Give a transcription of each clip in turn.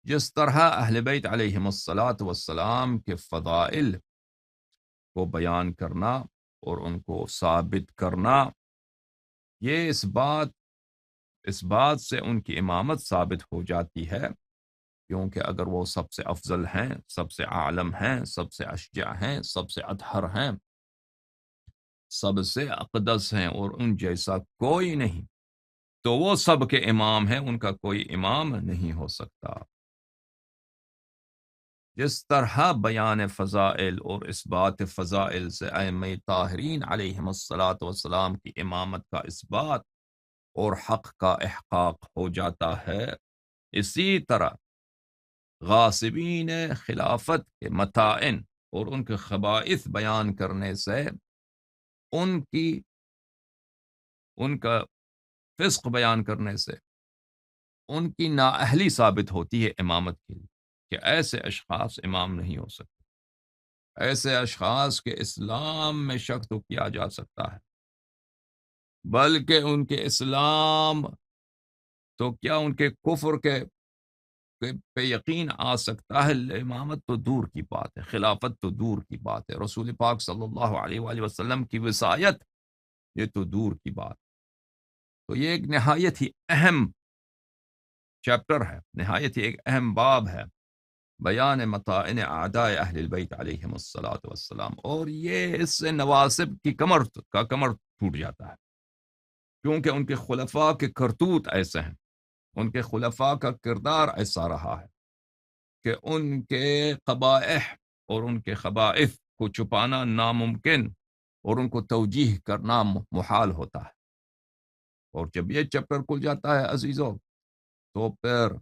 جس طرح اہل بیت علیہم الصلاۃ والسلام کے فضائل کو بیان کرنا اور ان کو ثابت کرنا، یہ اس بات سے ان کی امامت ثابت ہو جاتی ہے، کیونکہ اگر وہ سب سے افضل ہیں، سب سے عالم ہیں، سب سے اشجع ہیں، سب سے اطہر ہیں، سب سے اقدس ہیں اور ان جیسا کوئی نہیں، تو وہ سب کے امام ہیں، ان کا کوئی امام نہیں ہو سکتا۔ جس طرح بیان فضائل اور اس بات فضائل سے ائمہ طاہرین علیہم الصلاۃ والسلام کی امامت کا اس بات اور حق کا احقاق ہو جاتا ہے، اسی طرح غاصبین خلافت کے متائن اور ان کے خبائث بیان کرنے سے ان کا فسق بیان کرنے سے ان کی نااہلی ثابت ہوتی ہے امامت کے لیے، کہ ایسے اشخاص امام نہیں ہو سکتے، ایسے اشخاص کے اسلام میں شک تو کیا جا سکتا ہے، بلکہ ان کے اسلام تو کیا ان کے کفر کے پہ یقین آ سکتا ہے، امامت تو دور کی بات ہے، خلافت تو دور کی بات ہے، رسول پاک صلی اللہ علیہ وآلہ وسلم کی وصایت یہ تو دور کی بات۔ تو یہ ایک نہایت ہی اہم چیپٹر ہے، نہایت ہی ایک اہم باب ہے، بیان مطائن اعداء اہل البیت علیہم الصلاۃ والسلام، اور یہ اس سے نواسب کی کمر ٹوٹ جاتا ہے، کیونکہ ان کے خلفاء کے کرتوت ایسے ہیں، ان کے خلفاء کا کردار ایسا رہا ہے کہ ان کے قبائح اور ان کے خبائث کو چھپانا ناممکن اور ان کو توجیہ کرنا محال ہوتا ہے، اور جب یہ چیپٹر کھل جاتا ہے عزیزو، تو پھر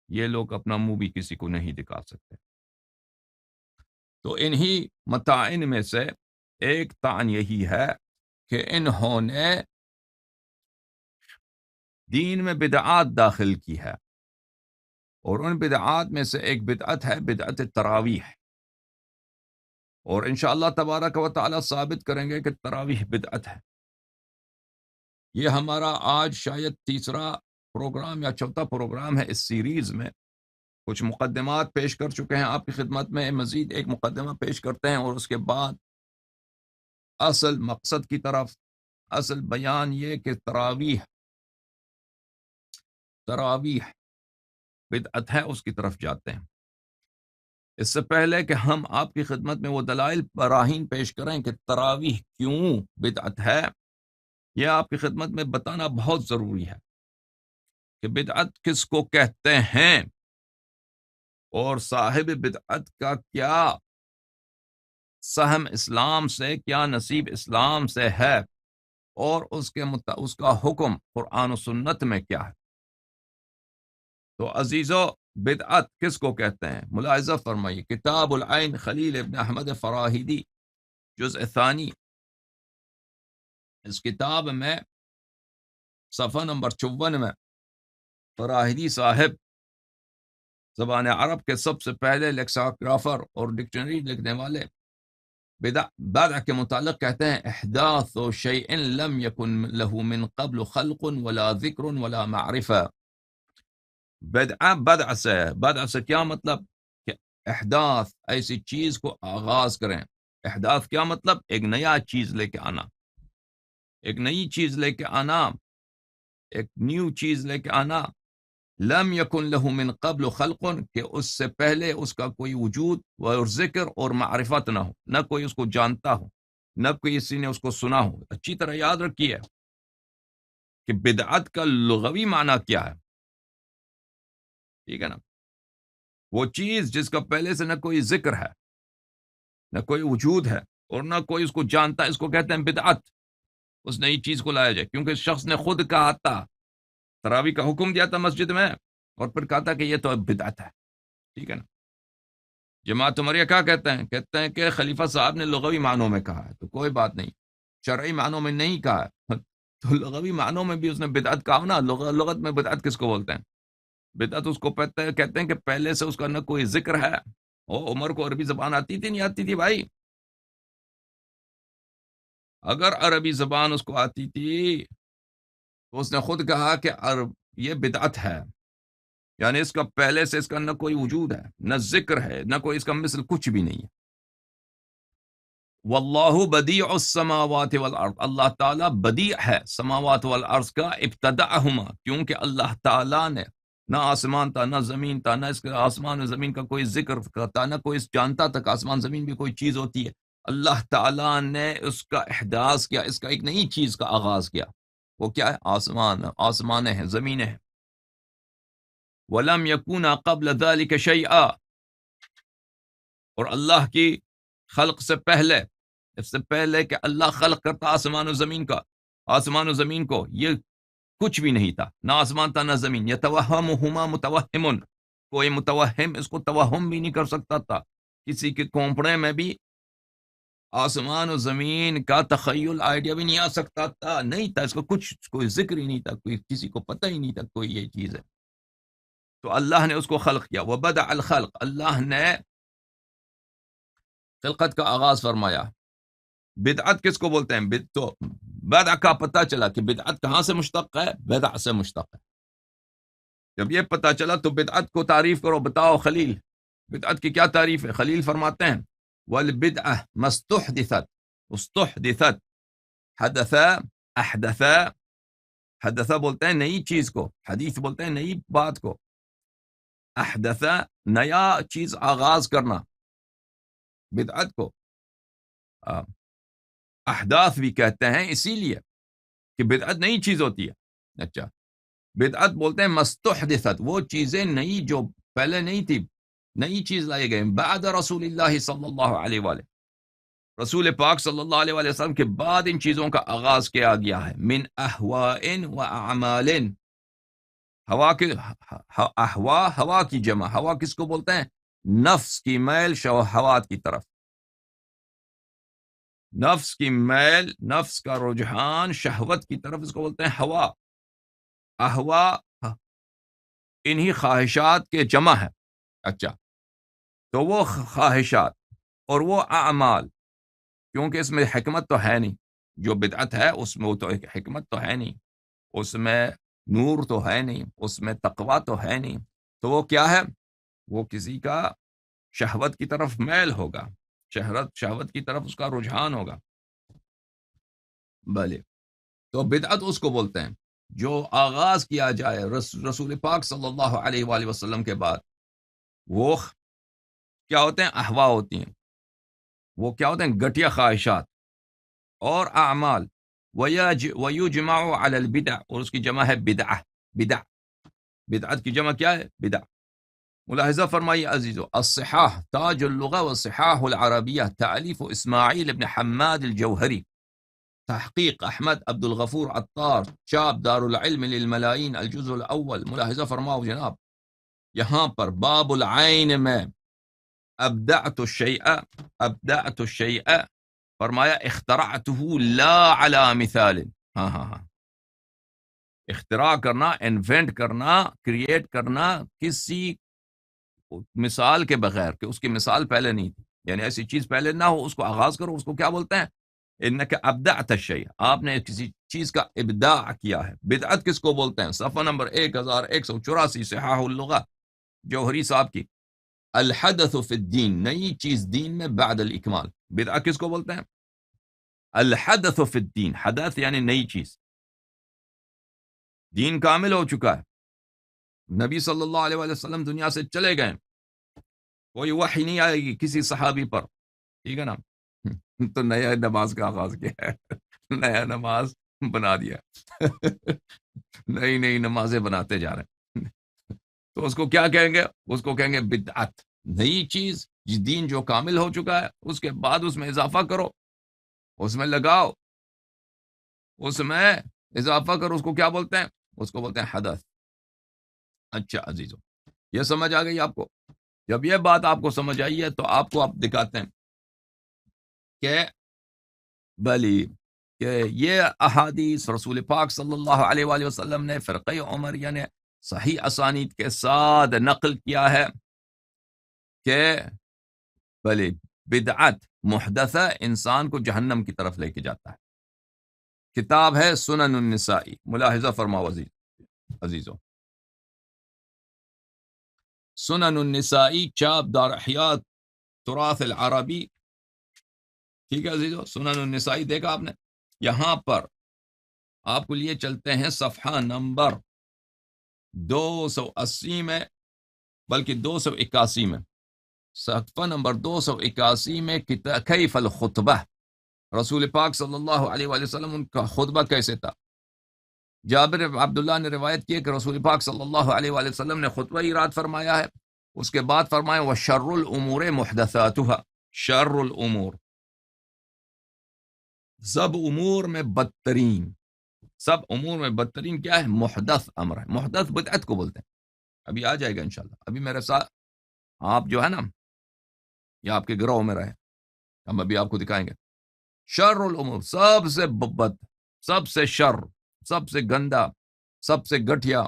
یہ لوگ اپنا منہ بھی کسی کو نہیں دکھا سکتے۔ تو انہی متائن میں سے ایک طعن یہی ہے کہ انہوں نے دین میں بدعات داخل کی ہے، اور ان بدعات میں سے ایک بدعت ہے بدعت تراویح، اور انشاءاللہ تبارک و تعالی ثابت کریں گے کہ تراویح بدعت ہے۔ یہ ہمارا آج شاید تیسرا پروگرام یا چوتھا پروگرام ہے اس سیریز میں، کچھ مقدمات پیش کر چکے ہیں آپ کی خدمت میں، مزید ایک مقدمہ پیش کرتے ہیں اور اس کے بعد اصل مقصد کی طرف، اصل بیان یہ کہ تراویح بدعت ہے، اس کی طرف جاتے ہیں۔ اس سے پہلے کہ ہم آپ کی خدمت میں وہ دلائل براہین پیش کریں کہ تراویح کیوں بدعت ہے، یہ آپ کی خدمت میں بتانا بہت ضروری ہے کہ بدعت کس کو کہتے ہیں، اور صاحب بدعت کا کیا سہم اسلام سے، کیا نصیب اسلام سے ہے، اور اس کا حکم قرآن و سنت میں کیا ہے۔ تو عزیزو، بدعت کس کو کہتے ہیں؟ ملاحظہ فرمائیے، کتاب العین خلیل ابن احمد فراہیدی جزء ثانی، اس کتاب میں صفحہ نمبر 54 میں فراہیدی صاحب زبان عرب کے سب سے پہلے لیکساگرافر اور ڈکشنری لکھنے والے، بدع کے متعلق کہتے ہیں: احداث شیء لم یکن له من قبل خلق ولا ذکر ولا معرفہ۔ بدع سے کیا مطلب؟ کہ احداث، ایسی چیز کو آغاز کریں۔ احداث کیا مطلب؟ ایک نیا چیز لے کے آنا، ایک نئی چیز لے کے آنا، ایک نیو چیز لے کے آنا۔ لم یکن له من قبل خلق، کہ اس سے پہلے اس کا کوئی وجود اور ذکر اور معرفت نہ ہو، نہ کوئی اس کو جانتا ہو، نہ کوئی کسی نے اس کو سنا ہو۔ اچھی طرح یاد رکھیے کہ بدعت کا لغوی معنی کیا ہے، ٹھیک ہے نا؟ وہ چیز جس کا پہلے سے نہ کوئی ذکر ہے، نہ کوئی وجود ہے، اور نہ کوئی اس کو جانتا ہے، اس کو کہتے ہیں بدعت۔ اس نئی چیز کو لایا جائے، کیونکہ شخص نے خود کہا تھا، تراویح کا حکم دیا تھا مسجد میں، اور پھر کہا تھا کہ یہ تو بدعت ہے، ٹھیک ہے نا؟ جماعت عمریہ کیا کہتے ہیں؟ کہتے ہیں کہ خلیفہ صاحب نے لغوی معنوں میں کہا ہے، تو کوئی بات نہیں، شرعی معنوں میں نہیں کہا ہے، تو لغوی معنوں میں بھی اس نے بدعت کہا نا۔ لغت میں بدعت کس کو بولتے ہیں؟ بدعت اس کو کہتے ہیں کہ پہلے سے اس کا نہ کوئی ذکر ہے۔ عمر کو عربی زبان آتی تھی؟ نہیں آتی تھی بھائی؟ اگر عربی زبان اس کو آتی تھی تو اس نے خود کہا کہ یہ بدعت ہے، یعنی اس کا پہلے سے اس کا نہ کوئی وجود ہے، نہ ذکر ہے، نہ کوئی اس کا مثل کچھ بھی نہیں ہے۔ واللہ بدیع السماوات والارض، اللہ تعالیٰ بدیع ہے سماوات والارض کا، ابتدعہما، کیونکہ اللہ تعالیٰ نے نہ آسمان تھا نہ زمین تھا، نہ اس کا آسمان و زمین کا کوئی ذکر تھا، نہ کوئی جانتا تھا کہ آسمان زمین بھی کوئی چیز ہوتی ہے۔ اللہ تعالیٰ نے اس کا احداث کیا، اس کا ایک نئی چیز کا آغاز کیا۔ وہ کیا ہے؟ آسمان، آسمانیں ہیں، زمینیں ہیں۔ وَلَمْ يَكُونَ قَبْلَ ذَلِكَ شَيْئًا، اور اللہ کی خلق سے پہلے، اس سے پہلے کہ اللہ خلق کرتا آسمان و زمین کا، آسمان و زمین کو، یہ کچھ بھی نہیں تھا، نہ آسمان تھا نہ زمین۔ یتوہمہما متوہم، کوئی متوہم اس کو توہم بھی نہیں کر سکتا تھا، کسی کے کونپڑے میں بھی آسمان و زمین کا تخیل آئیڈیا بھی نہیں آ سکتا تھا، نہیں تھا، اس کو کچھ کوئی ذکر ہی نہیں تھا، کوئی کسی کو پتہ ہی نہیں تھا کوئی یہ چیز ہے۔ تو اللہ نے اس کو خلق کیا، وبدع الخلق، اللہ نے خلقت کا آغاز فرمایا۔ بدعت کس کو بولتے ہیں؟ تو بدع کا پتہ چلا کہ بدعت کہاں سے مشتق ہے، بدع سے مشتق ہے۔ جب یہ پتہ چلا تو بدعت کو تعریف کرو، بتاؤ خلیل بدعت کی کیا تعریف ہے؟ خلیل فرماتے ہیں والبدعہ مستحدثت، استحدثت، حدث، احدث، حدث بولتے ہیں نئی چیز کو، حدیث بولتے ہیں نئی بات کو، احدث نیا چیز آغاز کرنا، بدعت کو احداث بھی کہتے ہیں اسی لیے کہ بدعت نئی چیز ہوتی ہے۔ اچھا، بدعت بولتے ہیں مستحدثت، وہ چیزیں نئی جو پہلے نہیں تھی، نئی چیز لائی گئی بعد رسول اللہ صلی اللہ علیہ وآلہ، رسول پاک صلی اللہ علیہ وآلہ وسلم کے بعد ان چیزوں کا آغاز کیا گیا ہے۔ من احواء و اعمال، ہوا کے احوا، ہوا کی جمع، ہوا کس کو بولتے ہیں؟ نفس کی میل شہوات کی طرف، نفس کی میل، نفس کا رجحان شہوت کی طرف، اس کو بولتے ہیں ہوا۔ احوا انہی خواہشات کے جمع ہے۔ اچھا، تو وہ خواہشات اور وہ اعمال، کیونکہ اس میں حکمت تو ہے نہیں، جو بدعت ہے اس میں وہ تو ایک حکمت تو ہے نہیں، اس میں نور تو ہے نہیں، اس میں تقوی تو ہے نہیں، تو وہ کیا ہے؟ وہ کسی کا شہوت کی طرف میل ہوگا، شہوت کی طرف اس کا رجحان ہوگا۔ بھلے، تو بدعت اس کو بولتے ہیں جو آغاز کیا جائے رسول پاک صلی اللہ علیہ وآلہ وسلم کے بعد۔ وہ کیا ہوتے ہیں؟ احوا ہوتی ہیں، وہ کیا ہوتے ہیں؟ گٹیا خواہشات اور اعمال۔ وَيُجْمَعُ عَلَى الْبِدْعِ، اور اس کی جمع ہے بدعہ، بدع، بدعت کی جمع کیا ہے؟ بدع۔ ملاحظہ فرمائیے عزیزو، الصحاح تاج اللغة والصحاح العربیہ، تألیف اسماعیل ابن حماد الجوہری، تحقیق احمد عبد الغفور عطار، چاپ دار العلم للملائین، الجزء الاول۔ ملاحظہ فرماؤ جناب، یہاں پر باب العین میں ابدعت الشیء، ابدعت الشیء فرمایا اخترعته لا علی مثال، ہاں ہاں ہاں، اختراع کرنا، انوینٹ کرنا، کریٹ کرنا کسی مثال کے بغیر، کہ اس کی مثال پہلے نہیں تھی، یعنی ایسی چیز پہلے نہ ہو، اس کو آغاز کرو، اس کو کیا بولتے ہیں؟ انک ابدعت الشیء، آپ نے کسی چیز کا ابداع کیا ہے۔ بدعت کس کو بولتے ہیں؟ صفحہ نمبر 1184، صحاح اللغہ جوہری صاحب کی، الحدث فی الدین، نئی چیز دین میں بعد الاکمال۔ بدعت کس کو بولتے ہیں؟ الحدث فی الدین، حدث یعنی نئی چیز، دین کامل ہو چکا ہے، نبی صلی اللہ علیہ وآلہ وسلم دنیا سے چلے گئے، کوئی وحی نہیں آئے گی کسی صحابی پر، ٹھیک ہے نا، تو نیا نماز کا آغاز کیا ہے، نیا نماز بنا دیا، نئی نئی نمازیں بناتے جا رہے ہیں، تو اس کو کیا کہیں گے؟ اس کو کہیں گے بدعت، نئی چیز، دین جو کامل ہو چکا ہے اس کے بعد اس میں اضافہ کرو، اس میں لگاؤ، اس میں اضافہ کرو، اس کو کیا بولتے ہیں؟ اس کو بولتے ہیں حدث۔ اچھا عزیزو، یہ سمجھ آ گئی آپ کو؟ جب یہ بات آپ کو سمجھ آئی ہے تو آپ کو آپ دکھاتے ہیں کہ بلی، کہ یہ احادیث رسول پاک صلی اللہ علیہ وآلہ وسلم نے فرقہ عمر یعنی صحیح اسانید کے ساتھ نقل کیا ہے کہ بلی بدعت محدثہ انسان کو جہنم کی طرف لے کے جاتا ہے۔ کتاب ہے سنن النسائی، ملاحظہ فرماؤ عزیزو، سنن النسائی چاپ دار احیاء تراث العربی، ٹھیک ہے عزیزو، سنن النسائی دیکھا آپ نے، یہاں پر آپ کو لیے چلتے ہیں صفحہ نمبر 280 میں، بلکہ 281 میں، صفحہ نمبر 281 میں کیف الخطبہ، رسول پاک صلی اللہ علیہ وآلہ وسلم ان کا خطبہ کیسے تھا۔ جابر عبداللہ نے روایت کی کہ رسول پاک صلی اللہ علیہ وآلہ وسلم نے خطبہ اراد فرمایا ہے، اس کے بعد فرمایا وَشَرُّ الْأُمُورِ مُحْدَثَاتُهَا، شر الامور، سب امور میں بدترین، سب امور میں بدترین کیا ہے؟ محدث امر ہے، محدث بدعت کو بولتے ہیں، ابھی آ جائے گا انشاءاللہ، ابھی میرے ساتھ آپ جو ہے نا، یہ آپ کے گروہ میں رہے، ہم ابھی آپ کو دکھائیں گے۔ شر الامور، سب سے بد، سب سے شر، سب سے گندا، سب سے گٹھیا،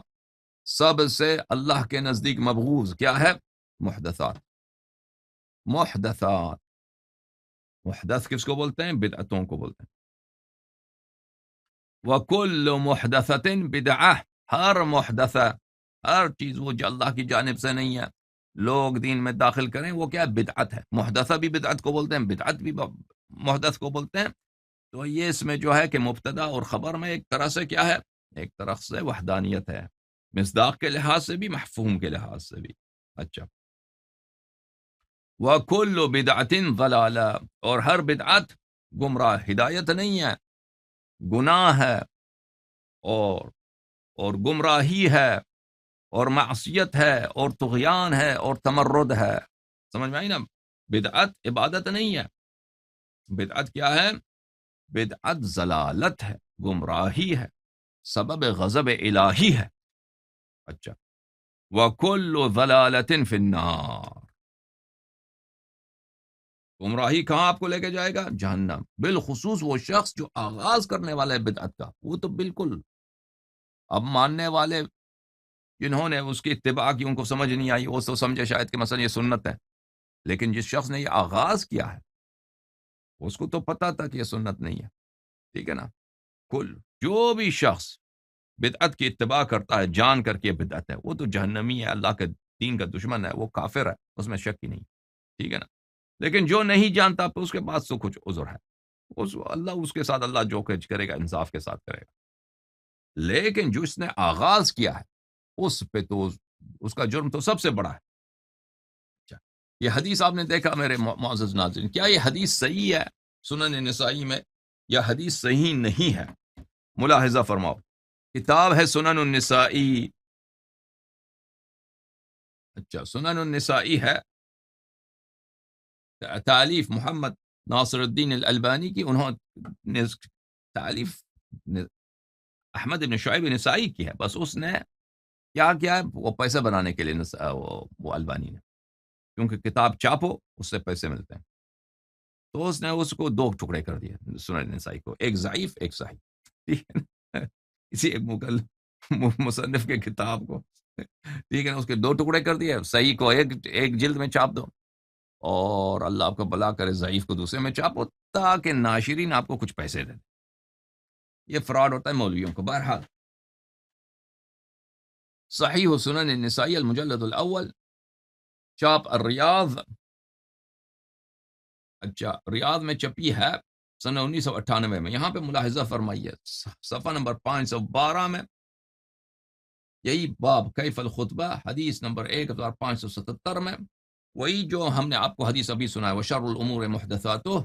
سب سے اللہ کے نزدیک مبغوض کیا ہے؟ محدثات، محدثات، محدث کس کو بولتے ہیں؟ بدعتوں کو بولتے ہیں۔ وَكُلُّ مُحْدَثَةٍ بِدْعَةٍ، ہر محدثہ، ہر چیز وہ جو اللہ کی جانب سے نہیں ہے لوگ دین میں داخل کریں، وہ کیا ہے؟ بدعت ہے۔ محدثہ بھی بدعت کو بولتے ہیں، بدعت بھی محدث کو بولتے ہیں۔ تو یہ اس میں جو ہے کہ مبتدا اور خبر میں ایک طرح سے کیا ہے؟ ایک طرف سے وحدانیت ہے، مصداق کے لحاظ سے بھی، مفہوم کے لحاظ سے بھی۔ اچھا، وَكُلُّ بِدْعَةٍ ضَلَالَةٍ، اور ہر بدعت گمراہ، ہدایت نہیں ہے، گناہ ہے، اور گمراہی ہے، اور معصیت ہے، اور طغیان ہے، اور تمرد ہے۔ سمجھ میں آئی نا؟ بدعت عبادت نہیں ہے، بدعت کیا ہے؟ بدعت ضلالت ہے، گمراہی ہے، سبب غضب الہی ہے۔ اچھا، وَكُلُّ ضَلَالَةٍ فِي النَّارِ، گمراہی کہاں آپ کو لے کے جائے گا؟ جہنم۔ بالخصوص وہ شخص جو آغاز کرنے والا ہے بدعت کا، وہ تو بالکل، اب ماننے والے جنہوں نے اس کی اتباع کی ان کو سمجھ نہیں آئی، وہ تو سمجھے شاید کہ مثلا یہ سنت ہے، لیکن جس شخص نے یہ آغاز کیا ہے اس کو تو پتا تھا کہ یہ سنت نہیں ہے، ٹھیک ہے نا؟ کل جو بھی شخص بدعت کی اتباع کرتا ہے جان کر کے بدعت ہے، وہ تو جہنمی ہے، اللہ کے دین کا دشمن ہے، وہ کافر ہے، اس میں شک ہی نہیں، ٹھیک ہے نا؟ لیکن جو نہیں جانتا پھر اس کے پاس تو کچھ عذر ہے، اللہ اس کے ساتھ اللہ جو کچھ کرے گا انصاف کے ساتھ کرے گا، لیکن جو اس نے آغاز کیا ہے اس پہ تو اس کا جرم تو سب سے بڑا ہے۔ اچھا، یہ حدیث آپ نے دیکھا میرے معزز ناظرین، کیا یہ حدیث صحیح ہے سنن نسائی میں یا حدیث صحیح نہیں ہے؟ ملاحظہ فرماؤ، کتاب ہے سنن النسائی، اچھا سنن النسائی ہے، تالیف محمد ناصر الدین الالبانی کی، انہوں نے تالیف احمد بن شعیب نسائی کی ہے، بس اس نے کیا کیا ہے؟ وہ پیسہ بنانے کے لیے وہ البانی نے، کیونکہ کتاب چھاپو اس سے پیسے ملتے ہیں، تو اس نے اس کو دو ٹکڑے کر دیے سنن نسائی کو، ایک ضعیف ایک صحیح، ٹھیک ہے نا؟ کسی ایک مصنف کے کتاب کو، ٹھیک ہے نا، اس کے دو ٹکڑے کر دیے، صحیح کو ایک جلد میں چھاپ دو، اور اللہ آپ کو بلا کرے ضعیف کو دوسرے میں چھاپو، تاکہ ناشرین آپ کو کچھ پیسے دیں۔ یہ فراڈ ہوتا ہے مولویوں کو۔ بہرحال صحیح سنن النسائی المجلد الاول، چاپ الریاض، اچھا ریاض میں چھپی ہے سن 1998 میں، یہاں پہ ملاحظہ فرمائیے صفحہ نمبر 512 میں، یہی باب کیف الخطبہ، حدیث نمبر 1577 میں، وہی جو ہم نے آپ کو حدیث ابھی سنا ہے، وشر الامور محدثاتہ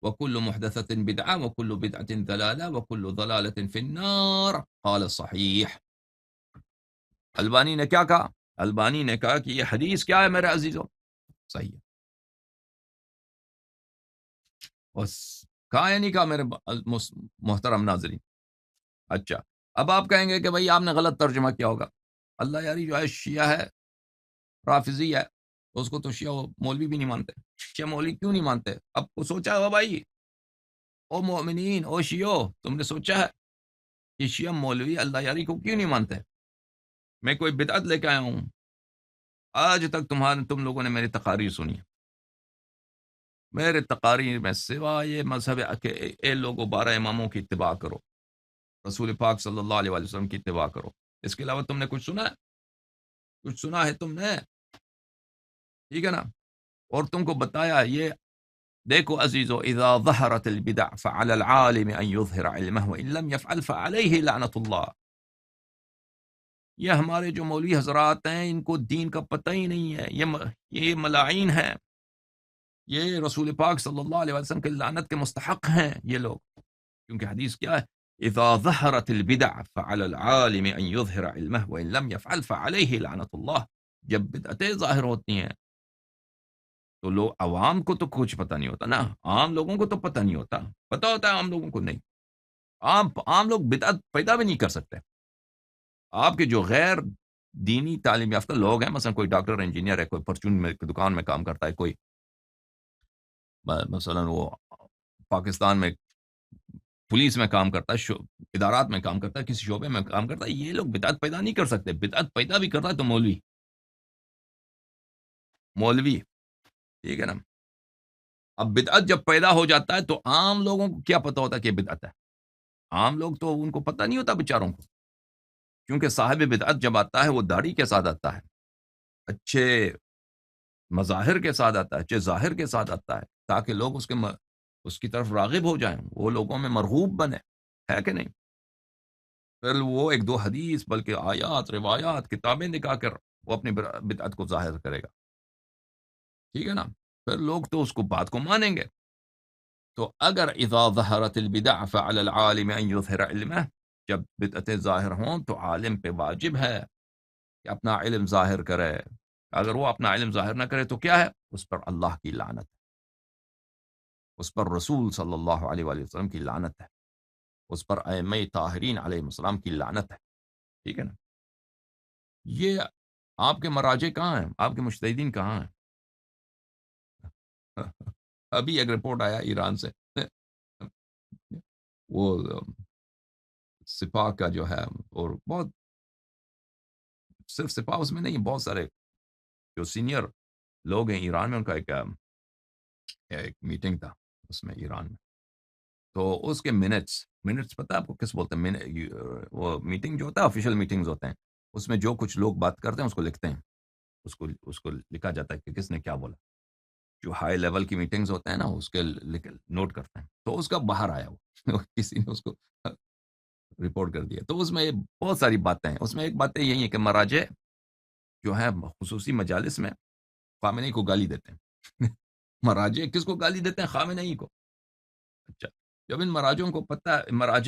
وکل محدثۃ بدعہ وکل بدعۃ ضلالہ وکل ضلالۃ فی النار، قال صحیح۔ البانی نے کیا کہا؟ البانی نے کہا کہ یہ حدیث کیا ہے میرے عزیزو؟ صحیح ہے، بس کہا یا نہیں کہا میرے محترم ناظرین؟ اچھا، اب آپ کہیں گے کہ بھائی آپ نے غلط ترجمہ کیا ہوگا، اللہ یاری جو ہے شیعہ ہے، رافضی ہے، اس کو تو شیعہ مولوی بھی نہیں مانتے، شیعہ مولوی کیوں نہیں مانتے؟ اب کو سوچا ہوا بھائی، او مومنین، او شیعو، تم نے سوچا ہے کہ شیعہ مولوی اللہ یاری کو کیوں نہیں مانتے؟ میں کوئی بدعت لے کے آیا ہوں؟ آج تک تم لوگوں نے میری تقاریر سنی، میرے تقاریر میں سوائے یہ مذہب ہے کہ اے لوگوں 12 اماموں کی اتباع کرو، رسول پاک صلی اللہ علیہ وسلم کی اتباع کرو، اس کے علاوہ تم نے کچھ سنا ہے؟ کچھ سنا ہے تم نے؟ ٹھیک ہے نا، اور تم کو بتایا یہ دیکھو عزیزو، اذا ظہرت البدع فعلی العالم ان یظہر علمہ وان لم یفعل فعلیہ لعنت اللہ. یہ ہمارے جو مولوی حضرات ہیں ان کو دین کا پتہ ہی نہیں ہے، یہ ملاعین ہیں، یہ رسول پاک صلی اللہ علیہ وسلم کے لعنت کے مستحق ہیں یہ لوگ. کیونکہ حدیث کیا ہے، اذا ظہرت البدع فعلی العالم ان یظہر علمہ وان لم یفعل فعلیہ لعنت اللہ. جب بدعتیں ظاہر ہوتی ہیں تو لوگ عوام کو تو کچھ پتہ نہیں ہوتا نا، عام لوگوں کو تو پتہ نہیں ہوتا، پتہ ہوتا ہے عام لوگوں کو نہیں. عام لوگ بدعت پیدا بھی نہیں کر سکتے. آپ کے جو غیر دینی تعلیم یافتہ لوگ ہیں، مثلا کوئی ڈاکٹر انجینئر ہے، کوئی پرچون میں دکان میں کام کرتا ہے، کوئی مثلا وہ پاکستان میں پولیس میں کام کرتا ہے، ادارات میں کام کرتا ہے، کسی شعبے میں کام کرتا ہے، یہ لوگ بدعت پیدا نہیں کر سکتے. بدعت پیدا بھی کرتا ہے تو مولوی. ٹھیک ہے نا. اب بدعت جب پیدا ہو جاتا ہے تو عام لوگوں کو کیا پتہ ہوتا ہے کہ بدعت ہے؟ عام لوگ تو ان کو پتہ نہیں ہوتا بیچاروں کو، کیونکہ صاحب بدعت جب آتا ہے وہ داڑھی کے ساتھ آتا ہے، اچھے مظاہر کے ساتھ آتا ہے، اچھے ظاہر کے ساتھ آتا ہے، تاکہ لوگ اس کی طرف راغب ہو جائیں، وہ لوگوں میں مرغوب بنے، ہے کہ نہیں؟ پھر وہ ایک دو حدیث بلکہ آیات، روایات، کتابیں دکھا کر وہ اپنی بدعت کو ظاہر کرے گا. ٹھیک ہے نا. پھر لوگ تو اس کو بات کو مانیں گے. تو اگر اذا ظہرت البدع فعلی العالم ان یظہر علمہ، جب بدعتیں ظاہر ہوں تو عالم پہ واجب ہے کہ اپنا علم ظاہر کرے. اگر وہ اپنا علم ظاہر نہ کرے تو کیا ہے؟ اس پر اللہ کی لعنت ہے، اس پر رسول صلی اللہ علیہ وآلہ وسلم کی لعنت ہے، اس پر ائمہ طاہرین علیہ السلام کی لعنت ہے. ٹھیک ہے نا. یہ آپ کے مراجع کہاں ہیں؟ آپ کے مجتہدین کہاں ہیں؟ ابھی ایک رپورٹ آیا ایران سے، وہ سپاہ کا جو ہے، اور بہت صرف سپاہ اس میں نہیں، بہت سارے جو سینئر لوگ ہیں ایران میں، ان کا ایک میٹنگ تھا اس میں ایران میں. تو اس کے منٹس پتہ ہے آپ کو کس بولتے ہیں؟ وہ میٹنگ جو ہوتا ہے آفیشیل میٹنگز ہوتے ہیں، اس میں جو کچھ لوگ بات کرتے ہیں اس کو لکھتے ہیں، اس کو لکھا جاتا ہے کہ کس نے کیا بولا. جو ہائی لیول کی میٹنگز ہوتے ہیں نا اس کے نوٹ کرتے ہیں. تو اس کا باہر آیا وہ کسی نے اس کو رپورٹ کر دیا. تو اس میں بہت ساری باتیں ہیں، اس میں ایک باتیں یہی ہے کہ مراجع جو ہے خصوصی مجالس میں خامنئی کو گالی دیتے ہیں. مراجع کس کو گالی دیتے ہیں؟ خامنئی کو. اچھا، جب ان مراجع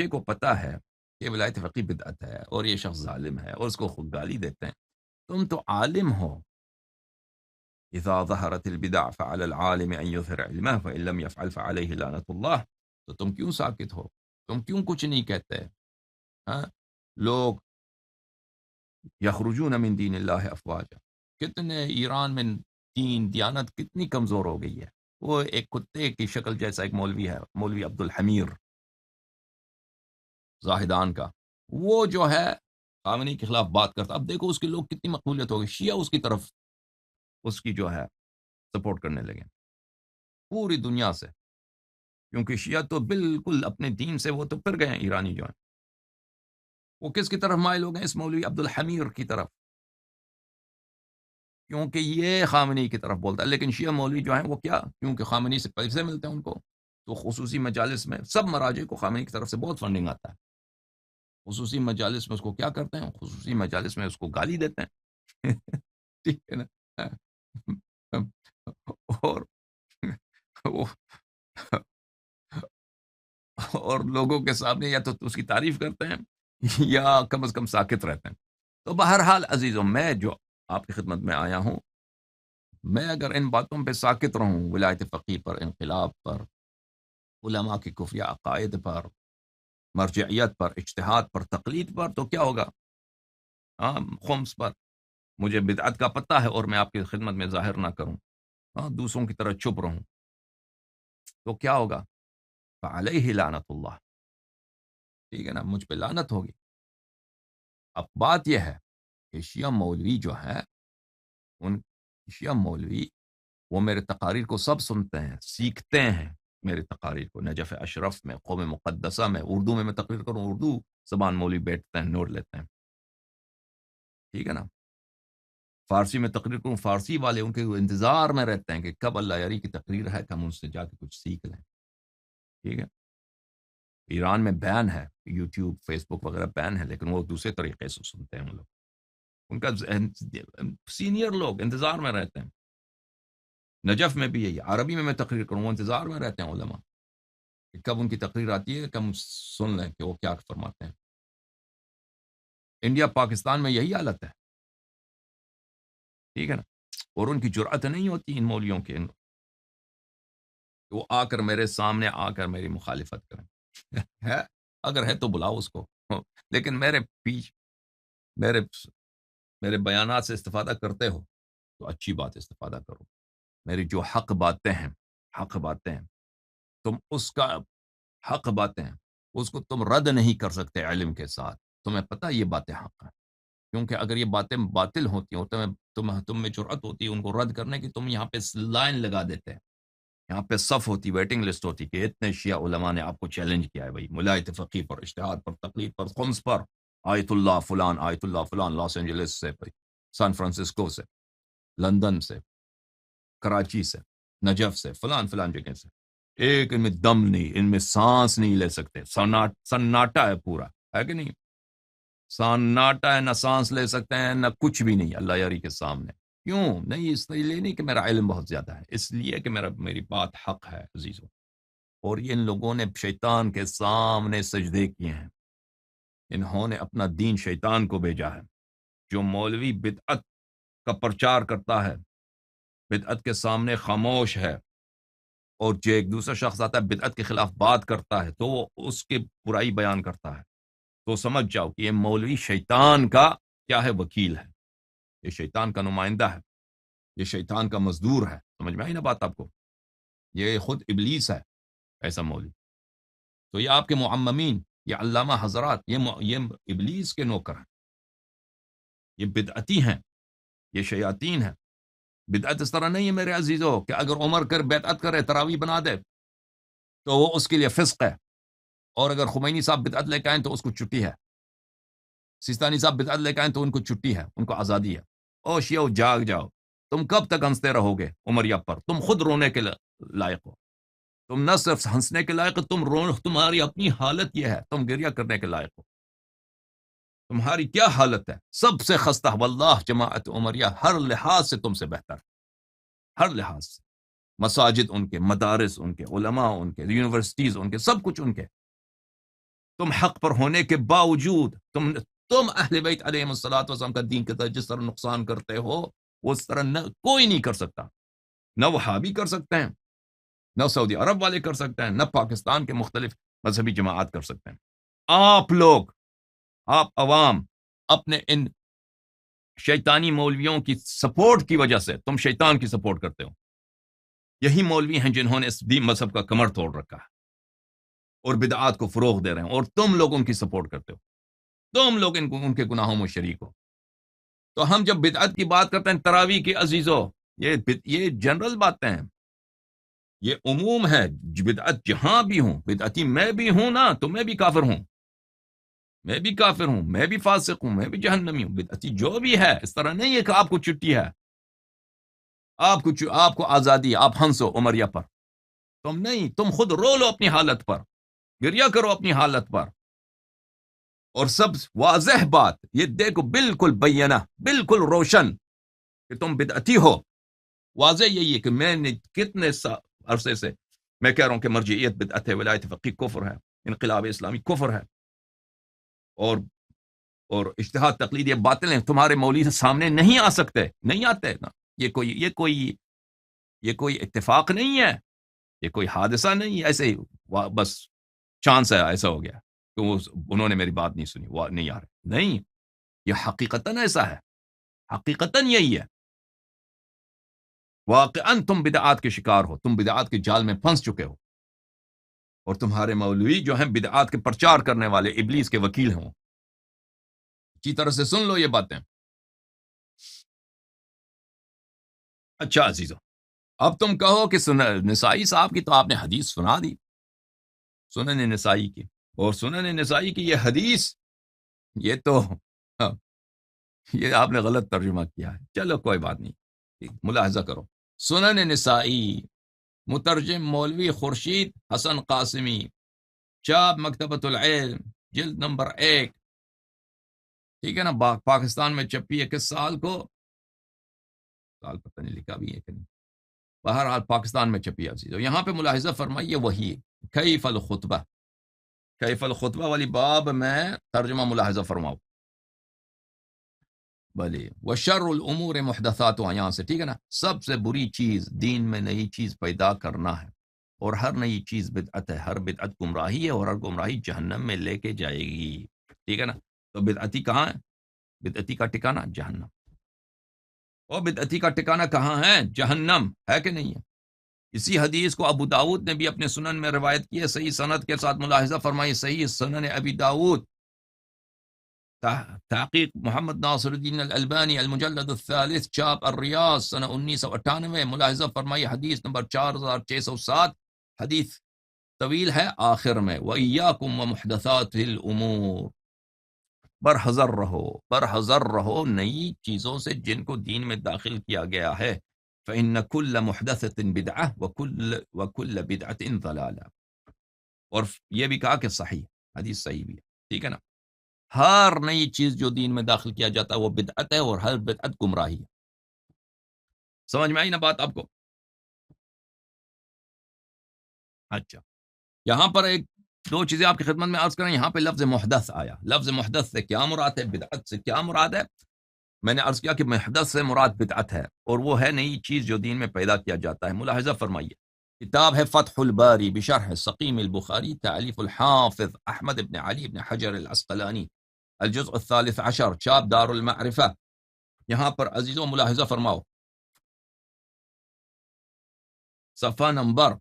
کو پتہ ہے کہ ولایت فقی بدعت ہے اور یہ شخص ظالم ہے اور اس کو خود گالی دیتے ہیں، تم تو عالم ہو. اذا ظہرت البدع فعلی العالم ان یظہر علمہ فان لم یفعل فعلیہ لعنت اللہ. تو تم کیوں ساکت ہو؟ تم کیوں کچھ نہیں کہتے؟ ہاں، لوگ یخرجون من دین اللہ افواجا. کتنے ایران میں دیانت کتنی کمزور ہو گئی ہے. وہ ایک کتے کی شکل جیسا ایک مولوی ہے، مولوی عبد الحمیر زاہدان کا، وہ جو ہے خامنئی کے خلاف بات کرتا. اب دیکھو اس کے لوگ کتنی مقبولیت ہو گئی، شیعہ اس کی طرف اس کی جو ہے سپورٹ کرنے لگے پوری دنیا سے. کیونکہ شیعہ تو بالکل اپنے دین سے وہ تو پھر گئے ہیں، ایرانی جو ہیں وہ کس کی طرف مائل ہو گئے؟ اس مولوی عبد الحمیر کی طرف، کیونکہ یہ خامنئی کی طرف بولتا ہے. لیکن شیعہ مولوی جو ہیں وہ کیا، کیونکہ خامنئی سے پیسے ملتے ہیں ان کو، تو خصوصی مجالس میں سب مراجع کو خامنئی کی طرف سے بہت فنڈنگ آتا ہے. خصوصی مجالس میں اس کو کیا کرتے ہیں؟ خصوصی مجالس میں اس کو گالی دیتے ہیں. ٹھیک ہے نا. اور اور لوگوں کے سامنے یا تو اس کی تعریف کرتے ہیں یا کم از کم ساکت رہتے ہیں. تو بہرحال عزیزوں، میں جو آپ کی خدمت میں آیا ہوں، میں اگر ان باتوں پہ ساکت رہوں، ولایت فقیہ پر، انقلاب پر، علماء کی کفریہ عقائد پر، مرجعیت پر، اجتہاد پر، تقلید پر، تو کیا ہوگا؟ ہاں، خمس پر مجھے بدعت کا پتہ ہے اور میں آپ کی خدمت میں ظاہر نہ کروں، ہاں، دوسروں کی طرح چھپ رہوں، تو کیا ہوگا؟ فعلیہ لعنت اللہ. ٹھیک ہے نا، مجھ پہ لعنت ہوگی. اب بات یہ ہے کہ شیعہ مولوی جو ہے، ان شیعہ مولوی وہ میرے تقاریر کو سب سنتے ہیں، سیکھتے ہیں میرے تقاریر کو. نجف اشرف میں، قوم مقدسہ میں، اردو میں تقریر کروں، اردو زبان مولوی بیٹھتے ہیں، نوٹ لیتے ہیں. ٹھیک ہے نا. فارسی میں تقریر کروں، فارسی والے ان کے انتظار میں رہتے ہیں کہ کب اللہ یاری کی تقریر ہے کہ ہم ان سے جا کے کچھ سیکھ لیں. ٹھیک ہے. ایران میں بین ہے، یوٹیوب فیس بک وغیرہ بین ہے، لیکن وہ دوسرے طریقے سے سنتے ہیں وہ لوگ. ان کا سینئر لوگ انتظار میں رہتے ہیں. نجف میں بھی یہی، عربی میں تقریر کروں، وہ انتظار میں رہتے ہیں علماء کہ کب ان کی تقریر آتی ہے کہ ہم سن لیں کہ وہ کیا فرماتے ہیں. انڈیا پاکستان میں یہی حالت ہے. ٹھیک ہے نا. اور ان کی جرأت نہیں ہوتی ان مولویوں کے، وہ آ کر میرے سامنے آ کر میری مخالفت کریں. ہے اگر ہے تو بلاؤ اس کو، لیکن میرے میرے میرے بیانات سے استفادہ کرتے ہو تو اچھی بات استفادہ کرو. میری جو حق باتیں ہیں تم اس کا حق باتیں ہیں اس کو تم رد نہیں کر سکتے علم کے ساتھ. تمہیں پتہ یہ باتیں حق ہیں، کیونکہ اگر یہ باتیں باطل ہوتی ہیں تم میں جرأت ہوتی ہے ان کو رد کرنے کی، تم یہاں پہ لائن لگا دیتے ہیں. یہاں پہ صف ہوتی، ویٹنگ لسٹ ہوتی کہ اتنے شیعہ علماء نے آپ کو چیلنج کیا ہے بھائی، ملایت فقی پر، اجتہاد پر، تقلید پر، خمس پر، آیت اللہ فلان لاس اینجلس سے، سان فرانسسکو سے، لندن سے، کراچی سے، نجف سے، فلان جگہ سے. ایک ان میں دم نہیں، ان میں سانس نہیں لے سکتے. سناٹا ہے پورا، ہے کہ نہیں؟ سناٹا ہے، نہ سانس لے سکتے ہیں نہ کچھ بھی نہیں اللہ یاری کے سامنے. کیوں نہیں؟ اس لیے نہیں کہ میرا علم بہت زیادہ ہے، اس لیے کہ میری بات حق ہے عزیزوں. اور یہ ان لوگوں نے شیطان کے سامنے سجدے کیے ہیں. انہوں نے اپنا دین شیطان کو بھیجا ہے. جو مولوی بدعت کا پرچار کرتا ہے، بدعت کے سامنے خاموش ہے، اور جو ایک دوسرا شخص آتا ہے بدعت کے خلاف بات کرتا ہے تو وہ اس کی برائی بیان کرتا ہے، تو سمجھ جاؤ کہ یہ مولوی شیطان کا کیا ہے؟ وکیل ہے. یہ شیطان کا نمائندہ ہے، یہ شیطان کا مزدور ہے. سمجھ میں آئی نا بات آپ کو؟ یہ خود ابلیس ہے ایسا مولوی. تو یہ آپ کے معممین، یہ علامہ حضرات، یہ ابلیس کے نوکر ہیں، یہ بدعتی ہیں، یہ شیاطین ہیں. بدعت اس طرح نہیں ہے میرے عزیزو کہ اگر عمر کر بدعت کرے تراویح بنا دے تو وہ اس کے لیے فسق ہے، اور اگر خمینی صاحب بدعت لے کے آئیں تو اس کو چھٹی ہے، سیستانی صاحب بدعت لے کے آئیں تو ان کو چھٹی ہے، ان کو آزادی ہے. او شیعو جاگ جاؤ، تم کب تک ہنستے رہو گے عمریہ پر؟ تم خود رونے کے لائق ہو. تم نہ صرف ہنسنے کے لائق، تمہاری اپنی حالت یہ ہے، تم گریہ کرنے کے لائق ہو. تمہاری کیا حالت ہے؟ سب سے خستہ واللہ جماعت عمریہ ہر لحاظ سے تم سے بہتر، ہر لحاظ سے. مساجد ان کے، مدارس ان کے، علماء ان کے، یونیورسٹیز ان کے، سب کچھ ان کے. تم حق پر ہونے کے باوجود تم اہل بیت علیہ الصلوۃ والسلام کا دین کے جس طرح نقصان کرتے ہو اس طرح کوئی نہیں کر سکتا. نہ وہابی کر سکتے ہیں، نہ سعودی عرب والے کر سکتے ہیں، نہ پاکستان کے مختلف مذہبی جماعت کر سکتے ہیں. آپ لوگ، آپ عوام، اپنے ان شیطانی مولویوں کی سپورٹ کی وجہ سے تم شیطان کی سپورٹ کرتے ہو. یہی مولوی ہیں جنہوں نے اس دین مذہب کا کمر توڑ رکھا ہے اور بدعات کو فروغ دے رہے ہیں، اور تم لوگ ان کی سپورٹ کرتے ہو. تم لوگ ان کے گناہوں میں شریک ہو. تو ہم جب بدعت کی بات کرتے ہیں تراویح کی عزیزو، یہ جنرل باتیں ہیں، یہ عموم ہے. بدعت جہاں بھی ہوں، بدعتی میں بھی ہوں نا تو میں بھی کافر ہوں، میں بھی کافر ہوں، میں بھی فاسق ہوں، میں بھی جہنمی ہوں. بدعتی جو بھی ہے، اس طرح نہیں ہے کہ آپ کو چھٹی ہے، آپ کو آزادی ہے، آپ ہنسو عمریہ پر. تم نہیں، تم خود رو لو اپنی حالت پر، گریہ کرو اپنی حالت پر. اور سب واضح بات یہ دیکھو، بالکل بینہ، بالکل روشن کہ تم بدعتی ہو. واضح یہی ہے کہ میں نے کتنے عرصے سے میں کہہ رہا ہوں کہ مرجعیت بدعت ہے، ولایت فقی کفر ہے، انقلاب اسلامی کفر ہے، اور اجتہاد تقلید یہ باطل ہیں. تمہارے مولوی سامنے نہیں آ سکتے، نہیں آتے نا. یہ کوئی اتفاق نہیں ہے، یہ کوئی حادثہ نہیں ہے، ایسے ہی بس چانس ہے، ایسا ہو گیا کہ انہوں نے میری بات نہیں سنی، وہ نہیں آ رہے. نہیں، یہ حقیقتاً ایسا ہے، حقیقتاً یہی ہے. واقعاً تم بدعات کے شکار ہو، تم بدعات کے جال میں پھنس چکے ہو، اور تمہارے مولوی جو ہیں بدعات کے پرچار کرنے والے ابلیس کے وکیل ہوں. اچھی طرح سے سن لو یہ باتیں. اچھا عزیزو، اب تم کہو کہ نسائی صاحب کی تو آپ نے حدیث سنا دی، سنن نسائی کی، اور سنن نسائی کی یہ حدیث، یہ تو یہ آپ نے غلط ترجمہ کیا ہے، چلو کوئی بات نہیں، ملاحظہ کرو۔ سنن نسائی، مترجم مولوی خورشید حسن قاسمی، چاپ مکتبۃ العلم، جلد نمبر 1، ٹھیک ہے نا؟ پاکستان میں چھپی ہے کس سال کو؟ سال پتہ نہیں لکھا بھی ہے کہ نہیں، بہرحال پاکستان میں چھپی ہے عزیزو۔ یہاں پہ ملاحظہ فرمائیے وہی کیف الخطبہ، کیف الخطبہ والی باب میں ترجمہ ملاحظہ فرماؤ۔ بھلے وشر الامور محدثاتها، یہاں سے ٹھیک ہے نا؟ سب سے بری چیز دین میں نئی چیز پیدا کرنا ہے، اور ہر نئی چیز بدعت ہے، ہر بدعت گمراہی ہے، اور ہر گمراہی جہنم میں لے کے جائے گی، ٹھیک ہے نا؟ تو بدعتی کہاں ہے؟ بدعتی کا ٹھکانہ جہنم، اور بدعتی کا ٹھکانہ کہاں ہے؟ جہنم، ہے کہ نہیں ہے؟ اسی حدیث کو ابو داود نے بھی اپنے سنن میں روایت کی ہے، صحیح سند کے ساتھ، ملاحظہ فرمائی، صحیح سنن ابی داود، تحقیق محمد ناصر الدین الالبانی، المجلد الثالث، چاپ الریاض، سنہ 1998، ملاحظہ فرمائی حدیث نمبر 4607، حدیث طویل ہے، آخر میں وَإِيَّاكُمْ وَمُحْدَثَاتِ الْأُمُورِ، برحذر رہو، برحذر رہو نئی چیزوں سے جن کو دین میں داخل کیا گیا ہے، فَإِنَّ كُلَّ مُحْدَثَةٍ بِدْعَةٍ وَكُلَّ بِدْعَةٍ ضَلَالَةٍ، اور یہ بھی کہا کہ صحیح، حدیث صحیح بھی ہے، ٹھیک ہے نا؟ ہر نئی چیز جو دین میں داخل کیا جاتا ہے وہ بدعت ہے، اور ہر بدعت گمراہی ہے۔ سمجھ میں آئی نا بات آپ کو؟ اچھا، یہاں پر ایک دو چیزیں آپ کی خدمت میں عرض کریں۔ یہاں پہ لفظ محدث آیا، لفظ محدث سے کیا مراد ہے؟ بدعت سے کیا مراد ہے؟ میں نے عرض کیا کہ محدث سے مراد بدعت ہے، اور وہ ہے نئی چیز جو دین میں پیدا کیا جاتا ہے۔ ملاحظہ فرمائیے، کتاب ہے فتح الباری بشرح سقیم البخاری، تالیف الحافظ احمد بن علی بن حجر العسقلانی، الجزء الثالث عشر، چاپ دار المعرفہ۔ یہاں پر عزیزوں ملاحظہ فرماؤ، صفحہ نمبر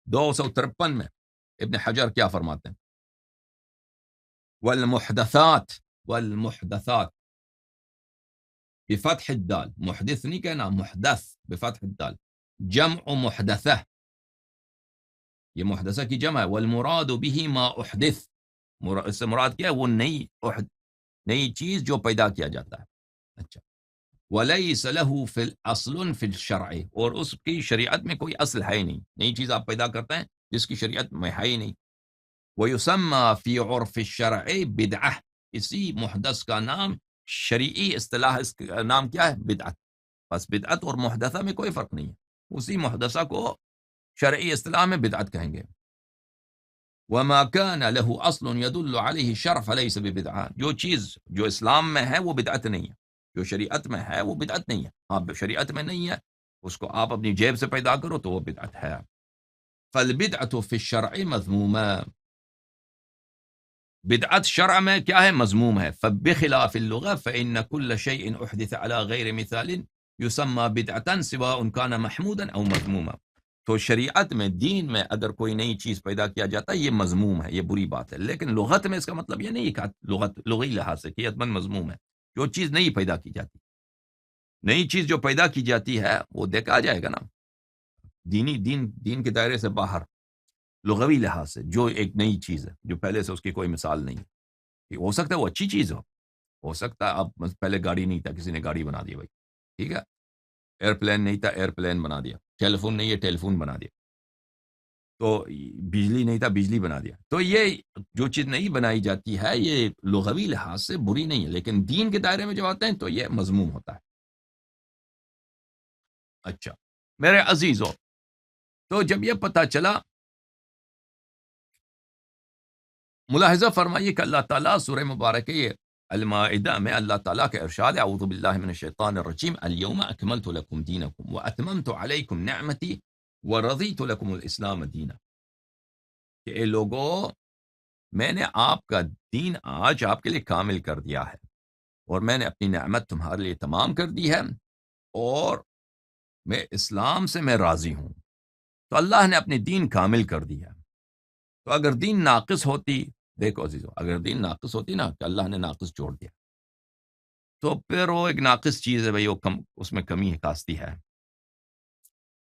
253 میں ابن حجر کیا فرماتے ہیں؟ والمحدثات، والمحدثات بفتح الدال، محدث نہیں کہنا، محدث بفتح الدال، جمع محدثہ، یہ محدثہ کی جمع ہے، والمراد به ما احدث، اس سے مراد کیا ہے؟ وہ نئی چیز جو پیدا کیا جاتا ہے۔ اچھا، وَلَيْسَ لَهُ فِي الْأَصْلٌ فِي الشَّرْعِ، اور اس کی شریعت میں کوئی اصل ہے ہی نہیں، نئی چیز آپ پیدا کرتے ہیں جس کی شریعت میں ہے ہی نہیں۔ وَيُسَمَّى فِي عُرْفِ الشَّرْعِ بِدْعَةٌ، اسی محدث کا نام شرعی اصطلاح، اس کا نام کیا ہے؟ بدعت۔ بس بدعت اور محدثہ میں کوئی فرق نہیں ہے، اسی محدثہ کو شرعی اصطلاح میں بدعت کہیں گے۔ وَمَا كَانَ لَهُ أَصْلٌ يَدُلُّ عَلَيْهِ الشَّرْعُ فَلَيْسَ بِبِدْعَةٍ، جو چیز جو اسلام میں ہے وہ بدعت نہیں ہے، جو شریعت میں ہے وہ بدعت نہیں ہے۔ آپ شریعت میں نہیں ہے، اس کو آپ اپنی جیب سے پیدا کرو تو وہ بدعت ہے۔ فَالْبِدْعَةُ فِي الشَّرْعِ مَذْمُومَةٌ، بدعت شرع میں کیا ہے؟ مذموم ہے۔ فبخلاف اللغة فإن كل شيء أحدث على غير مثال يسمى بدعة سواء كان محمودا أو مذموما، تو شریعت میں، دین میں اگر کوئی نئی چیز پیدا کیا جاتا ہے یہ مذموم ہے، یہ بری بات ہے، لیکن لغت میں اس کا مطلب یہ نہیں کہ لغوی لحاظ سے کہ حتماً مذموم ہے۔ جو چیز نئی پیدا کی جاتی، نئی چیز جو پیدا کی جاتی ہے وہ دیکھا جائے گا نا، دین کے دائرے سے باہر، لغوی لحاظ سے جو ایک نئی چیز ہے جو پہلے سے اس کی کوئی مثال نہیں ہے، ہو سکتا ہے وہ اچھی چیز ہو سکتا ہے اب پہلے گاڑی نہیں تھا، کسی نے گاڑی بنا دی بھائی، ٹھیک ہے، ایئرپلین نہیں تھا، ایئرپلین بنا دیا، ٹیلی فون نہیں ہے، ٹیلی فون بنا دیا، تو بجلی نہیں تھا، بجلی بنا دیا۔ تو یہ جو چیز نہیں بنائی جاتی ہے یہ لغوی لحاظ سے بری نہیں ہے، لیکن دین کے دائرے میں جب آتے ہیں تو یہ مذموم ہوتا ہے۔ اچھا میرے عزیزو، تو جب یہ پتہ چلا، ملاحظہ فرمائیے کہ اللہ تعالیٰ سورہ مبارکہ یہ المائدہ میں اللہ تعالیٰ کا ارشاد ہے، اعوذ باللہ من الشیطان الرجیم، الیوم اکملت لکم دینکم واتممت علیکم نعمتی ورضیت لکم الاسلام دینا، کہ اے لوگو میں نے آپ کا دین آج آپ کے لیے کامل کر دیا ہے، اور میں نے اپنی نعمت تمہارے لیے تمام کر دی ہے، اور میں اسلام سے میں راضی ہوں۔ تو اللہ نے اپنی دین کامل کر دیا۔ تو اگر دین ناقص ہوتی، دیکھو عزیزو، اگر دین ناقص ہوتی نا کہ اللہ نے ناقص چھوڑ دیا، تو پھر وہ ایک ناقص چیز ہے بھائی، وہ اس میں کمی ہے، کاستی ہے،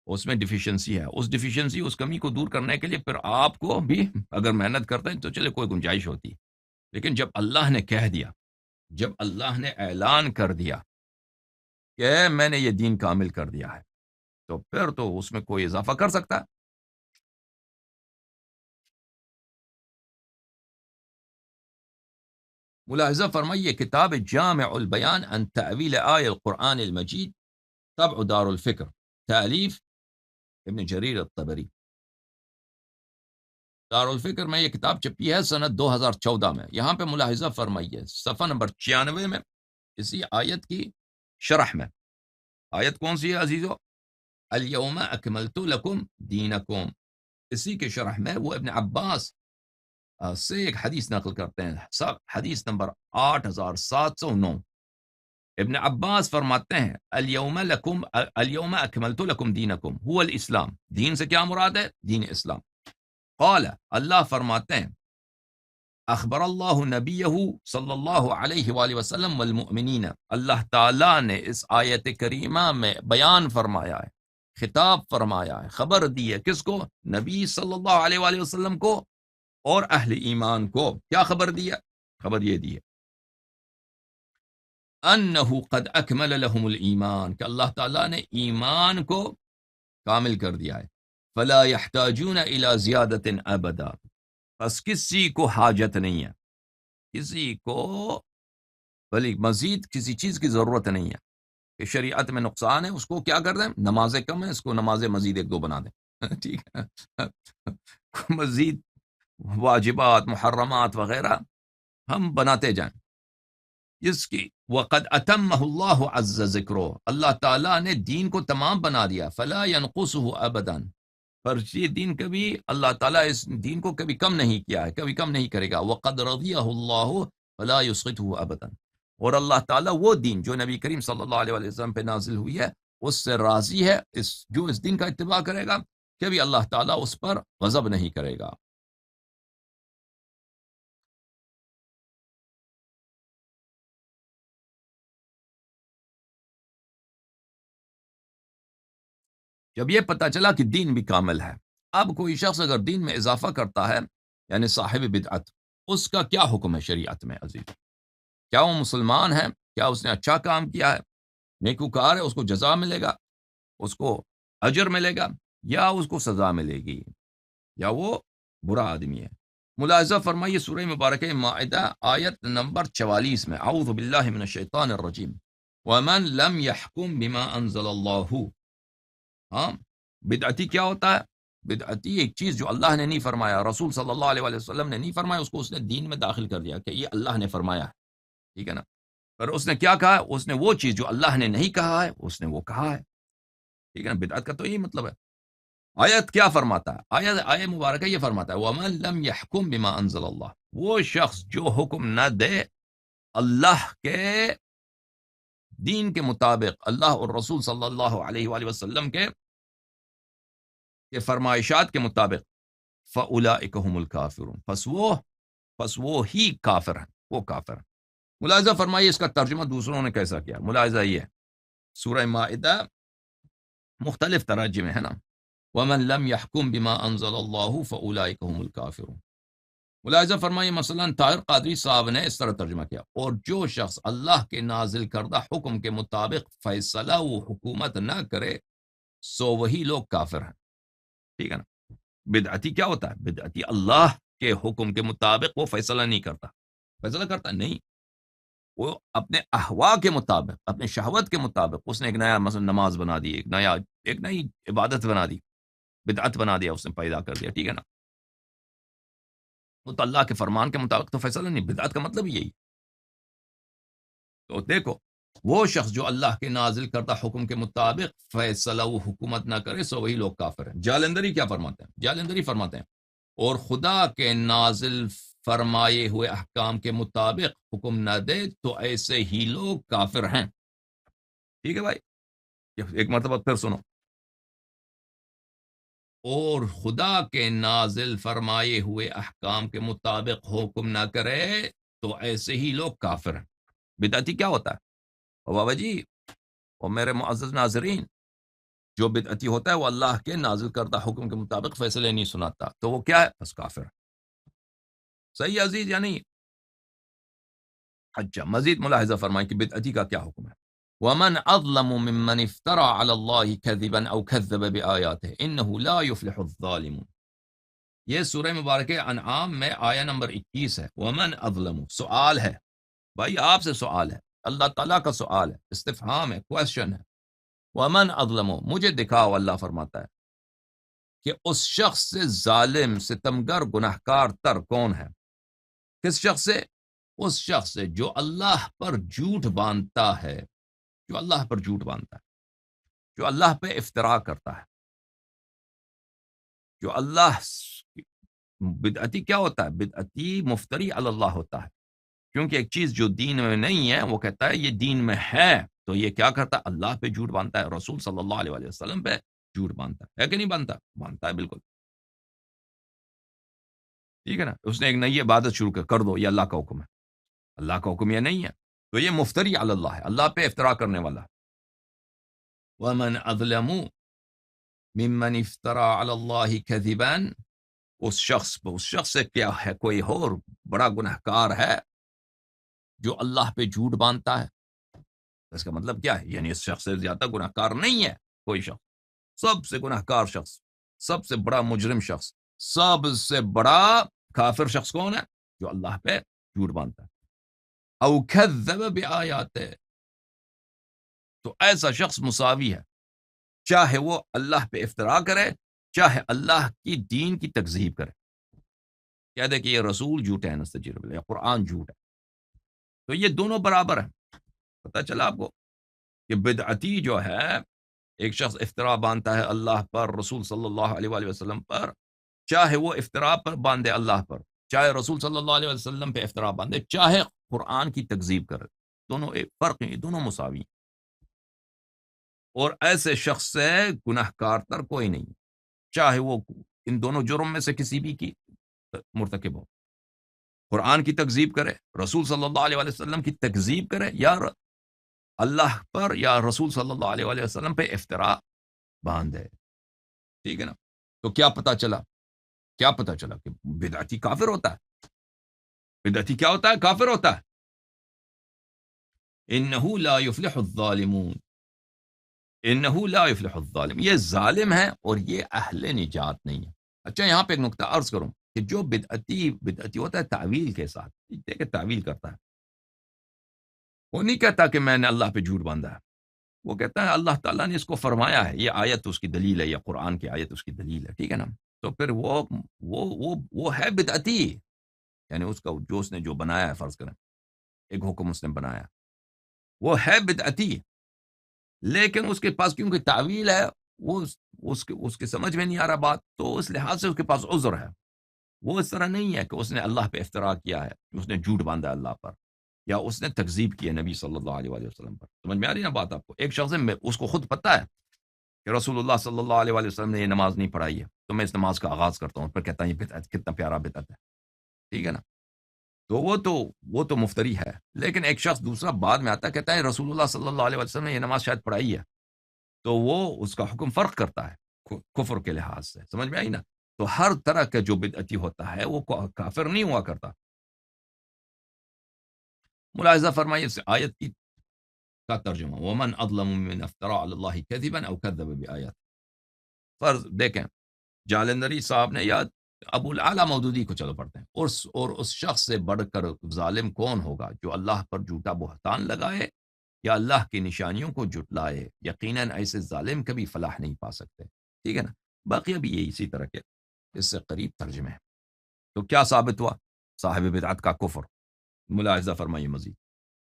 اس میں ڈیفیشنسی ہے، اس ڈیفیشنسی، اس کمی کو دور کرنے کے لیے پھر آپ کو بھی اگر محنت کرتے ہیں تو چلے کوئی گنجائش ہوتی، لیکن جب اللہ نے کہہ دیا جب اللہ نے اعلان کر دیا کہ میں نے یہ دین کامل کر دیا ہے، تو پھر تو اس میں کوئی اضافہ کر سکتا ہے؟ ملاحظہ فرمائیے، کتاب جامع البیان عن تعویل آیہ القرآن المجید، طبع دار الفکر، تالیف ابن جریر الطبری۔ دار الفکر میں یہ کتاب چھپی ہے سنت 2014 میں۔ یہاں پہ ملاحظہ فرمائیے صفحہ نمبر 96 میں، اسی آیت کی شرح میں، آیت کون سی ہے عزیزو؟ الیوم اکملت لکم دینکم، اسی کے شرح میں وہ ابن عباس سے ایک حدیث نقل کرتے ہیں، حدیث نمبر 8709۔ ابن عباس فرماتے ہیں الیوم اکملت لکم دینکم هو الاسلام، دین سے کیا مراد ہے؟ دین اسلام۔ قال، اللہ فرماتے ہیں، اخبر اللہ نبیہ صلی اللہ علیہ وآلہ وسلم والمؤمنین، اللہ تعالیٰ نے اس آیت کریمہ میں بیان فرمایا ہے، خطاب فرمایا ہے، خبر دی ہے، کس کو؟ نبی صلی اللہ علیہ وآلہ وسلم کو اور اہل ایمان کو۔ کیا خبر دی ہے؟ خبر یہ دی ہے انہو قد اکمل لہم الایمان، کہ اللہ تعالیٰ نے ایمان کو کامل کر دیا ہے، فلا یحتاجون الی زیادت ابدا، بس کسی کو حاجت نہیں ہے، کسی کو بلی مزید کسی چیز کی ضرورت نہیں ہے کہ شریعت میں نقصان ہے اس کو کیا کر دیں، نمازیں کم ہیں اس کو نمازیں مزید ایک دو بنا دیں ٹھیک ہے، مزید واجبات محرمات وغیرہ ہم بناتے جائیں، اس کی وقد اتمہ اللہ عز ذکرہ، اللہ تعالیٰ نے دین کو تمام بنا دیا، فلا ينقصه ابدا، پر یہ دین کبھی اللہ تعالیٰ اس دین کو کبھی کم نہیں کیا ہے، کبھی کم نہیں کرے گا، وقد رضیہ اللہ فلا يسقطه ابدا، اور اللہ تعالیٰ وہ دین جو نبی کریم صلی اللہ علیہ وسلم پہ نازل ہوئی ہے اس سے راضی ہے، جو اس دین کا اتباع کرے گا کبھی اللہ تعالیٰ اس پر غضب نہیں کرے گا۔ جب یہ پتہ چلا کہ دین بھی کامل ہے، اب کوئی شخص اگر دین میں اضافہ کرتا ہے یعنی صاحب بدعت، اس کا کیا حکم ہے شریعت میں عزیز؟ کیا وہ مسلمان ہے؟ کیا اس نے اچھا کام کیا ہے، نیکوکار ہے، اس کو جزا ملے گا، اس کو اجر ملے گا، یا اس کو سزا ملے گی، یا وہ برا آدمی ہے؟ ملاحظہ فرمائیے سورہ مبارکہ مائدہ آیت نمبر 44 میں، اعوذ باللہ من الشیطان الرجیم، ومن لم يحکم بما انزل اللہ۔ ہاں، بدعتی کیا ہوتا ہے؟ بدعتی ایک چیز جو اللہ نے نہیں فرمایا، رسول صلی اللہ علیہ وآلہ وسلم نے نہیں فرمایا، اس کو اس نے دین میں داخل کر دیا کہ یہ اللہ نے فرمایا ہے، ٹھیک ہے نا؟ پر اس نے کیا کہا؟ اس نے وہ چیز جو اللہ نے نہیں کہا ہے اس نے وہ کہا ہے، ٹھیک ہے نا؟ بدعت کا تو یہی مطلب ہے۔ آیت کیا فرماتا ہے؟ آیت مبارکہ یہ فرماتا ہے وَمَن لَمْ يَحْكُمْ بِمَا أَنزَلَ اللَّهُ، وہ شخص جو حکم نہ دے اللہ کے دین کے مطابق، اللہ اور رسول صلی اللہ علیہ وآلہ وسلم کے فرمائشات کے مطابق، فَأُولَئِكَ هُمُ الْكَافِرُونَ، پس وہ ہی کافر ہیں، وہ کافر ہیں۔ ملاحظہ فرمائیے اس کا ترجمہ دوسروں نے کیسا کیا، ملاحظہ یہ ہے، سورہ مائدہ مختلف تراجم ہے نا، وَمَن لَمْ يَحْكُمْ بِمَا أَنزَلَ اللَّهُ فَأُولَئِكَ هُمُ الْكَافِرُونَ۔ ملاحظہ فرمائیے مثلا طاہر قادری صاحب نے اس طرح ترجمہ کیا، اور جو شخص اللہ کے نازل کردہ حکم کے مطابق فیصلہ و حکومت نہ کرے سو وہی لوگ کافر ہیں، ٹھیک ہے نا؟ بدعتی کیا ہوتا ہے؟ بدعتی اللہ کے حکم کے مطابق وہ فیصلہ نہیں کرتا، فیصلہ کرتا نہیں، وہ اپنے احوا کے مطابق، اپنے شہوت کے مطابق اس نے ایک نیا مثلا نماز بنا دی، ایک نئی عبادت بنا دی، بدعت بنا دیا، اس نے پیدا کر دیا، ٹھیک ہے نا؟ وہ تو اللہ کے فرمان کے مطابق تو فیصلہ نہیں، بدعت کا مطلب یہی۔ تو دیکھو، وہ شخص جو اللہ کے نازل کرتا حکم کے مطابق فیصلہ و حکومت نہ کرے سو وہی لوگ کافر ہیں۔ جالندری کیا فرماتے ہیں؟ جالندری فرماتے ہیں اور خدا کے نازل فرمائے ہوئے احکام کے مطابق حکم نہ دے تو ایسے ہی لوگ کافر ہیں، ٹھیک ہے بھائی؟ ایک مرتبہ پھر سنو، اور خدا کے نازل فرمائے ہوئے احکام کے مطابق حکم نہ کرے تو ایسے ہی لوگ کافر ہیں۔ بدعتی کیا ہوتا ہے؟ اور بابا جی اور میرے معزز ناظرین، جو بدعتی ہوتا ہے وہ اللہ کے نازل کردہ حکم کے مطابق فیصلے نہیں سناتا، تو وہ کیا ہے؟ بس کافر ہے۔ صحیح عزیز یا نہیں؟ اچھا، مزید ملاحظہ فرمائیں کہ بدعتی کا کیا حکم ہے. ومن اظلم ممن افترى على الله كذبا او كذب بآياته انه لا يفلح الظالمون. یہ سورہ مبارکہ انعام میں آیہ نمبر 21 ہے. ومن اظلم، سوال ہے بھائی، آپ سے سوال ہے، اللہ تعالیٰ کا سوال ہے، استفہام ہے، کوشچن ہے. ومن اظلم، مجھے دکھاؤ، اللہ فرماتا ہے کہ اس شخص سے ظالم، ستمگر، گناہکار تر کون ہے. کس شخص سے؟ اس شخص سے جو اللہ پر جھوٹ باندھتا ہے، جو اللہ پر جھوٹ باندھتا ہے، جو اللہ پہ افترا کرتا ہے، جو اللہ. بدعتی کیا ہوتا ہے؟ بدعتی مفتری علی اللہ ہوتا ہے، کیونکہ ایک چیز جو دین میں نہیں ہے وہ کہتا ہے یہ دین میں ہے، تو یہ کیا کرتا ہے؟ اللہ پہ جھوٹ باندھتا ہے، رسول صلی اللہ علیہ وآلہ وسلم پہ جھوٹ باندھتا ہے کہ نہیں باندھتا؟ باندھتا ہے بالکل. ٹھیک ہے نا. اس نے ایک نئی عبادت شروع کر دو، یہ اللہ کا حکم ہے، اللہ کا حکم یہ نہیں ہے، تو یہ مفتری علی اللہ ہے، اللہ پہ افترا کرنے والا. ومن اظلم ممن افترى على الله كذبا، اس شخص سے کیا ہے، کوئی اور بڑا گنہکار ہے جو اللہ پہ جھوٹ باندھتا ہے. اس کا مطلب کیا ہے؟ یعنی اس شخص سے زیادہ گنہکار نہیں ہے کوئی شخص. سب سے گنہکار شخص، سب سے بڑا مجرم شخص، سب سے بڑا کافر شخص کون ہے؟ جو اللہ پہ جھوٹ باندھتا ہے. او کذب بآیات، تو ایسا شخص مساوی ہے، چاہے وہ اللہ پہ افترا کرے، چاہے اللہ کی دین کی تکذیب کرے. کہہ دے کہ یہ رسول جھوٹ ہے، نستجیر باللہ، یہ قرآن جھوٹ ہے، تو یہ دونوں برابر ہیں. پتہ چلا آپ کو کہ بدعتی جو ہے، ایک شخص افترا باندھتا ہے اللہ پر، رسول صلی اللہ علیہ وآلہ وسلم پر، چاہے وہ افترا پر باندھے اللہ پر، چاہے رسول صلی اللہ علیہ وسلم پہ افترا باندھے، چاہے قرآن کی تکذیب کرے، دونوں ایک فرق نہیں، دونوں مساوی ہیں. اور ایسے شخص سے گناہ کار تر کوئی نہیں، چاہے وہ ان دونوں جرم میں سے کسی بھی کی مرتکب ہو. قرآن کی تکذیب کرے، رسول صلی اللہ علیہ وسلم کی تکذیب کرے، یا اللہ پر یا رسول صلی اللہ علیہ وسلم پہ افترا باندھے. ٹھیک ہے نا. تو کیا پتا چلا؟ کیا پتا چلا کہ بدعتی کافر ہوتا ہے. بدعتی کیا ہوتا ہے؟ کافر ہوتا ہے. انہو لا یفلح الظالمون، انہو لا یفلح الظالم، یہ ظالم ہے اور یہ اہل نجات نہیں ہے. اچھا، یہاں پہ ایک نقطہ عرض کروں کہ جو بدعتی ہوتا ہے تعویل کے ساتھ، دیکھیں تعویل کرتا ہے، وہ نہیں کہتا کہ میں نے اللہ پہ جھوٹ باندھا ہے، وہ کہتا ہے اللہ تعالیٰ نے اس کو فرمایا ہے، یہ آیت اس کی دلیل ہے، یا قرآن کی آیت اس کی دلیل ہے. ٹھیک ہے نا. تو پھر وہ ہے بدعتی، یعنی اس کا جو اس نے جو بنایا ہے، فرض کریں ایک حکم اس نے بنایا، وہ ہے بدعتی، لیکن اس کے پاس کیونکہ تعویل ہے، وہ اس کے سمجھ میں نہیں آ رہا بات، تو اس لحاظ سے اس کے پاس عذر ہے. وہ اس طرح نہیں ہے کہ اس نے اللہ پہ افترا کیا ہے، اس نے جھوٹ باندھا اللہ پر، یا اس نے تکذیب کی ہے نبی صلی اللہ علیہ وآلہ وسلم پر. سمجھ میں آ رہی نا بات آپ کو؟ ایک شخص ہے، اس کو خود پتہ ہے کہ رسول اللہ صلی اللہ علیہ وآلہ وسلم نے یہ نماز نہیں پڑھائی ہے، تو میں اس نماز کا آغاز کرتا ہوں، پھر کہتا ہوں یہ بدعت، کتنا پیارا بدعت ہے. ٹھیک ہے نا. تو وہ تو مفتری ہے. لیکن ایک شخص دوسرا بعد میں آتا ہے، کہتا ہے رسول اللہ صلی اللہ علیہ وسلم نے یہ نماز شاید پڑھائی ہے، تو وہ اس کا حکم فرق کرتا ہے کفر کے لحاظ سے. سمجھ میں آئی نا. تو ہر طرح کا جو بدعتی ہوتا ہے وہ کافر نہیں ہوا کرتا. ملاحظہ فرمائیے اس آیت کی کا ترجمہ، ومن اظلم ممن افترى على الله كذبا او كذب بآيات. فرض دیکھیں، جالندری صاحب نے یا ابو العلا مودودی کو چلو پڑھتے ہیں، اور اس شخص سے بڑھ کر ظالم کون ہوگا جو اللہ پر جھوٹا بہتان لگائے یا اللہ کی نشانیوں کو جھٹلائے. یقیناً ایسے ظالم کبھی فلاح نہیں پا سکتے. ٹھیک ہے نا. باقی ابھی یہ اسی طرح کے اس سے قریب ترجمے ہیں. تو کیا ثابت ہوا؟ صاحب بدعت کا کفر. ملاحظہ فرمائیے مزید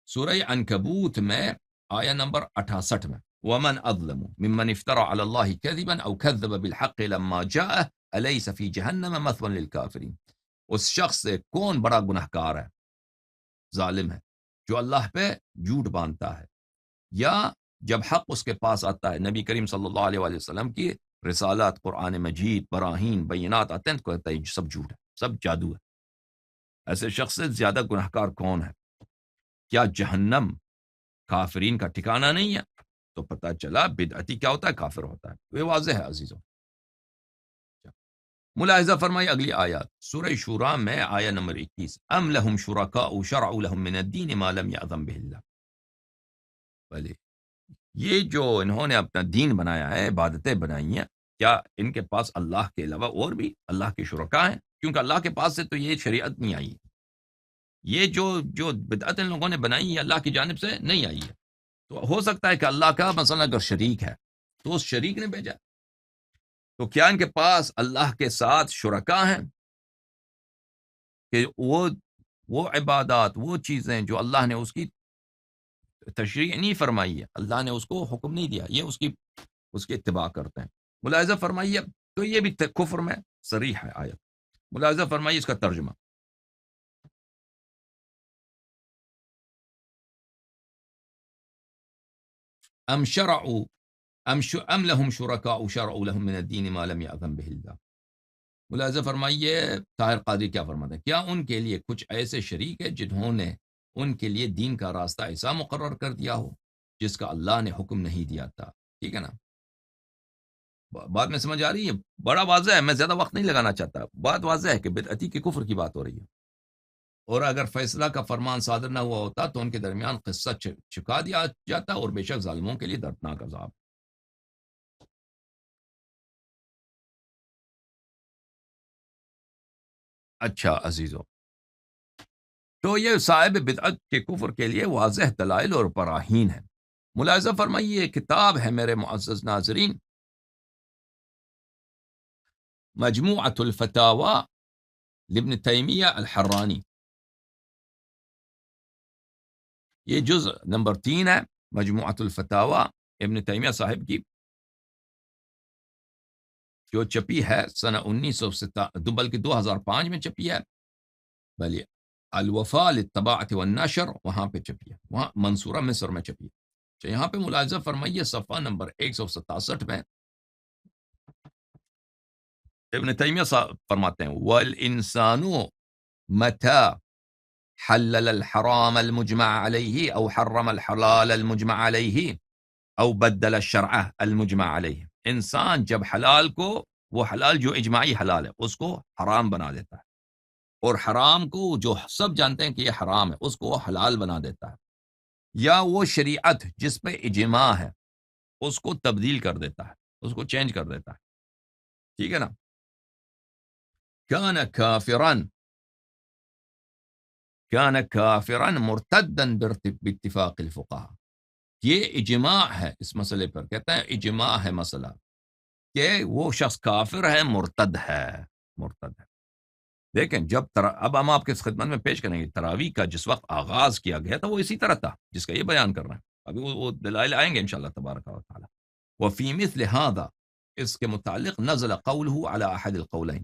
سورہ عنکبوت میں آیہ نمبر 68 میں، ومن اظلم ممن افترى على الله كذبا او كذب بالحق لما جاءه اليس في جهنم مثوى للكافرين. اس شخص سے کون بڑا گنہکار ہے، ظالم ہے، جو اللہ پہ جھوٹ باندھتا ہے، یا جب حق اس کے پاس آتا ہے، نبی کریم صلی اللہ علیہ وآلہ وسلم کی رسالات، قرآن مجید، براہین، بینات آتے ہیں، تو کہتا ہے سب جھوٹ ہے، سب جادو ہے. ایسے شخص سے زیادہ گنہکار کون ہے؟ کیا جہنم کافرین کا ٹھکانہ نہیں ہے؟ تو پتہ چلا بدعتی کیا ہوتا ہے، کافر ہوتا ہے. یہ واضح ہے عزیزوں. ملاحظہ فرمائیے اگلی آیات سورہ شورى میں آیہ نمبر 21 ام لہم شرکاء شرعوا لہم من الدین ما لم یأذن بہ اللہ. بھلے یہ جو انہوں نے اپنا دین بنایا ہے، عبادتیں بنائی ہیں، کیا ان کے پاس اللہ کے علاوہ اور بھی اللہ کے شرکاء ہیں؟ کیونکہ اللہ کے پاس سے تو یہ شریعت نہیں آئی. یہ جو بدعت ان لوگوں نے بنائی ہے اللہ کی جانب سے نہیں آئی ہے. تو ہو سکتا ہے کہ اللہ کا مثلا اگر شریک ہے تو اس شریک نے بھیجا. تو کیا ان کے پاس اللہ کے ساتھ شرکاء ہیں کہ وہ عبادات، وہ چیزیں جو اللہ نے اس کی تشریح نہیں فرمائی ہے، اللہ نے اس کو حکم نہیں دیا، یہ اس کی اتباع کرتے ہیں. ملاحظہ فرمائیے تو یہ بھی کفر میں صریح ہے آیت. ملاحظہ فرمائیے اس کا ترجمہ. ام لہم شرکاء شرعوا لہم من الدین ما لم یأذن بہ اللہ. ملاحظہ فرمائیے طاہر قادری کیا فرماتے ہیں، کیا ان کے لیے کچھ ایسے شریک ہے جنہوں نے ان کے لیے دین کا راستہ ایسا مقرر کر دیا ہو جس کا اللہ نے حکم نہیں دیا تھا؟ ٹھیک ہے نا، بات میں سمجھ آ رہی ہے؟ بڑا واضح ہے، میں زیادہ وقت نہیں لگانا چاہتا. بات واضح ہے کہ بدعتی کے کفر کی بات ہو رہی ہے، اور اگر فیصلہ کا فرمان صادر نہ ہوا ہوتا تو ان کے درمیان قصہ چکا دیا جاتا، اور بے شک ظالموں کے لیے دردناک عذاب. اچھا عزیزو، تو یہ صاحب بدعت کے کفر کے لیے واضح دلائل اور براہین ہیں. ملاحظہ فرمائیے یہ کتاب ہے میرے معزز ناظرین، مجموعۃ الفتاوی لابن تیمیہ الحرانی. یہ جزء نمبر 3 ہے مجموعۃ الفتاوی ابن تیمیہ صاحب کی، جو چپی ہے سنہ 1907 بلکہ 2005 میں چپی ہے. بلی الوفاء للطباعۃ والنشر وہاں پہ چپی ہے، وہاں منصورہ مصر میں چپی ہے. یہاں پہ ملاحظہ فرمائیے صفحہ نمبر 167 میں ابن تیمیہ فرماتے ہیں وَالْإِنسَانُ مَتَى حلل الحرام المجمع علیہ او حرم الحلال المجمع علیہ او بدل الشرع المجمع علیہ. انسان جب حلال کو، وہ حلال جو اجماعی حلال ہے، اس کو حرام بنا دیتا ہے، اور حرام کو جو سب جانتے ہیں کہ یہ حرام ہے اس کو وہ حلال بنا دیتا ہے، یا وہ شریعت جس پہ اجماع ہے اس کو تبدیل کر دیتا ہے، اس کو چینج کر دیتا ہے. ٹھیک ہے نا. کان کافرا مرتدا باتفاق الفقہاء. یہ اجماع ہے اس مسئلے پر، کہتا ہے اجماع ہے مسئلہ کہ وہ شخص کافر ہے، مرتد ہے. دیکھیں اب ہم آپ کے خدمت میں پیش کریں گے تراویح کا جس وقت آغاز کیا گیا تھا وہ اسی طرح تھا جس کا یہ بیان کر رہے ہیں. ابھی وہ دلائل آئیں گے انشاءاللہ تبارک و تعالی. وفی مثل هذا، اس کے متعلق نزل قوله على احد القولین.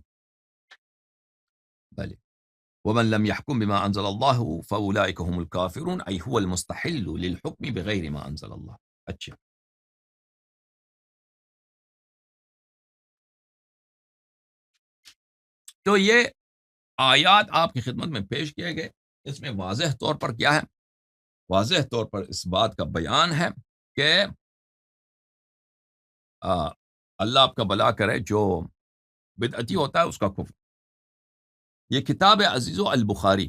بلے ومن لم يحكم بما انزل الله فاولئك هم الكافرون، اي هو المستحل للحكم بغیر ما انزل الله. اچھا، تو یہ آیات آپ کی خدمت میں پیش کیے گئے، اس میں واضح طور پر کیا ہے؟ واضح طور پر اس بات کا بیان ہے کہ اللہ آپ کا بھلا کرے، جو بدعتی ہوتا ہے اس کا کفر. یہ کتاب ہے عزیزو البخاری،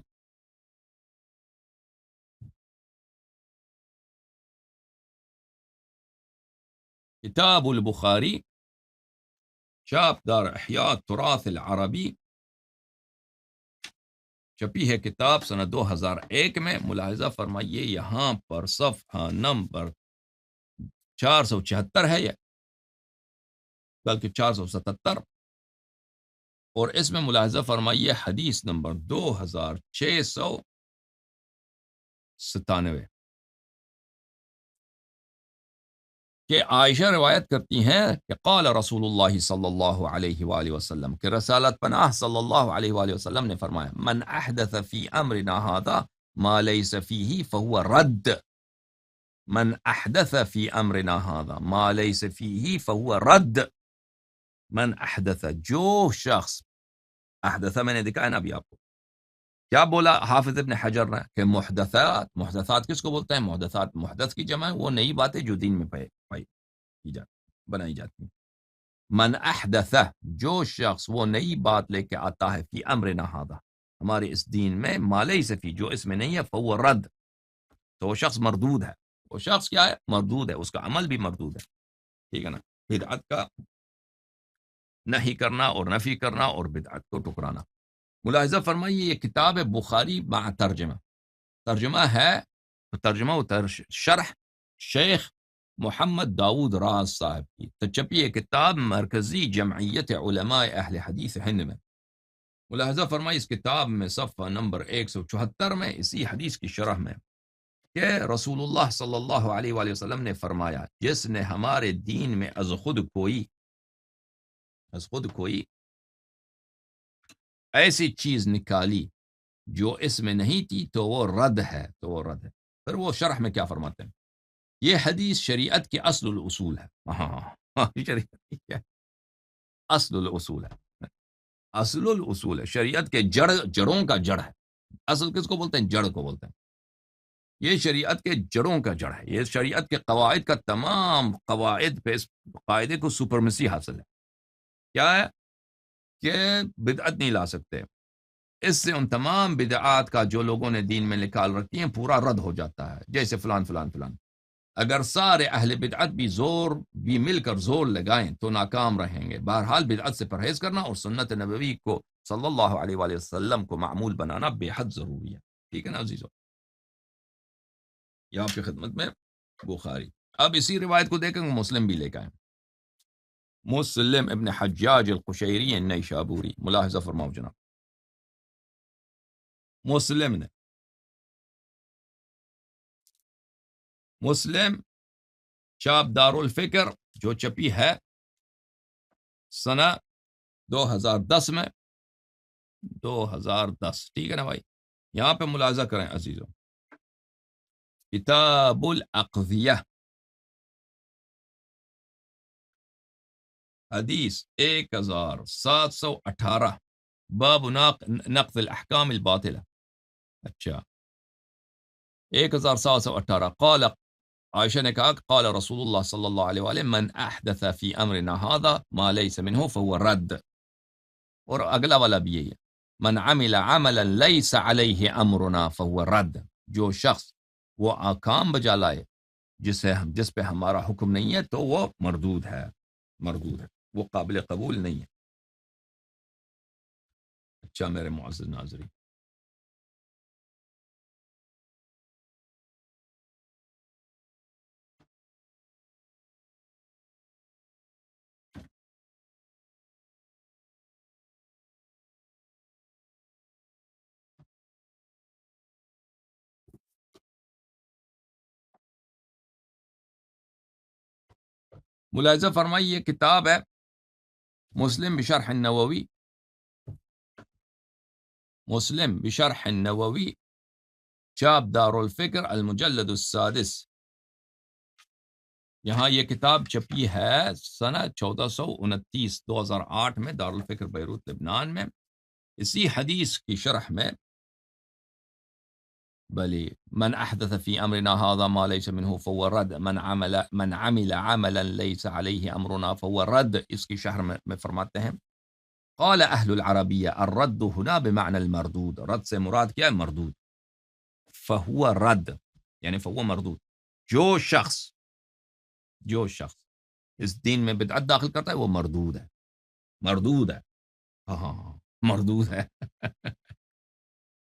کتاب البخاری، چاپ دار احیاء التراث العربی، چھپی ہے کتاب سنہ 2001 میں. ملاحظہ فرمائیے یہاں پر صفحہ نمبر 474 ہے، یہ بلکہ 477، اور اس میں ملاحظہ فرمائیے حدیث نمبر 2697 کہ عائشہ روایت کرتی ہیں کہ قال رسول اللہ صلی اللہ علیہ وآلہ وسلم، کہ رسالت پناہ صلی اللہ علیہ وآلہ وسلم نے فرمایا من احدث فی امرنا هذا ما لیس فیہ فہو رد. من احدث فی امرنا هذا ما لیس فیہ فہو رد. من احدث، جو شخص، احدث میں نے دکھایا نا ابھی آپ کو، کیا بولا حافظ ابن حجر نے کہ محدثات کس کو بولتے ہیں؟ محدثات، محدث کی جمع ہے وہ نئی باتیں جو دین میں بنائی جاتی ہیں. من احدث، جو شخص وہ نئی بات لے کے آتا ہے فی امرنا ھذا، ہمارے اس دین میں، ما لیس فی، جو اس میں نہیں ہے، فهو رد، تو وہ شخص مردود ہے. وہ شخص کیا ہے؟ مردود ہے، اس کا عمل بھی مردود ہے. ٹھیک ہے نا؟ بدعت کا نہیں کرنا اور نفی کرنا اور بدعت کو ٹکرانا. ملاحظہ فرمائیے یہ کتاب ہے بخاری مع ترجمہ. ترجمہ ہے، ترجمہ و شرح شیخ محمد داود راز صاحب کی. تو چھپی یہ کتاب مرکزی جمعیت علماء اہل حدیث ہند میں. ملاحظہ فرمائیے اس کتاب میں صفحہ نمبر 174 میں اسی حدیث کی شرح میں کہ رسول اللہ صلی اللہ علیہ وآلہ وسلم نے فرمایا، جس نے ہمارے دین میں از خود کوئی ایسی چیز نکالی جو اس میں نہیں تھی تو وہ رد ہے، پھر وہ شرح میں کیا فرماتے ہیں؟ یہ حدیث شریعت کے اصل الاصول ہے. شریعت کی کیا؟ اصل الاصول ہے. اصل الاصول ہے، شریعت کے جڑوں کا جڑ ہے. اصل کس کو بولتے ہیں؟ جڑ کو بولتے ہیں. یہ شریعت کے جڑوں کا جڑ ہے. یہ شریعت کے قواعد کا تمام قواعد پہ اس قاعدے کو سپرمیسی حاصل ہے. کیا ہے؟ کہ بدعت نہیں لا سکتے. اس سے ان تمام بدعات کا جو لوگوں نے دین میں نکال رکھی ہیں پورا رد ہو جاتا ہے. جیسے فلان فلان فلان. اگر سارے اہل بدعت بھی مل کر زور لگائیں تو ناکام رہیں گے. بہرحال بدعت سے پرہیز کرنا اور سنت نبوی کو صلی اللہ علیہ وآلہ وسلم کو معمول بنانا بے حد ضروری ہے. ٹھیک ہے نا عزیزو؟ یہ آپ کی خدمت میں بخاری. اب اسی روایت کو دیکھیں گے مسلم بھی لے کے آئیں. مسلم ابن حجاج القشیری النیشابوری. ملاحظہ فرماؤ جناب، مسلم چاپ دار الفکر جو چھپی ہے سنہ 2010 میں، 2010. ٹھیک ہے نا بھائی؟ یہاں پہ ملاحظہ کریں عزیزوں، کتاب الاقضیہ حدیث 1718 باب نقض الاحکام الباطلہ. اچھا، 1718 قال، عائشہ نے کہا قال رسول اللہ صلی اللہ علیہ وآلہ من احدث فی امرنا هذا ما لیس منه فهو رد. اور اگلا والا بھی یہی ہے، من عمل عملا لیس علیہ امرنا فهو رد. جو شخص وہ کام بجا لائے جس پہ ہمارا حکم نہیں ہے تو وہ مردود ہے، وہ قابل قبول نہیں ہے. اچھا میرے معزز ناظرین، ملاحظہ فرمائیے یہ کتاب ہے مسلم بشرح النووی چاپ دار الفکر المجلد السادس. یہاں یہ کتاب چھپی ہے سنہ 1429 2008 میں دارالفکر بیروت لبنان میں. اسی حدیث کی شرح میں بلی من احدث فی امرنا هذا ما ليس منه فهو رد، من عمل عملا ليس عليه امرنا فهو رد. اس کی شرح میں فرماتے ہیں قال اہل العربیہ الرد هنا بمعنى المردود. رد سے مراد کیا ہے؟ مردود. فهو رد یعنی فهو مردود. جو شخص اس دین میں بدعت داخل کرتا ہے وہ مردود ہے. ہاں مردود ہے.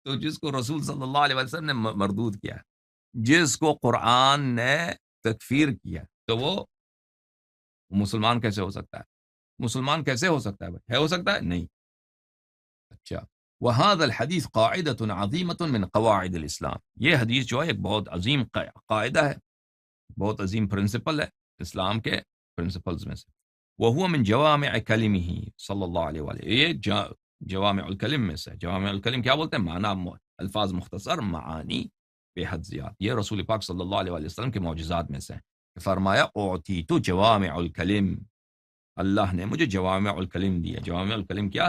تو جس کو رسول صلی اللہ علیہ وسلم نے مردود کیا، جس کو قرآن نے تکفیر کیا، تو وہ مسلمان کیسے ہو سکتا ہے؟ بھائی ہو سکتا ہے؟ نہیں. اچھا، وهذا الحدیث قاعدة عظیمة من قواعد الاسلام. یہ حدیث جو ہے ایک بہت عظیم قاعدہ ہے، بہت عظیم پرنسپل ہے اسلام کے پرنسپلز میں سے. وهو من جوامع کلمہ صلی اللہ علیہ وآلہ. یہ جوامع الکلم میں سے. جوامع الکلم کیا بولتے ہیں؟ معنی، الفاظ مختصر، معانی بے حد زیاد. یہ رسول پاک صلی اللہ علیہ وسلم کے معجزات میں سے فرمایا اعطیت جوامع الکلم، اللہ نے مجھے جوامع الکلم دیا. جوامع الکلم کیا؟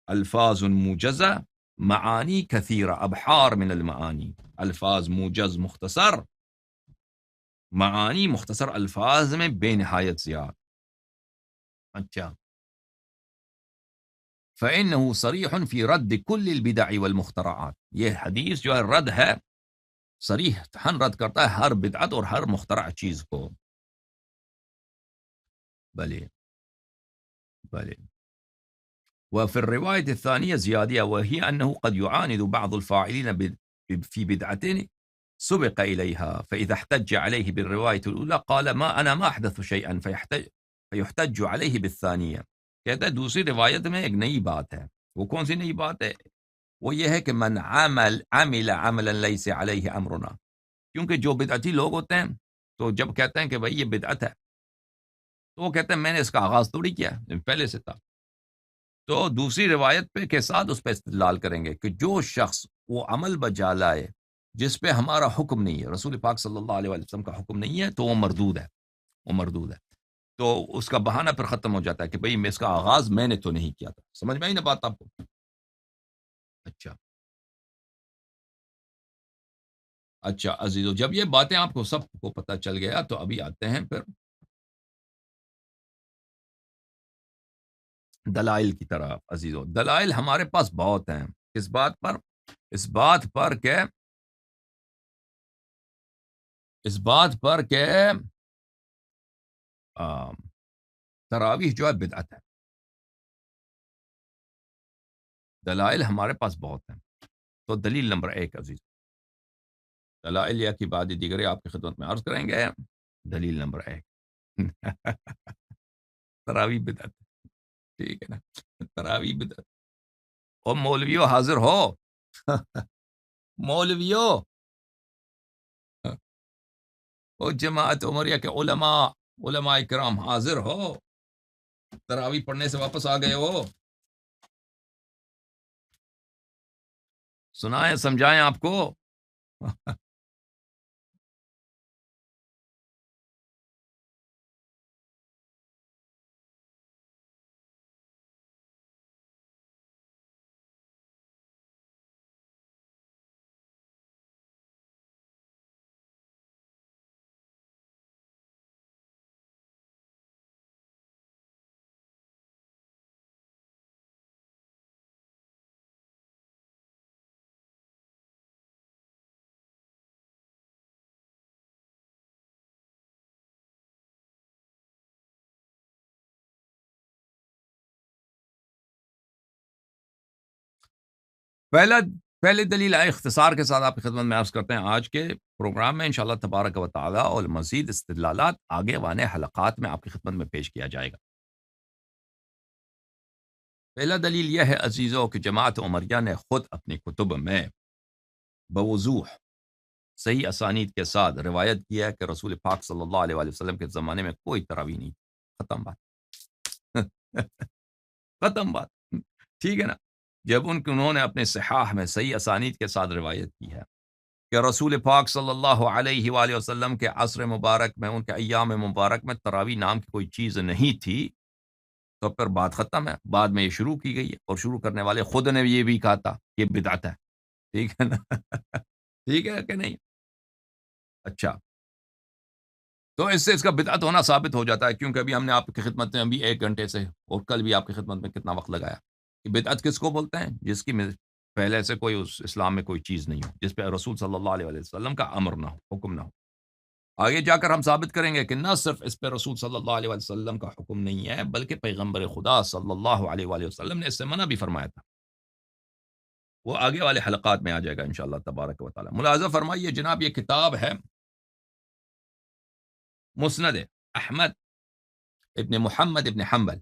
الفاظ موجزہ، معانی کثیرہ، ابحار من المعانی. الفاظ موجز مختصر، معانی مختصر الفاظ میں بے نہایت زیاد. اچھا، فإنه صریح فی رد کل البدع والمخترعات، یہ حدیث جو ہے رد ہے، صریح رد کرتا ہے ہر بدعت اور ہر مخترع چیز کو. بلے بلے. وفي الرواية الثانية زيادة، وهي أنه قد يعاند بعض الفاعلين في بدعة سبق إليها، فإذا احتج عليه بالرواية الأولى قال ما أحدث شيئا فيحتج عليه بالثانية. کہتا ہے دوسری روایت میں ایک نئی بات ہے. وہ کون سی نئی بات ہے؟ وہ یہ ہے کہ من عمل عملا ليس عليه امرنا. کیونکہ جو بدعتی لوگ ہوتے ہیں تو جب کہتے ہیں کہ بھائی یہ بدعت ہے تو وہ کہتے ہیں میں نے اس کا آغاز تھوڑی کیا، پہلے سے تھا. تو دوسری روایت پہ کے ساتھ اس پہ استدلال کریں گے کہ جو شخص وہ عمل بجا لائے جس پہ ہمارا حکم نہیں ہے، رسول پاک صلی اللہ علیہ وسلم کا حکم نہیں ہے، تو وہ مردود ہے. وہ مردود ہے. تو اس کا بہانہ پھر ختم ہو جاتا ہے کہ بھئی میں اس کا آغاز میں نے تو نہیں کیا تھا. سمجھ میں آئی نا بات آپ کو؟ اچھا اچھا عزیزو، جب یہ باتیں آپ کو سب کو پتہ چل گیا تو ابھی آتے ہیں پھر دلائل کی طرف. عزیزو، دلائل ہمارے پاس بہت ہیں. اس بات پر کہ تراویح جو ہے بدعت ہے. دلائل ہمارے پاس بہت ہیں. تو دلیل نمبر 1 عزیز، دلائل یا کی بعد دیگرے آپ کی خدمت میں عرض کریں گے. دلیل نمبر 1 تراویح بدعت. ٹھیک ہے نا، تراویح بدعت. اور مولویو حاضر ہو مولویو، او جماعت عمریہ کے علماء کرام حاضر ہو. تراویح پڑھنے سے واپس آ گئے ہو؟ سنائیں سمجھائیں آپ کو. پہلے دلیل اختصار کے ساتھ آپ کی خدمت میں عرض کرتے ہیں. آج کے پروگرام میں انشاءاللہ تبارک و تعالی اور مزید استدلالات آگے والے حلقات میں آپ کی خدمت میں پیش کیا جائے گا. پہلا دلیل یہ ہے عزیزوں کہ جماعت عمریہ نے خود اپنی کتب میں بوضوح صحیح اسانید کے ساتھ روایت کیا ہے کہ رسول پاک صلی اللہ علیہ وآلہ وسلم کے زمانے میں کوئی تراویح نہیں. ختم بات. ختم بات. ٹھیک ہے نا. جب انہوں نے اپنے صحاح میں صحیح اسانید کے ساتھ روایت کی ہے کہ رسول پاک صلی اللہ علیہ وآلہ وسلم کے عصر مبارک میں، ان کے ایام مبارک میں تراویح نام کی کوئی چیز نہیں تھی، تو پھر بات ختم ہے. بعد میں یہ شروع کی گئی ہے اور شروع کرنے والے خود نے یہ بھی کہا تھا یہ بدعت ہے. ٹھیک ہے نا. ٹھیک ہے کہ نہیں؟ اچھا، تو اس سے اس کا بدعت ہونا ثابت ہو جاتا ہے، کیونکہ ابھی ہم نے آپ کی خدمت میں ابھی 1 گھنٹے سے اور کل بھی آپ کی خدمت میں کتنا وقت لگایا. کہ بدعت کس کو بولتے ہیں؟ جس کی پہلے سے کوئی اس اسلام میں کوئی چیز نہیں ہو، جس پہ رسول صلی اللہ علیہ وسلم کا امر نہ ہو، حکم نہ ہو. آگے جا کر ہم ثابت کریں گے کہ نہ صرف اس پہ رسول صلی اللہ علیہ وسلم کا حکم نہیں ہے، بلکہ پیغمبر خدا صلی اللہ علیہ وآلہ وسلم نے اس سے منع بھی فرمایا تھا. وہ آگے والے حلقات میں آ جائے گا انشاءاللہ تبارک و تعالی. ملاحظہ فرمائیے جناب، یہ کتاب ہے مسند احمد ابن محمد ابن حنبل،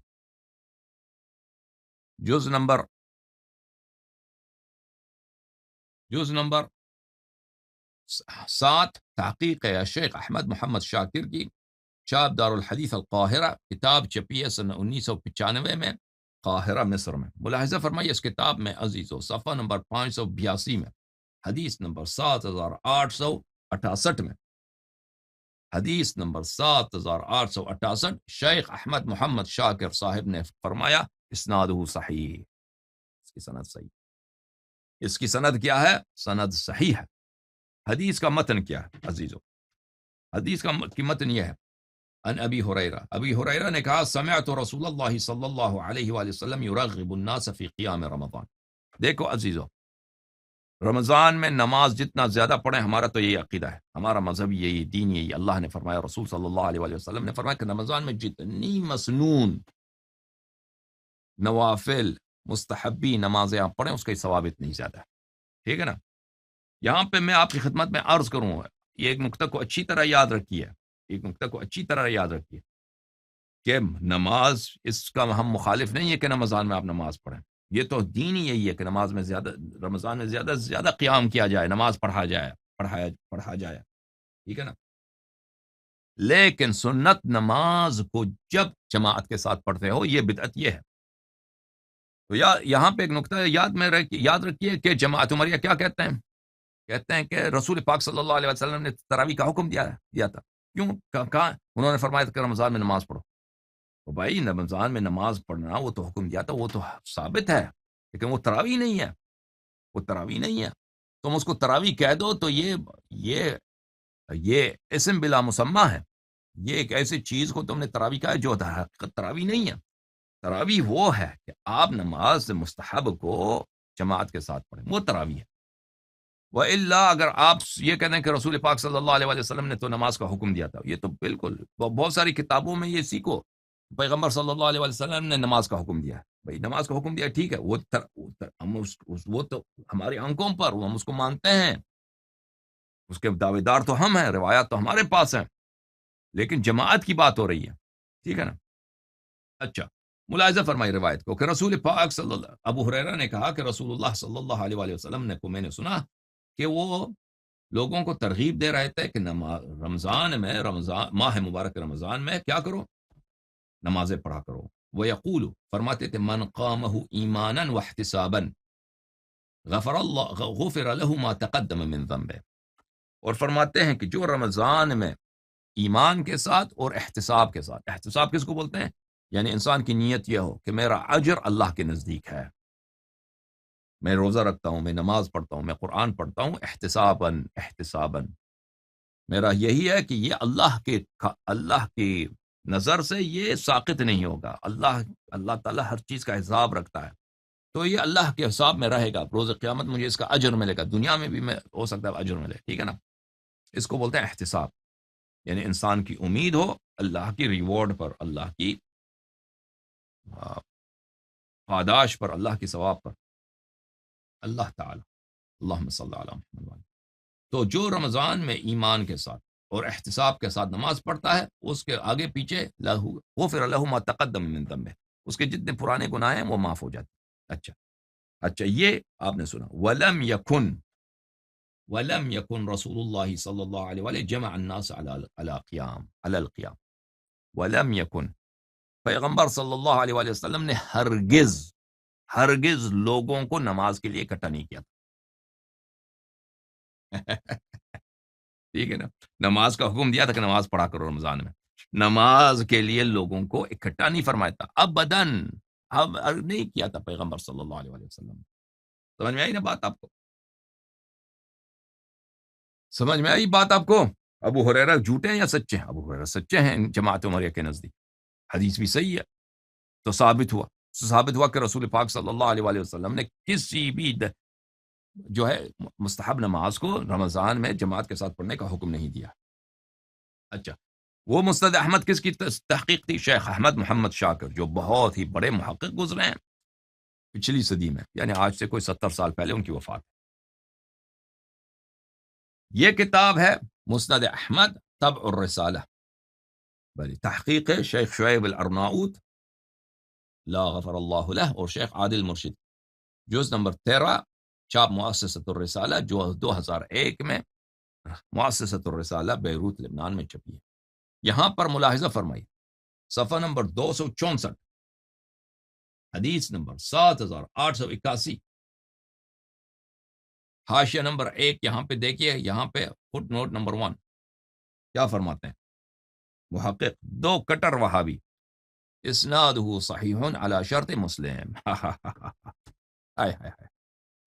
جز نمبر 7، تحقیق ہے شیخ احمد محمد شاکر کی، چاپ دار الحدیث القاہرہ. کتاب چھپی ہے سن 1995 میں قاہرہ مصر میں. ملاحظہ فرمائیے اس کتاب میں عزیزو صفحہ نمبر 582 میں، حدیث نمبر 7868 میں، حدیث نمبر 7868، شیخ احمد محمد شاکر صاحب نے فرمایا اسنادہ صحیح. اس کی سند صحیح. اس کی سند کیا ہے؟ سند صحیح ہے. حدیث کا متن کیا ہے عزیزو؟ حدیث کی متن یہ ہے ان ابی ہریرہ نے کہا سمعت رسول اللہ صلی اللہ علیہ وآلہ وسلم یرغب الناس فی قیام رمضان. دیکھو عزیزو، رمضان میں نماز جتنا زیادہ پڑھیں، ہمارا تو یہی عقیدہ ہے، ہمارا مذہب یہی، دین یہی. اللہ نے فرمایا، رسول صلی اللہ علیہ وآلہ وسلم نے فرمایا کہ رمضان میں جتنی مسنون نوافل مستحبی نمازیں آپ پڑھیں، اس کا ثواب اتنی زیادہ ہے. ٹھیک ہے نا؟ یہاں پہ میں آپ کی خدمت میں عرض کروں، یہ ایک نقطہ کو اچھی طرح یاد رکھیے، ایک نقطہ کو اچھی طرح یاد رکھیے کہ نماز، اس کا ہم مخالف نہیں ہے کہ رمضان میں آپ نماز پڑھیں. یہ تو دین ہی یہی ہے کہ نماز میں زیادہ، رمضان میں زیادہ سے زیادہ قیام کیا جائے، نماز پڑھا جائے. ٹھیک ہے نا؟ لیکن سنت نماز کو جب جماعت کے ساتھ پڑھتے ہو، یہ بدعت یہ ہے. تو یہاں پہ ایک نقطہ یاد رکھیے کہ جماعت عمریہ کیا کہتے ہیں کہ رسول پاک صلی اللہ علیہ وسلم نے تراویح کا حکم دیا تھا. کیوں کہا؟ انہوں نے فرمایا تھا کہ رمضان میں نماز پڑھو. تو بھائی رمضان میں نماز پڑھنا وہ تو حکم دیا تھا، وہ تو ثابت ہے، لیکن وہ تراویح نہیں ہے، وہ تراویح نہیں ہے. تم اس کو تراویح کہہ دو تو یہ اسم بلا مسمہ ہے. یہ ایک ایسی چیز کو تم نے تراویح کہا ہے جو حقیقت تراویح نہیں ہے. تراویح وہ ہے کہ آپ نماز مستحب کو جماعت کے ساتھ پڑھیں، وہ تراویح ہے. وَإِلَّا اگر آپ یہ کہتے ہیں کہ رسول پاک صلی اللہ علیہ وسلم نے تو نماز کا حکم دیا تھا، یہ تو بالکل بہت ساری کتابوں میں یہ سیکھو، پیغمبر صلی اللہ علیہ وسلم نے نماز کا حکم دیا ہے. بھائی نماز کا حکم دیا، ٹھیک ہے، وہ تو ہماری آنکھوں پر، وہ ہم اس کو مانتے ہیں، اس کے دعوے دار تو ہم ہیں، روایات تو ہمارے پاس ہیں، لیکن جماعت کی بات ہو رہی ہے. ٹھیک ہے نا؟ اچھا، ملاحظہ فرمائی روایت کو کہ رسول پاک ابو ہریرہ نے کہا کہ رسول اللہ صلی اللہ علیہ وآلہ وسلم نے کو میں نے سنا کہ وہ لوگوں کو ترغیب دے رہے تھے کہ رمضان ماہ مبارک رمضان میں کیا کرو؟ نمازیں پڑھا کرو. وہ یقول، فرماتے تھے، من قامہ ایمانا واحتسابا غفر له ما تقدم من ذنبه. اور فرماتے ہیں کہ جو رمضان میں ایمان کے ساتھ اور احتساب کے ساتھ، احتساب کس کو بولتے ہیں؟ یعنی انسان کی نیت یہ ہو کہ میرا اجر اللہ کے نزدیک ہے، میں روزہ رکھتا ہوں، میں نماز پڑھتا ہوں، میں قرآن پڑھتا ہوں، احتساباً میرا یہی ہے کہ یہ اللہ کی نظر سے یہ ساقط نہیں ہوگا. اللہ تعالیٰ ہر چیز کا حساب رکھتا ہے، تو یہ اللہ کے حساب میں رہے گا، روز قیامت مجھے اس کا اجر ملے گا، دنیا میں بھی میں ہو سکتا ہے اجر ملے. ٹھیک ہے نا؟ اس کو بولتے ہیں احتساب. یعنی انسان کی امید ہو اللہ کی ریوارڈ پر، اللہ کی پاداش پر، اللہ کی ثواب پر. اللہ تعالی، اللہم صلی علی محمد. تو جو رمضان میں ایمان کے ساتھ اور احتساب کے ساتھ نماز پڑھتا ہے، اس کے آگے پیچھے غفر له ما تقدم من ذنبه، اس کے جتنے پرانے گناہ ہیں وہ معاف ہو جاتے ہیں. اچھا، یہ آپ نے سنا. ولم يكن رسول اللہ صلی اللہ علیہ وآلہ جمع الناس على القیام. ولم يكن، پیغمبر صلی اللہ علیہ وآلہ وسلم نے ہرگز لوگوں کو نماز کے لیے اکٹھا نہیں کیا تھا. ٹھیک ہے نا؟ نماز کا حکم دیا تھا کہ نماز پڑھا کرو رمضان میں، نماز کے لیے لوگوں کو اکٹھا نہیں فرمایا تھا ابداً، اب نہیں کیا تھا پیغمبر صلی اللہ علیہ وآلہ وسلم. سمجھ میں آئی نا بات آپ کو؟ سمجھ میں آئی بات آپ کو؟ ابو ہریرہ جھوٹے ہیں یا سچے ہیں؟ ابو ہریرہ سچے ہیں جماعت عمریہ کے نزدیک، حدیث بھی صحیح ہے. تو ثابت ہوا کہ رسول پاک صلی اللہ علیہ وآلہ وسلم نے کسی بھی جو ہے مستحب نماز کو رمضان میں جماعت کے ساتھ پڑھنے کا حکم نہیں دیا. اچھا، وہ مسند احمد کس کی تحقیق تھی؟ شیخ احمد محمد شاکر، جو بہت ہی بڑے محقق گزرے ہیں پچھلی صدی میں، یعنی آج سے کوئی 70 سال پہلے ان کی وفات. یہ کتاب ہے مسند احمد طبع الرسالہ، بلی تحقیق ہے شیخ شعیب الارناؤوت لا غفر اللہ لہ، اور شیخ عادل مرشد، جز نمبر 13، چاپ مؤسسۃ الرسالہ، جو 2001 میں مؤسسۃ الرسالہ بیروت لبنان میں چھپی ہے. یہاں پر ملاحظہ فرمائی، صفحہ نمبر 264، حدیث نمبر 7881، حاشیہ نمبر 1، یہاں پہ دیکھیے، یہاں پہ فٹ نوٹ نمبر 1 کیا فرماتے ہیں محقق؟ دو کٹر وہابی، اسنادہ صحیح علی شرط مسلم.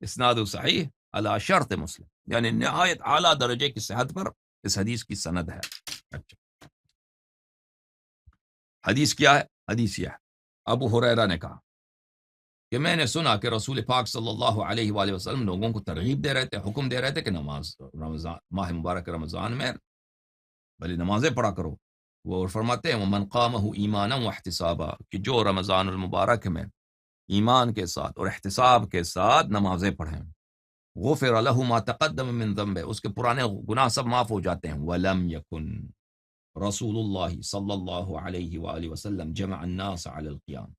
اسناد صحیح علی شرط مسلم، یعنی نہایت اعلیٰ درجے کی صحت پر اس حدیث کی سند ہے. اچھا، حدیث کیا ہے؟ حدیث یہ ہے، ابو ہریرہ نے کہا کہ میں نے سنا کہ رسول پاک صلی اللہ علیہ وآلہ وسلم لوگوں کو ترغیب دے رہے تھے، حکم دے رہے تھے کہ نماز رمضان، ماہ مبارک رمضان میں بھلی نمازیں پڑھا کرو۔ وہ فرماتے ہیں وَمَنْ قَامَهُ ایمانا واحتسابا، کہ جو رمضان المبارک میں ایمان کے ساتھ اور احتساب کے ساتھ نمازیں پڑھیں، غفر له ما تقدم من ذنبه، اس کے پرانے گناہ سب معاف ہو جاتے ہیں۔ وَلَمْ يَكُنْ رسول اللہ صلی اللہ علیہ وآلہ وسلم جمع الناس علی القیام،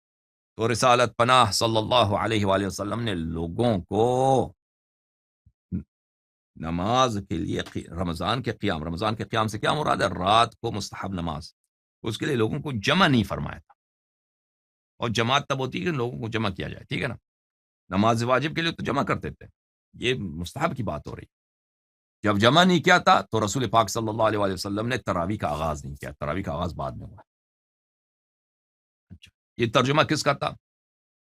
تو رسالت پناہ صلی اللہ علیہ وآلہ وسلم نے لوگوں کو نماز کے لیے رمضان کے قیام سے کیا مراد ہے؟ رات کو مستحب نماز، اس کے لیے لوگوں کو جمع نہیں فرمایا تھا، اور جماعت تب ہوتی ہے کہ لوگوں کو جمع کیا جائے، ٹھیک ہے نا؟ نماز واجب کے لیے تو جمع کرتے تھے، یہ مستحب کی بات ہو رہی۔ جب جمع نہیں کیا تھا تو رسول پاک صلی اللہ علیہ وآلہ وسلم نے تراویح کا آغاز نہیں کیا، تراویح کا آغاز بعد میں ہوا۔ اچھا، یہ ترجمہ کس کا تھا؟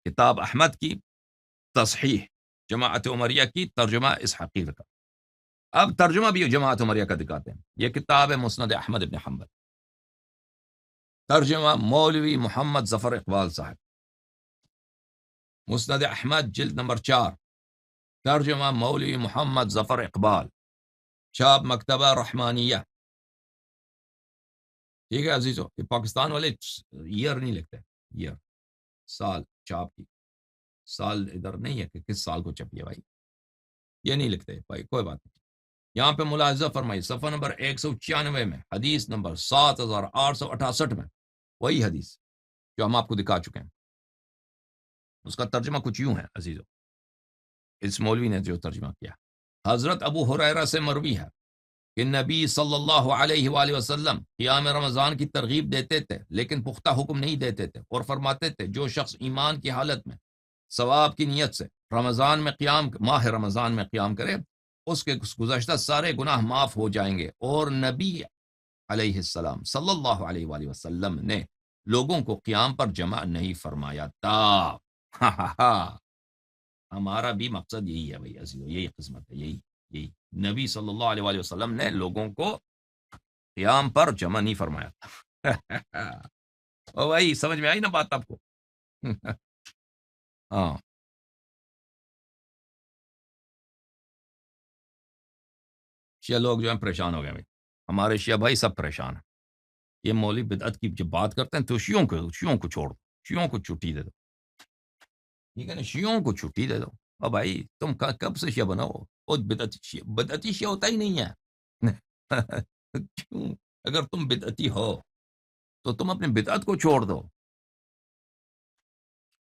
کتاب احمد کی تصحیح جماعت عمریہ کی ترجمہ اس حقیر کا۔ اب ترجمہ بھی جماعت عمریہ کا دکھاتے ہیں، یہ کتاب ہے مسند احمد ابن حنبل، ترجمہ مولوی محمد ظفر اقبال صاحب، مسند احمد جلد نمبر 4، ترجمہ مولوی محمد ظفر اقبال، چھاپ مکتبہ رحمانیہ۔ ٹھیک ہے عزیزو، کہ پاکستان والے ایئر نہیں لکھتے، ایئر سال چھاپ کی، سال ادھر نہیں ہے کہ کس سال کو چھپی ہے بھائی، یہ نہیں لکھتے بھائی، کوئی بات نہیں۔ یہاں پہ ملاحظہ فرمائی صفحہ نمبر 196 میں، حدیث نمبر 7868 میں، وہی حدیث جو ہم آپ کو دکھا چکے ہیں، اس کا ترجمہ کچھ یوں ہے عزیزو، اس مولوی نے جو ترجمہ کیا، حضرت ابو ہریرہ سے مروی ہے کہ نبی صلی اللہ علیہ وآلہ وسلم قیام رمضان کی ترغیب دیتے تھے، لیکن پختہ حکم نہیں دیتے تھے، اور فرماتے تھے جو شخص ایمان کی حالت میں ثواب کی نیت سے ماہ رمضان میں قیام کرے، اس کے گزشتہ سارے گناہ معاف ہو جائیں گے۔ اور نبی علیہ السلام صلی اللہ علیہ وآلہ وسلم نے لوگوں کو قیام پر جمع نہیں فرمایا تھا۔ ہمارا بھی مقصد یہی ہے بھائی عزیزو، یہی قسمت ہے، یہی نبی صلی اللہ علیہ وآلہ وسلم نے لوگوں کو قیام پر جمع نہیں فرمایا تھا۔ او بھائی سمجھ میں آئی نا بات آپ کو؟ ہاں، شیعہ لوگ جو ہیں پریشان ہو گئے بھائی، ہمارے شیعہ بھائی سب پریشان ہیں۔ یہ مولوی بدعت کی جب بات کرتے ہیں تو شیعوں کو چھوڑ دو، شیعوں کو چھٹی دے دو، ٹھیک ہے نا؟ شیعوں کو چھٹی دے دو۔ او بھائی تم کب سے شیعہ بناؤ؟ وہ بدعتی شیعہ ہوتا ہی نہیں ہے۔ کیوں؟ اگر تم بدعتی ہو تو تم اپنے بدعت کو چھوڑ دو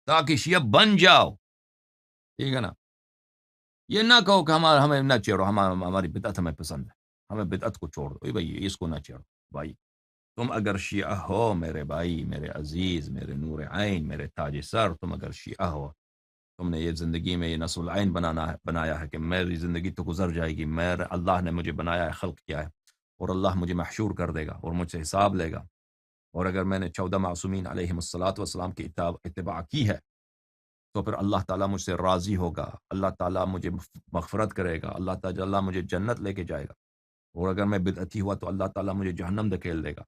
تاکہ شیعہ بن جاؤ، ٹھیک ہے نا؟ یہ نہ کہو کہ ہمیں نہ چھیڑو، ہماری بدعت ہمیں پسند ہے، ہمیں بدعت کو چھوڑ دو بھائی، اس کو نہ چھیڑو بھائی۔ تم اگر شیعہ ہو میرے بھائی، میرے عزیز، میرے نور عین، میرے تاج سر، تم اگر شیعہ ہو، تم نے یہ زندگی میں یہ نسل العین بنایا ہے کہ میری زندگی تو گزر جائے گی، اللہ نے مجھے بنایا ہے، خلق کیا ہے، اور اللہ مجھے محشور کر دے گا اور مجھ سے حساب لے گا، اور اگر میں نے 14 معصومین علیہم الصلاۃ والسلام کی اتباع کی ہے تو پھر اللہ تعالیٰ مجھ سے راضی ہوگا، اللہ تعالیٰ مجھے مغفرت کرے گا، اللہ تعالیٰ مجھے جنت لے کے جائے گا، اور اگر میں بدعتی ہوا تو اللہ تعالیٰ مجھے جہنم دھکیل دے گا۔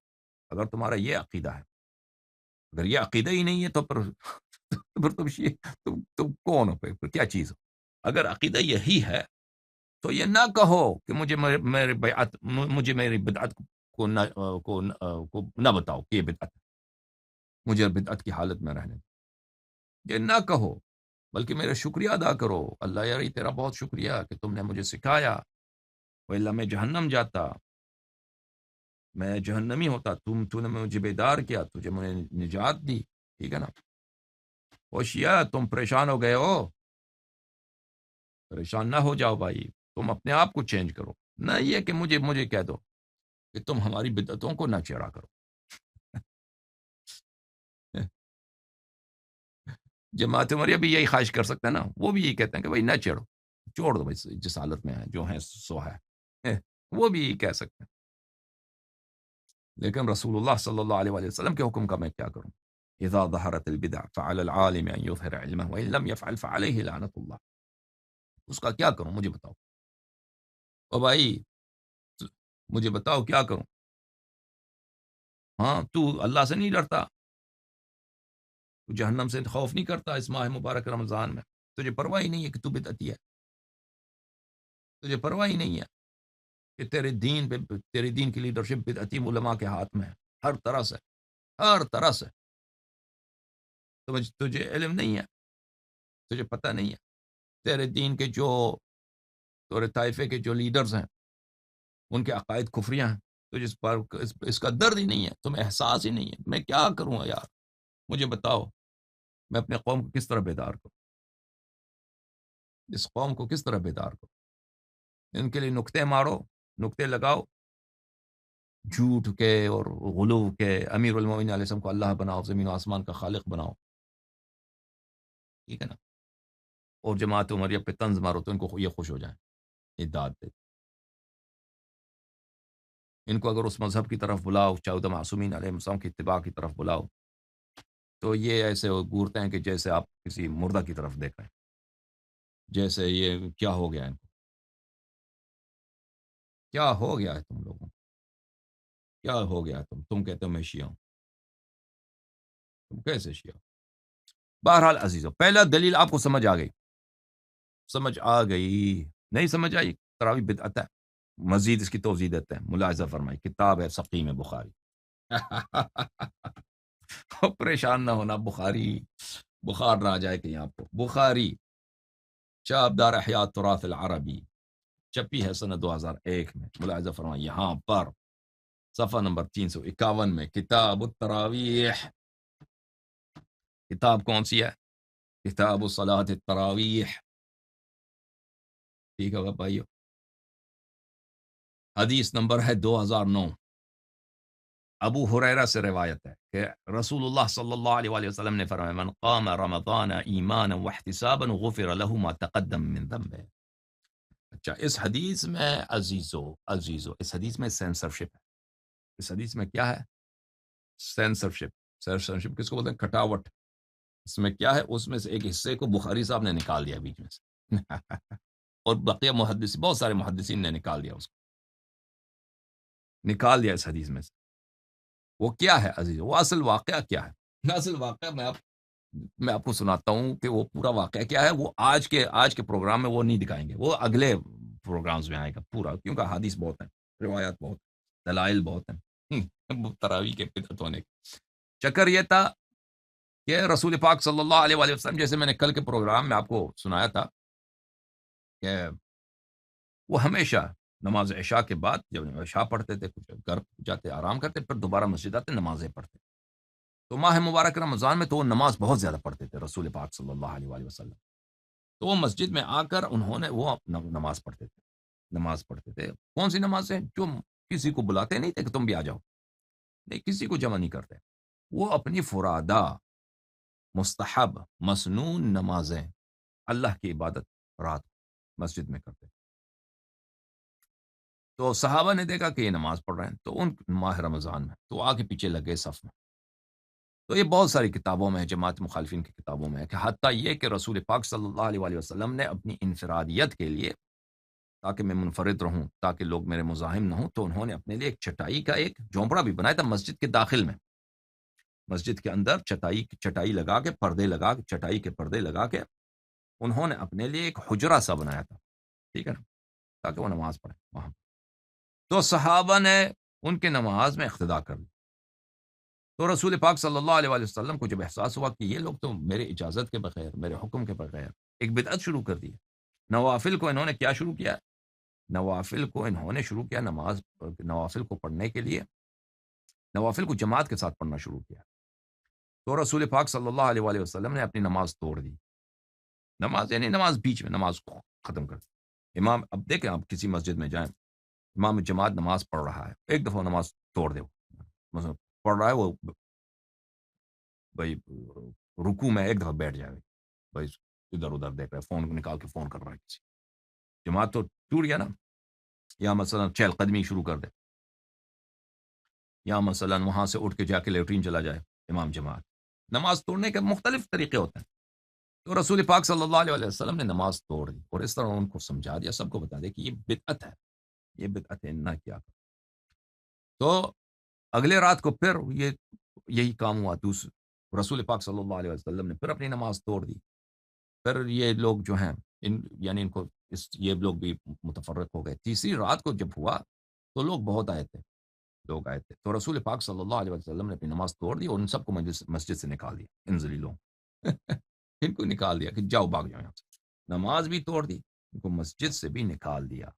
اگر تمہارا یہ عقیدہ ہے، اگر یہ عقیدہ ہی نہیں ہے تو پھر تم کون ہو؟ پھر کیا چیز ہو؟ اگر عقیدہ یہی ہے تو یہ نہ کہو کہ مجھے میری بدعت کو نہ بتاؤ کہ یہ بدعت ہے، مجھے بدعت کی حالت میں رہنے دو، یہ نہ کہو، بلکہ میرا شکریہ ادا کرو، اللہ یار تیرا بہت شکریہ کہ تم نے مجھے سکھایا، وإلا میں جہنم جاتا، میں جہنمی ہوتا، تو نے مجھے بیدار کیا، تجھے مجھے نجات دی، ٹھیک ہے نا؟ شیعہ تم پریشان ہو گئے ہو، پریشان نہ ہو جاؤ بھائی، تم اپنے آپ کو چینج کرو، نہ یہ کہ مجھے کہہ دو کہ تم ہماری بدعتوں کو نہ چھیڑا کرو۔ جماعت عمریہ بھی یہی خواہش کر سکتے ہیں نا، وہ بھی یہی کہتے ہیں کہ بھائی نہ چھوڑ دو بھائی، جس حالت میں ہے جو ہے سو ہے، وہ بھی یہی کہہ سکتے ہیں، لیکن رسول اللہ صلی اللہ علیہ وآلہ وسلم کے حکم کا میں کیا کروں؟ اذا ظہرت البدع فعلی العالم ان یظہر علمہ وان لم یفعل فعلیہ لعنت اللہ، اس کا کیا کروں؟ مجھے بتاؤ او بھائی، مجھے بتاؤ کیا کروں؟ ہاں تو اللہ سے نہیں ڈرتا، تو جہنم سے خوف نہیں کرتا اس ماہ مبارک رمضان میں، تجھے پرواہ ہی نہیں ہے کہ تو بدعتی ہے، تجھے پرواہ ہی نہیں ہے کہ تیرے دین کی لیڈرشپ بدعتی علماء کے ہاتھ میں ہے، ہر طرح سے، ہر طرح سے، تجھے علم نہیں ہے، تجھے پتہ نہیں ہے، تیرے دین کے جو تورے طائفے کے جو لیڈرز ہیں ان کے عقائد کفریاں ہیں، تجھے اس پر اس کا درد ہی نہیں ہے، تمہیں احساس ہی نہیں ہے، میں کیا کروں یار، مجھے بتاؤ میں اپنے قوم کو کس طرح بیدار کروں، اس قوم کو کس طرح بیدار کروں، ان کے لیے نکتے مارو، نکتے لگاؤ، جھوٹ کے اور غلو کے، امیر المومنین علیہ السلام کو اللہ بناؤ، زمین و آسمان کا خالق بناؤ، ٹھیک ہے نا، اور جماعت عمریہ پہ طنز مارو تو ان کو یہ خوش ہو جائیں، یہ داد دے، ان کو اگر اس مذہب کی طرف بلاؤ، چودہ معصومین علیہ السلام کی اتباع کی طرف بلاؤ، تو یہ ایسے گورتے ہیں کہ جیسے آپ کسی مردہ کی طرف دیکھ رہے ہیں، جیسے یہ کیا ہو گیا ہے ان کو، کیا ہو گیا ہے تم لوگوں کو، کیا ہو گیا ہے تم کہتے ہو میں شیعہ ہوں، تم کیسے شیعہ ہو؟ بہرحال عزیزو، پہلا دلیل آپ کو سمجھ آ گئی، سمجھ آ گئی، نہیں سمجھ آئی تراویح بدعت ہے، مزید اس کی توضیح دیتے ہیں، ملاحظہ فرمائی، کتاب ہے سقیم بخاری پریشان نہ ہونا، بخار نہ آ جائے کہیں آپ کو، بخاری چابدار احیاء تراث العربی، چھپی ہے سنہ 2001 میں، ملاحظہ فرمائی یہاں پر صفحہ نمبر 351 میں، کتاب التراویح، کتاب کون سی ہے؟ کتاب الصلاۃ التراویح، ٹھیک ہے بھائیو، حدیث نمبر ہے 2009، ابو ہریرہ سے روایت ہے کہ رسول اللہ صلی اللہ علیہ وآلہ وسلم نے فرمایا من قام رمضان ایمانا واحتسابا غفر له ما تقدم من ذنبه۔ اچھا، اس حدیث میں عزیزو اس حدیث میں سینسرشپ ہے، اس حدیث میں کیا ہے؟ سینسرشپ کس کو بولتے ہیں؟ کٹاوٹ، اس میں کیا ہے؟ اس میں سے ایک حصے کو بخاری صاحب نے نکال دیا بیچ میں سے اور بقیہ بہت سارے محدثین نے نکال دیا، اس کو نکال دیا اس حدیث میں سے۔ وہ کیا ہے عزیز، وہ اصل واقعہ کیا ہے؟ اصل واقعہ میں آپ کو سناتا ہوں کہ وہ پورا واقعہ کیا ہے، وہ آج کے پروگرام میں وہ نہیں دکھائیں گے، وہ اگلے پروگرامز میں آئے گا پورا، کیونکہ حدیث بہت ہیں، روایات بہت، دلائل بہت ہیں تراویح کے بدعت ہونے کے۔ چکر یہ تھا کہ رسول پاک صلی اللہ علیہ وآلہ وسلم، جیسے میں نے کل کے پروگرام میں آپ کو سنایا تھا کہ وہ ہمیشہ نماز عشاء کے بعد جب عشاء پڑھتے تھے، کچھ گھر جاتے آرام کرتے، پھر دوبارہ مسجد آتے نمازیں پڑھتے، تو ماہ مبارک رمضان میں تو وہ نماز بہت زیادہ پڑھتے تھے رسول پاک صلی اللہ علیہ وآلہ وسلم، تو وہ مسجد میں آ کر انہوں نے وہ نماز پڑھتے تھے، کون سی نمازیں؟ جو کسی کو بلاتے نہیں تھے کہ تم بھی آ جاؤ، نہیں، کسی کو جمع نہیں کرتے، وہ اپنی فرادہ مستحب مسنون نمازیں اللہ کی عبادت رات مسجد میں کرتے، تو صحابہ نے دیکھا کہ یہ نماز پڑھ رہے ہیں، تو ان ماہ رمضان میں تو آگے پیچھے لگے صف میں، تو یہ بہت ساری کتابوں میں ہے، جماعت مخالفین کی کتابوں میں ہے، کہ حتیٰ یہ کہ رسول پاک صلی اللہ علیہ وآلہ وسلم نے اپنی انفرادیت کے لیے، تاکہ میں منفرد رہوں، تاکہ لوگ میرے مزاحم نہ ہوں، تو انہوں نے اپنے لیے ایک چٹائی کا ایک جھونپڑا بھی بنایا تھا مسجد کے داخل میں، مسجد کے اندر چٹائی لگا کے، چٹائی کے پردے لگا کے انہوں نے اپنے لیے ایک حجرہ سا بنایا تھا، ٹھیک ہے نا، تاکہ وہ نماز پڑھیں وہاں، تو صحابہ نے ان کے نماز میں اقتدا کر لی، تو رسول پاک صلی اللہ علیہ وآلہ وسلم کو جب احساس ہوا کہ یہ لوگ تو میرے اجازت کے بغیر، میرے حکم کے بغیر ایک بدعت شروع کر دی ہے، نوافل کو انہوں نے کیا شروع کیا؟ نوافل کو انہوں نے شروع کیا، نوافل کو پڑھنے کے لیے، نوافل کو جماعت کے ساتھ پڑھنا شروع کیا، تو رسول پاک صلی اللہ علیہ وآلہ وسلم نے اپنی نماز توڑ دی، نماز بیچ میں نماز کو ختم کر دی، امام، اب دیکھیں آپ کسی مسجد میں جائیں، امام جماعت نماز پڑھ رہا ہے، ایک دفعہ نماز توڑ دے، مثلا پڑھ رہا ہے وہ بھائی رکوع میں ایک دفعہ بیٹھ جائے، بھائی ادھر ادھر دیکھ رہا ہے، فون کو نکال کے فون کر رہا ہے کسی، جماعت تو ٹوٹ گیا نا، یا مثلا چہل قدمی شروع کر دے، یا مثلا وہاں سے اٹھ کے جا کے لیٹرین چلا جائے امام جماعت، نماز توڑنے کے مختلف طریقے ہوتے ہیں، تو رسول پاک صلی اللہ علیہ وسلم نے نماز توڑ دی، اور اس طرح ان کو سمجھا دیا، سب کو بتا دیا کہ یہ بدعت ہے، یہ بدعت ہے، نہ کیا، تو اگلے رات کو پھر یہی کام ہوا، رسول پاک صلی اللہ علیہ وسلم نے پھر اپنی نماز توڑ دی. پھر یہ لوگ جو ہیں یعنی ان کو یہ لوگ بھی متفرق ہو گئے. تیسری رات کو جب ہوا تو لوگ آئے تھے. تو رسول پاک صلی اللہ علیہ وسلم نے اپنی نماز توڑ دی اور ان سب کو مسجد سے نکال دیا. ان ذلیلوں ان کو نکال دیا کہ جاؤ، بھاگ جاؤ یہاں سے. نماز بھی توڑ دی، ان کو مسجد سے بھی نکال دیا.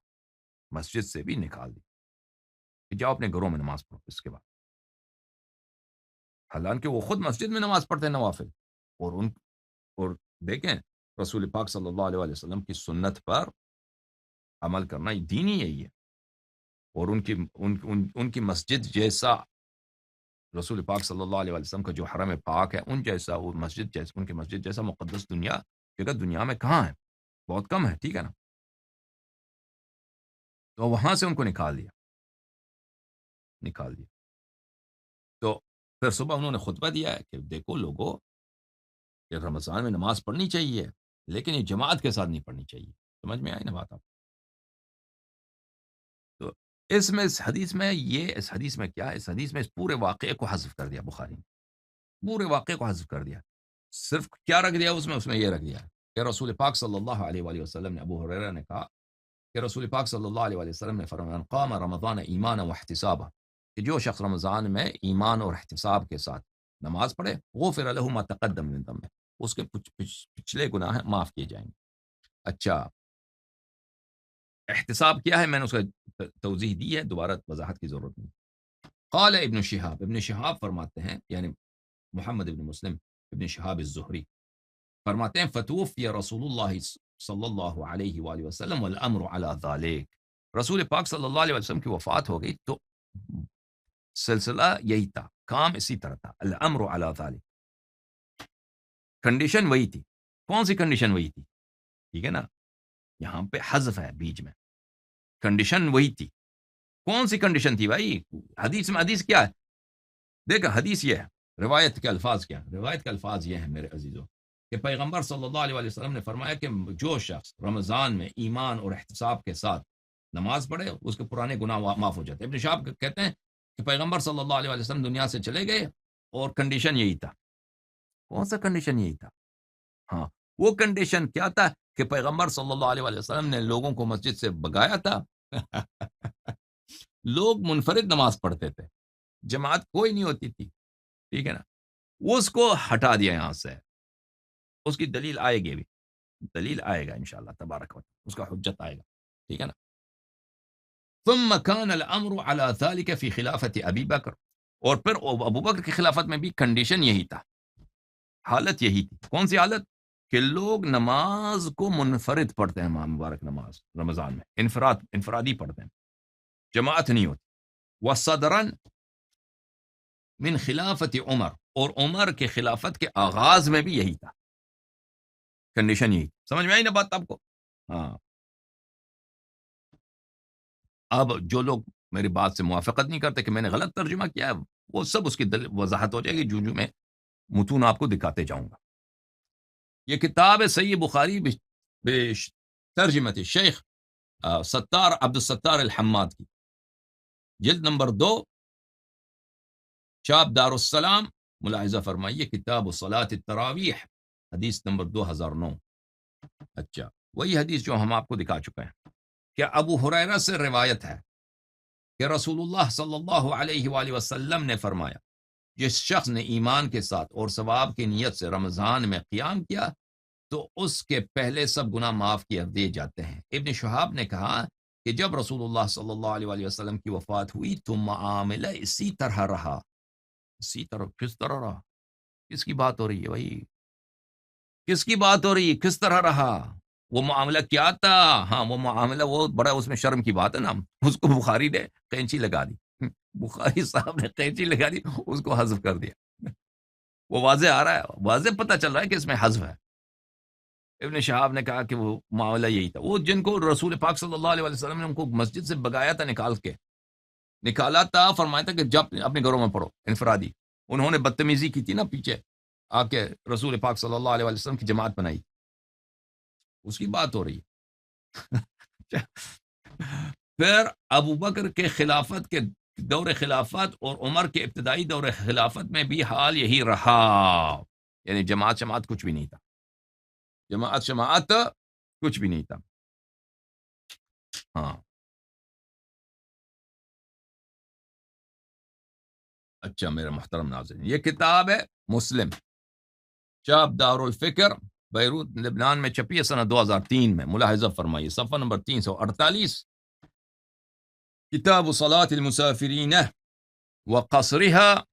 کہ جاؤ اپنے گھروں میں نماز پڑھو. اس کے بعد حالانکہ وہ خود مسجد میں نماز پڑھتے ہیں نوافل، اور دیکھیں رسول پاک صلی اللہ علیہ وسلم کی سنت پر عمل کرنا دین ہی یہی ہے. اور ان کی مسجد جیسا رسول پاک صلی اللہ علیہ وسلم کا جو حرم پاک ہے ان جیسا وہ مسجد ان کی مسجد جیسا مقدس جگہ دنیا میں کہاں ہے؟ بہت کم ہے. ٹھیک ہے نا؟ تو وہاں سے ان کو نکال دیا. تو پھر صبح انہوں نے خطبہ دیا ہے کہ دیکھو لوگوں، کہ رمضان میں نماز پڑھنی چاہیے لیکن یہ جماعت کے ساتھ نہیں پڑھنی چاہیے. سمجھ میں آئی نا بات آپ؟ تو اس حدیث میں کیا ہے؟ اس حدیث میں اس پورے واقعے کو حذف کر دیا بخاری نے. پورے واقعے کو حذف کر دیا. صرف کیا رکھ دیا اس میں یہ رکھ دیا کہ رسول پاک صلی اللہ علیہ وآلہ وسلم نے، ابو ہریرہ نے کہا کہ رسول پاک صلی اللہ علیہ وآلہ وسلم نے فرمایا قام رمضان ایمانا واحتسابا، کہ جو شخص رمضان میں ایمان اور احتساب کے ساتھ نماز پڑھے غفر له ما تقدم من ذنبه، اس کے پچھلے گناہ معاف کیے جائیں گے. اچھا، احتساب کیا ہے؟ میں نے اس کا توضیح دی ہے، دوبارہ وضاحت کی ضرورت نہیں. قال ابن شہاب فرماتے ہیں، یعنی محمد ابن مسلم ابن شہاب الزہری فرماتے ہیں فتوفی رسول اللہ صلی اللہ علیہ وآلہ وسلم والامر علی ذالک، رسول پاک صلی اللہ علیہ وسلم کی وفات ہو گئی تو سلسلہ یہی تھا، کام اسی طرح تھا. الامر علی ذالک، کنڈیشن وہی تھی. کون سی کنڈیشن وہی تھی؟ ٹھیک ہے نا؟ یہاں پہ حذف ہے بیچ میں. کنڈیشن وہی تھی. کون سی کنڈیشن تھی بھائی؟ حدیث کیا ہے؟ دیکھا حدیث یہ ہے، روایت کے الفاظ کیا؟ روایت کے الفاظ یہ ہیں میرے عزیزوں کہ پیغمبر صلی اللہ علیہ وسلم نے فرمایا کہ جو شخص رمضان میں ایمان اور احتساب کے ساتھ نماز پڑھے اس کے پرانے گناہ معاف ہو جاتے ہیں. ابن شہاب کہتے ہیں کہ پیغمبر صلی اللہ علیہ وسلم دنیا سے چلے گئے اور کنڈیشن یہی تھا. کون سا کنڈیشن یہی تھا؟ ہاں، وہ کنڈیشن کیا تھا کہ پیغمبر صلی اللہ علیہ وسلم نے لوگوں کو مسجد سے بگایا تھا. لوگ منفرد نماز پڑھتے تھے، جماعت کوئی نہیں ہوتی تھی. ٹھیک ہے نا؟ اس کو ہٹا دیا یہاں سے. اس کی دلیل آئے گی، دلیل آئے گا انشاءاللہ تبارک و تعالی، اس کا حجت آئے گا. ٹھیک ہے نا؟ ثم كان الامر على ذلك في خلافت ابی بکر، اور پھر ابو بکر کی خلافت میں بھی کنڈیشن یہی تھا، حالت یہی تھی. کون سی حالت؟ کہ لوگ نماز کو منفرد پڑھتے ہیں، مبارک نماز رمضان میں انفرادی پڑھتے ہیں، جماعت نہیں ہوتی. وصدرا من خلافت عمر، اور عمر کے خلافت کے آغاز میں بھی یہی تھا، کنڈیشن یہی. سمجھ میں آئی نا بات آپ کو؟ ہاں. اب جو لوگ میری بات سے موافقت نہیں کرتے کہ میں نے غلط ترجمہ کیا ہے، وہ سب اس کی وضاحت ہو جائے گی جو میں متون آپ کو دکھاتے جاؤں گا. یہ کتاب ہے صحیح بخاری ترجمت شیخ ستار عبد الستار الحماد کی، جلد نمبر 2، چاپ دار السلام. ملاحظہ فرمائیے کتاب صلاۃ التراویح، حدیث نمبر 2009. اچھا، وہی حدیث جو ہم آپ کو دکھا چکے ہیں کہ ابو ہریرہ سے روایت ہے کہ رسول اللہ صلی اللہ علیہ وآلہ وسلم نے فرمایا جس شخص نے ایمان کے ساتھ اور ثواب کی نیت سے رمضان میں قیام کیا تو اس کے پہلے سب گناہ معاف کر دیے جاتے ہیں. ابن شہاب نے کہا کہ جب رسول اللہ صلی اللہ علیہ وآلہ وسلم کی وفات ہوئی تو معاملہ اسی طرح رہا. اسی طرح کس طرح رہا؟ کس کی بات ہو رہی ہے بھائی؟ کس کی بات ہو رہی ہے؟ کس طرح رہا؟ وہ معاملہ کیا تھا؟ ہاں، وہ معاملہ وہ بڑا اس میں شرم کی بات ہے نا، اس کو بخاری نے قینچی لگا دی، بخاری صاحب نے قینچی لگا دی، اس کو حذف کر دیا. وہ واضح آ رہا ہے، واضح پتہ چل رہا ہے کہ اس میں حذف ہے. ابن شہاب نے کہا کہ وہ معاملہ یہی تھا. وہ جن کو رسول پاک صلی اللہ علیہ وسلم نے ان کو مسجد سے بگایا تھا، نکالا تھا، فرمایا تھا کہ جب اپنے گھروں میں پڑھو انفرادی. انہوں نے بدتمیزی کی تھی نا، پیچھے آ کے رسول پاک صلی اللہ علیہ وسلم کی جماعت بنائی، اس کی بات ہو رہی ہے. پھر ابو بکر کے خلافت کے دور خلافت اور عمر کے ابتدائی دور خلافت میں بھی حال یہی رہا، یعنی جماعت شماعت کچھ بھی نہیں تھا، جماعت شماعت کچھ بھی نہیں تھا. ہاں اچھا میرے محترم ناظرین، یہ کتاب ہے مسلم، چاپ دار الفکر، بیروت لبنان میں چھپی ہے سنہ 2003 میں. ملاحظہ فرمائیے صفحہ نمبر 348، کتاب صلاة المسافرین وقصرها،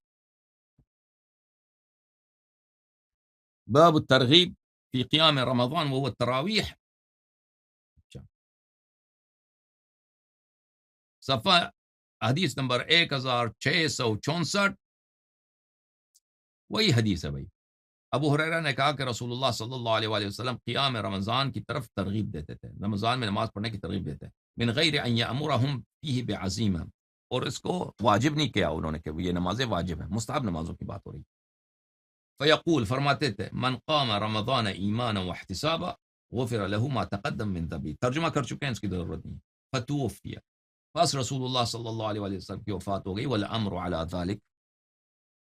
باب الترغیب فی قیام رمضان وهو التراویح. صفحہ حدیث نمبر 1664، وہی حدیث ہے بھائی. ابو ہریرہ نے کہا کہ رسول اللہ صلی اللہ علیہ وآلہ وسلم قیام رمضان کی طرف ترغیب دیتے تھے، رمضان میں نماز پڑھنے کی ترغیب دیتے ہیں، من غیر ان یامرہم فیہ بعزیمہ، اور اس کو واجب نہیں کیا انہوں نے کہ یہ نمازیں واجب ہیں، مستحب نمازوں کی بات ہو رہی. فیقول فرماتے تھے من قام رمضان ایمانا واحتسابا غفر له ما تقدم من ذنبه، ترجمہ کر چکے ہیں اس کی ضرورت نہیں. فتوفی، بس رسول اللہ صلی اللہ علیہ وآلہ وسلم کی وفات ہو گئی. والامر علی ذلک،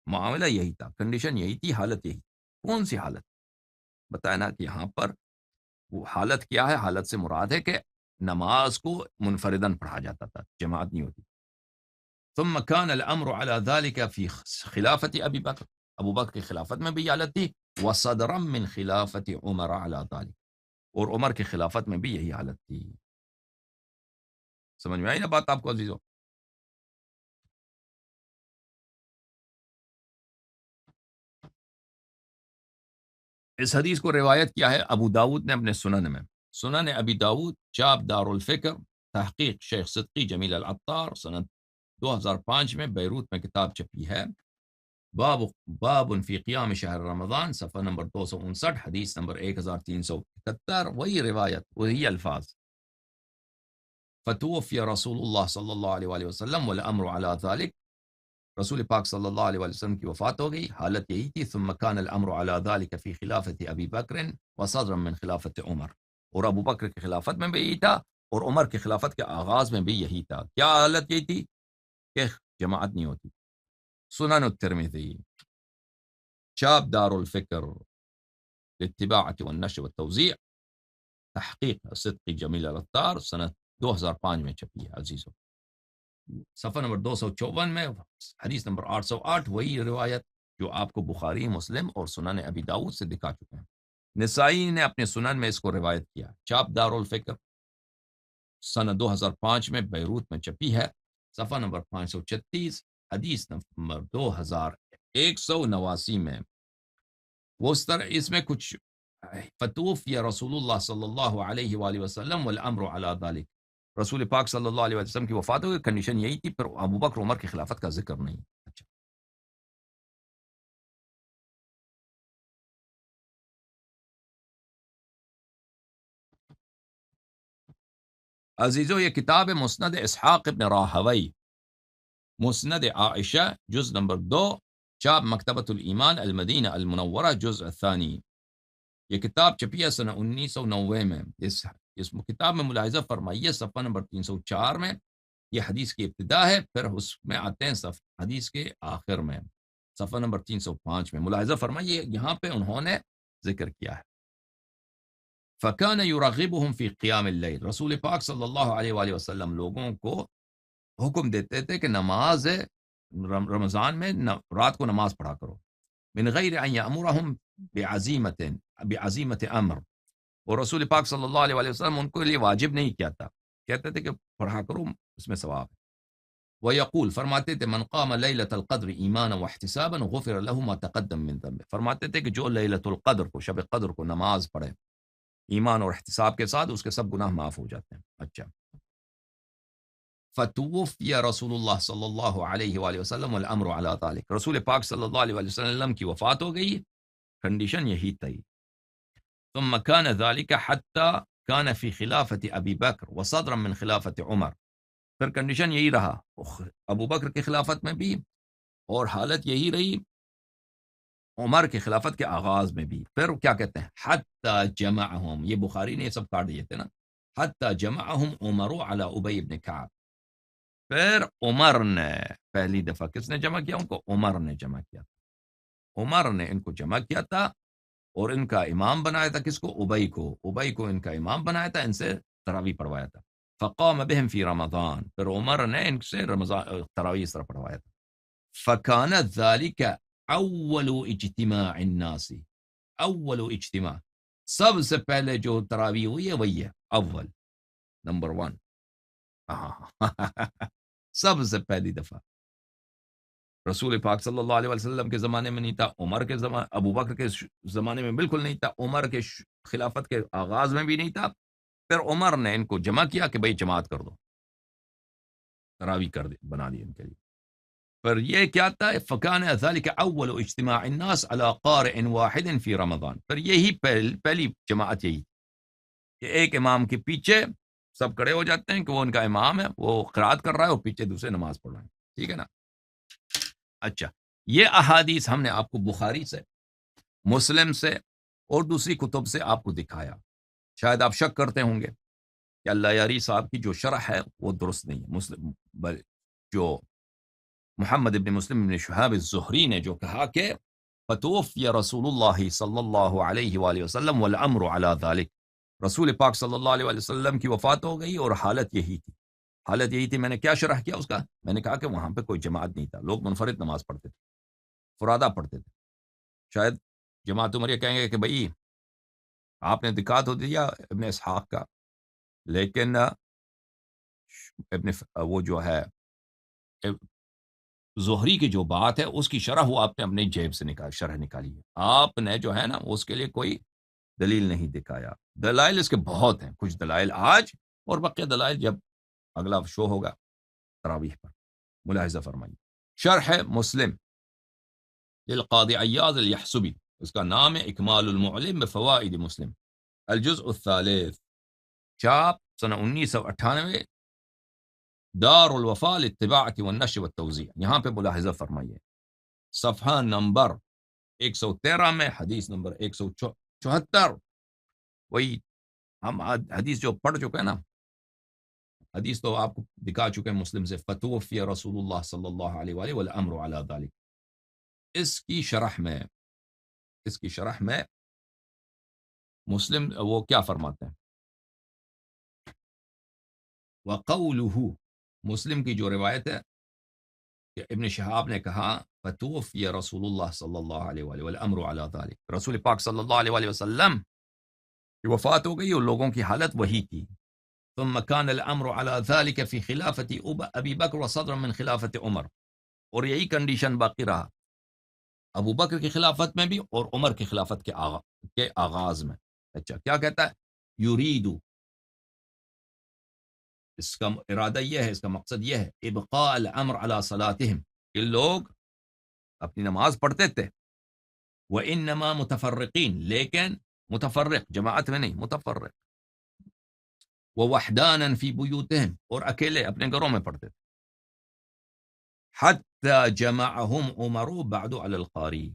معاملہ یہی تھا، کنڈیشن یہی تھی، حالت یہی. کون سی حالت؟ بتایا نا کہ یہاں پر وہ حالت کیا ہے. حالت سے مراد ہے کہ نماز کو منفردن پڑھا جاتا تھا، جماعت نہیں ہوتی. ثم كان الامر على ذلك في خلافت ابی بکر، ابو بکر کی خلافت میں بھی یہ حالت تھی. وصدرا من خلافت عمر على ذلك، اور عمر کی خلافت میں بھی یہی حالت تھی. سمجھ میں آئی نا بات آپ کو عزیزو؟ اس حدیث کو روایت کیا ہے ابو داود نے اپنے سنن میں، سنن ابی داود، چاپ دار الفکر، تحقیق شیخ صدقی جمیل العطار، سنت 2005 میں بیروت میں کتاب چھپی ہے. باب فی قیام شہر رمضان، صفحہ نمبر 259، حدیث نمبر 1371، وہی روایت وہی الفاظ. فتوفی رسول اللہ صلی اللہ علیہ وآلہ وسلم والامر علی ذلک، رسول پاک صلی اللہ علیہ وآلہ وسلم کی وفات ہو گئی، حالت یہی تھی. ثم كان الامر على ذلك في خلافت ابی بکر وصدرا من خلافت عمر، اور ابو بکر کی خلافت میں بھی یہی تھا اور عمر کی خلافت کے آغاز میں بھی یہی تھا. کیا حالت یہی تھی کہ جماعت نہیں ہوتی. سنن الترمذی، چاپ دار الفکر للطباعة والنشر والتوزیع، تحقیق صدقی جمیل العطار، سنت 2005 میں چھپی ہے عزیزو. صفحہ نمبر 254 میں حدیث نمبر 808، وہی روایت جو آپ کو بخاری، مسلم اور سنن ابی داؤد سے دکھا چکے ہیں. نسائی نے اپنے سنن میں اس کو روایت کیا. چاپ دار الفکر سنہ 2005 میں بیروت میں چھپی ہے، صفحہ نمبر 536، حدیث نمبر 2189 میں. وہ اس میں کچھ فتوفی رسول اللہ صلی اللہ علیہ وآلہ وسلم والامر علی ذلک، رسول پاک صلی اللہ علیہ وسلم کی وفات ہو گئی، کنڈیشن یہی تھی، پھر ابو بکر عمر کی خلافت کا ذکر نہیں. اچھا عزیزو، یہ کتاب ہے مسند اسحاق ابن راہوی، مسند عائشہ، جز نمبر 2، چاپ مکتبۃ الایمان المدینہ المنورہ، جز الثانی. یہ کتاب چھپی ہے سنہ 1990 میں. اس کتاب میں ملاحظہ فرمائیے صفحہ نمبر 304 میں یہ حدیث کی ابتدا ہے، پھر اس میں آتے ہیں حدیث کے آخر میں صفحہ نمبر 305 میں. ملاحظہ فرمائیے یہاں پہ انہوں نے ذکر کیا ہے فَكَانَ يُرَغِّبُهُمْ فِي قِيَامِ اللَّيْلِ، رسول پاک صلی اللہ علیہ وآلہ وسلم لوگوں کو حکم دیتے تھے کہ نماز رمضان میں رات کو نماز پڑھا کرو. من غیر ان یامرہم بعزیمت امر، اور رسول پاک صلی اللہ علیہ وآلہ وسلم ان کو لیے واجب نہیں کیا تھا، کہتے تھے کہ پڑھا کرو، اس میں ثواب ہے. ویقول، فرماتے تھے من قام لیلۃ القدر ایمانا واحتسابا غفر له ما تقدم من ذنبه، فرماتے تھے کہ جو لیلۃ القدر کو، شب قدر کو نماز پڑھے ایمان اور احتساب کے ساتھ، اس کے سب گناہ معاف ہو جاتے ہیں. اچھا، فتوفی رسول اللہ صلی اللہ علیہ وآلہ وسلم والامر علی ذلک، رسول پاک صلی اللہ علیہ وآلہ وسلم کی وفات ہو گئی، کنڈیشن یہی تھی. ثم كان ذلك حتى كان في خلافت ابی بکر وصدرا من خلافت عمر، پھر کنڈیشن یہی رہا ابو بکر کی خلافت میں بھی، اور حالت یہی رہی عمر کی خلافت کے آغاز میں بھی. پھر کیا کہتے ہیں حتی جمعہم، یہ بخاری نے یہ سب کاٹ دیے تھے نا، حتی جمعہم عمر علی ابی بن کعب، پھر عمر نے پہلی دفعہ کس نے جمع کیا ان کو؟ عمر نے جمع کیا تھا، عمر نے ان کو جمع کیا تھا اور ان کا امام بنایا تھا کس کو؟ ابئی کو، ابئی کو ان کا امام بنایا تھا، ان سے تراویح پڑھوایا تھا. فقام بهم فی رمضان، پھر عمر نے ان سے رمضان تراویح اس طرح پڑھوایا تھا. فکان ذلك اول اجتماع الناس، اول اجتماع، سب سے پہلے جو تراویح ہوئی ہے وہی ہے اول، نمبر 1. سب سے پہلی دفعہ رسول پاک صلی اللہ علیہ وسلم کے زمانے میں نہیں تھا، عمر کے زمانے، ابو بکر کے زمانے میں بالکل نہیں تھا، عمر کے خلافت کے آغاز میں بھی نہیں تھا. پھر عمر نے ان کو جمع کیا کہ بھئی جماعت کر دو، تراویح کر دے بنا دی ان کے لیے. پر یہ کیا تھا؟ فکان ذلك اول اجتماع الناس على قارئ واحد فی رمضان. پھر یہی پہلی جماعت یہی کہ ایک امام کے پیچھے سب کھڑے ہو جاتے ہیں کہ وہ ان کا امام ہے، وہ قرات کر رہا ہے اور پیچھے دوسرے نماز پڑھ رہے ہیں. ٹھیک ہے نا؟ اچھا، یہ احادیث ہم نے آپ کو بخاری سے، مسلم سے اور دوسری کتب سے آپ کو دکھایا. شاید آپ شک کرتے ہوں گے کہ اللہ یاری صاحب کی جو شرح ہے وہ درست نہیں ہے. مسلم جو محمد ابن مسلم ابن شہاب الزہری نے جو کہا کہ فتوفی رسول اللہ صلی اللہ علیہ وآلہ وسلم والامر علی ذلک، رسول پاک صلی اللہ علیہ وآلہ وسلم کی وفات ہو گئی اور حالت یہی تھی. حالت یہی تھی. میں نے کیا شرح کیا اس کا؟ میں نے کہا کہ وہاں پہ کوئی جماعت نہیں تھا، لوگ منفرد نماز پڑھتے تھے، فرادہ پڑھتے تھے. شاید جماعت عمر یہ کہیں گے کہ بھئی آپ نے دکھا تو دیا ابن اسحاق کا، لیکن ابن وہ جو ہے زہری کی جو بات ہے اس کی شرح وہ آپ نے اپنے جیب سے شرح نکالی ہے. آپ نے جو ہے نا اس کے لیے کوئی دلیل نہیں دکھایا. دلائل اس کے بہت ہیں، کچھ دلائل آج اور بقیہ دلائل جب اگلا شو ہوگا تراویح پر. ملاحظہ فرمائیے. شرح مسلم للقاضی عیاض الیحسبی، اس کا نام ہے اکمال المعلم بفوائد مسلم، الجزء الثالث، چاپ سنہ 1998، دار الوفا للطباعة والنشر والتوزیع. یہاں پہ ملاحظہ فرمائیے، صفحہ نمبر 113 میں حدیث نمبر 174. وہی ہم حدیث جو پڑھ چکے ہیں نا، حدیث تو آپ کو دکھا چکے ہیں مسلم سے، فتوفی رسول اللہ صلی اللہ علیہ وآلہ والامر علی ذلک. اس کی شرح میں مسلم وہ کیا فرماتے ہیں؟ وقولہ، مسلم کی جو روایت ہے کہ ابن شہاب نے کہا فتوفی رسول اللہ صلی اللہ علیہ وآلہ والامر علی ذلک، رسول پاک صلی اللہ علیہ وآلہ وسلم کی وفات ہو گئی اور لوگوں کی حالت وہی تھی. ثم كان الامر على ذلك في خلافة ابی بکر وصدرا من خلافت عمر، اور یہی کنڈیشن باقی رہا ابو بکر کی خلافت میں بھی اور عمر کی خلافت کے آغاز میں. اچھا، کیا کہتا ہے؟ یریدو، اس کا ارادہ یہ ہے، اس کا مقصد یہ ہے ابقاء الامر علی صلاتہم، کہ لوگ اپنی نماز پڑھتے تھے، وانما متفرقین، لیکن متفرق جماعت میں نہیں، متفرق، ووحدانا فی بیوتہم، اور اکیلے اپنے گھروں میں پڑھتے تھے. حتی جمعہم عمر بعد علی القاری،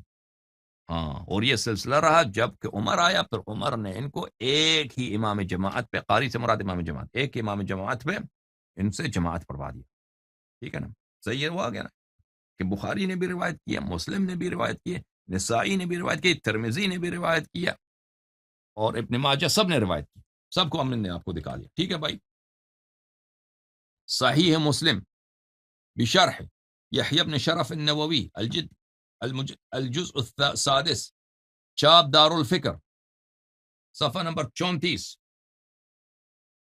ہاں، اور یہ سلسلہ رہا جب کہ عمر آیا، پھر عمر نے ان کو ایک ہی امام جماعت پہ، قاری سے مراد امام جماعت، ایک ہی امام جماعت پہ ان سے جماعت پڑھوا دیا. ٹھیک ہے نا؟ صحیح ہے، وہ آ گیا نا کہ بخاری نے بھی روایت کیا، مسلم نے بھی روایت کی، نسائی نے بھی روایت کی، ترمذی نے بھی روایت کیا، اور ابن ماجہ، سب نے روایت کی. سب کو ہم نے آپ کو دکھا دیا. ٹھیک ہے بھائی. صحیح ہے مسلم بشرح یحیی بن شرف النووی الجزء السادس، چاپ دار الفکر، صفحہ نمبر 34.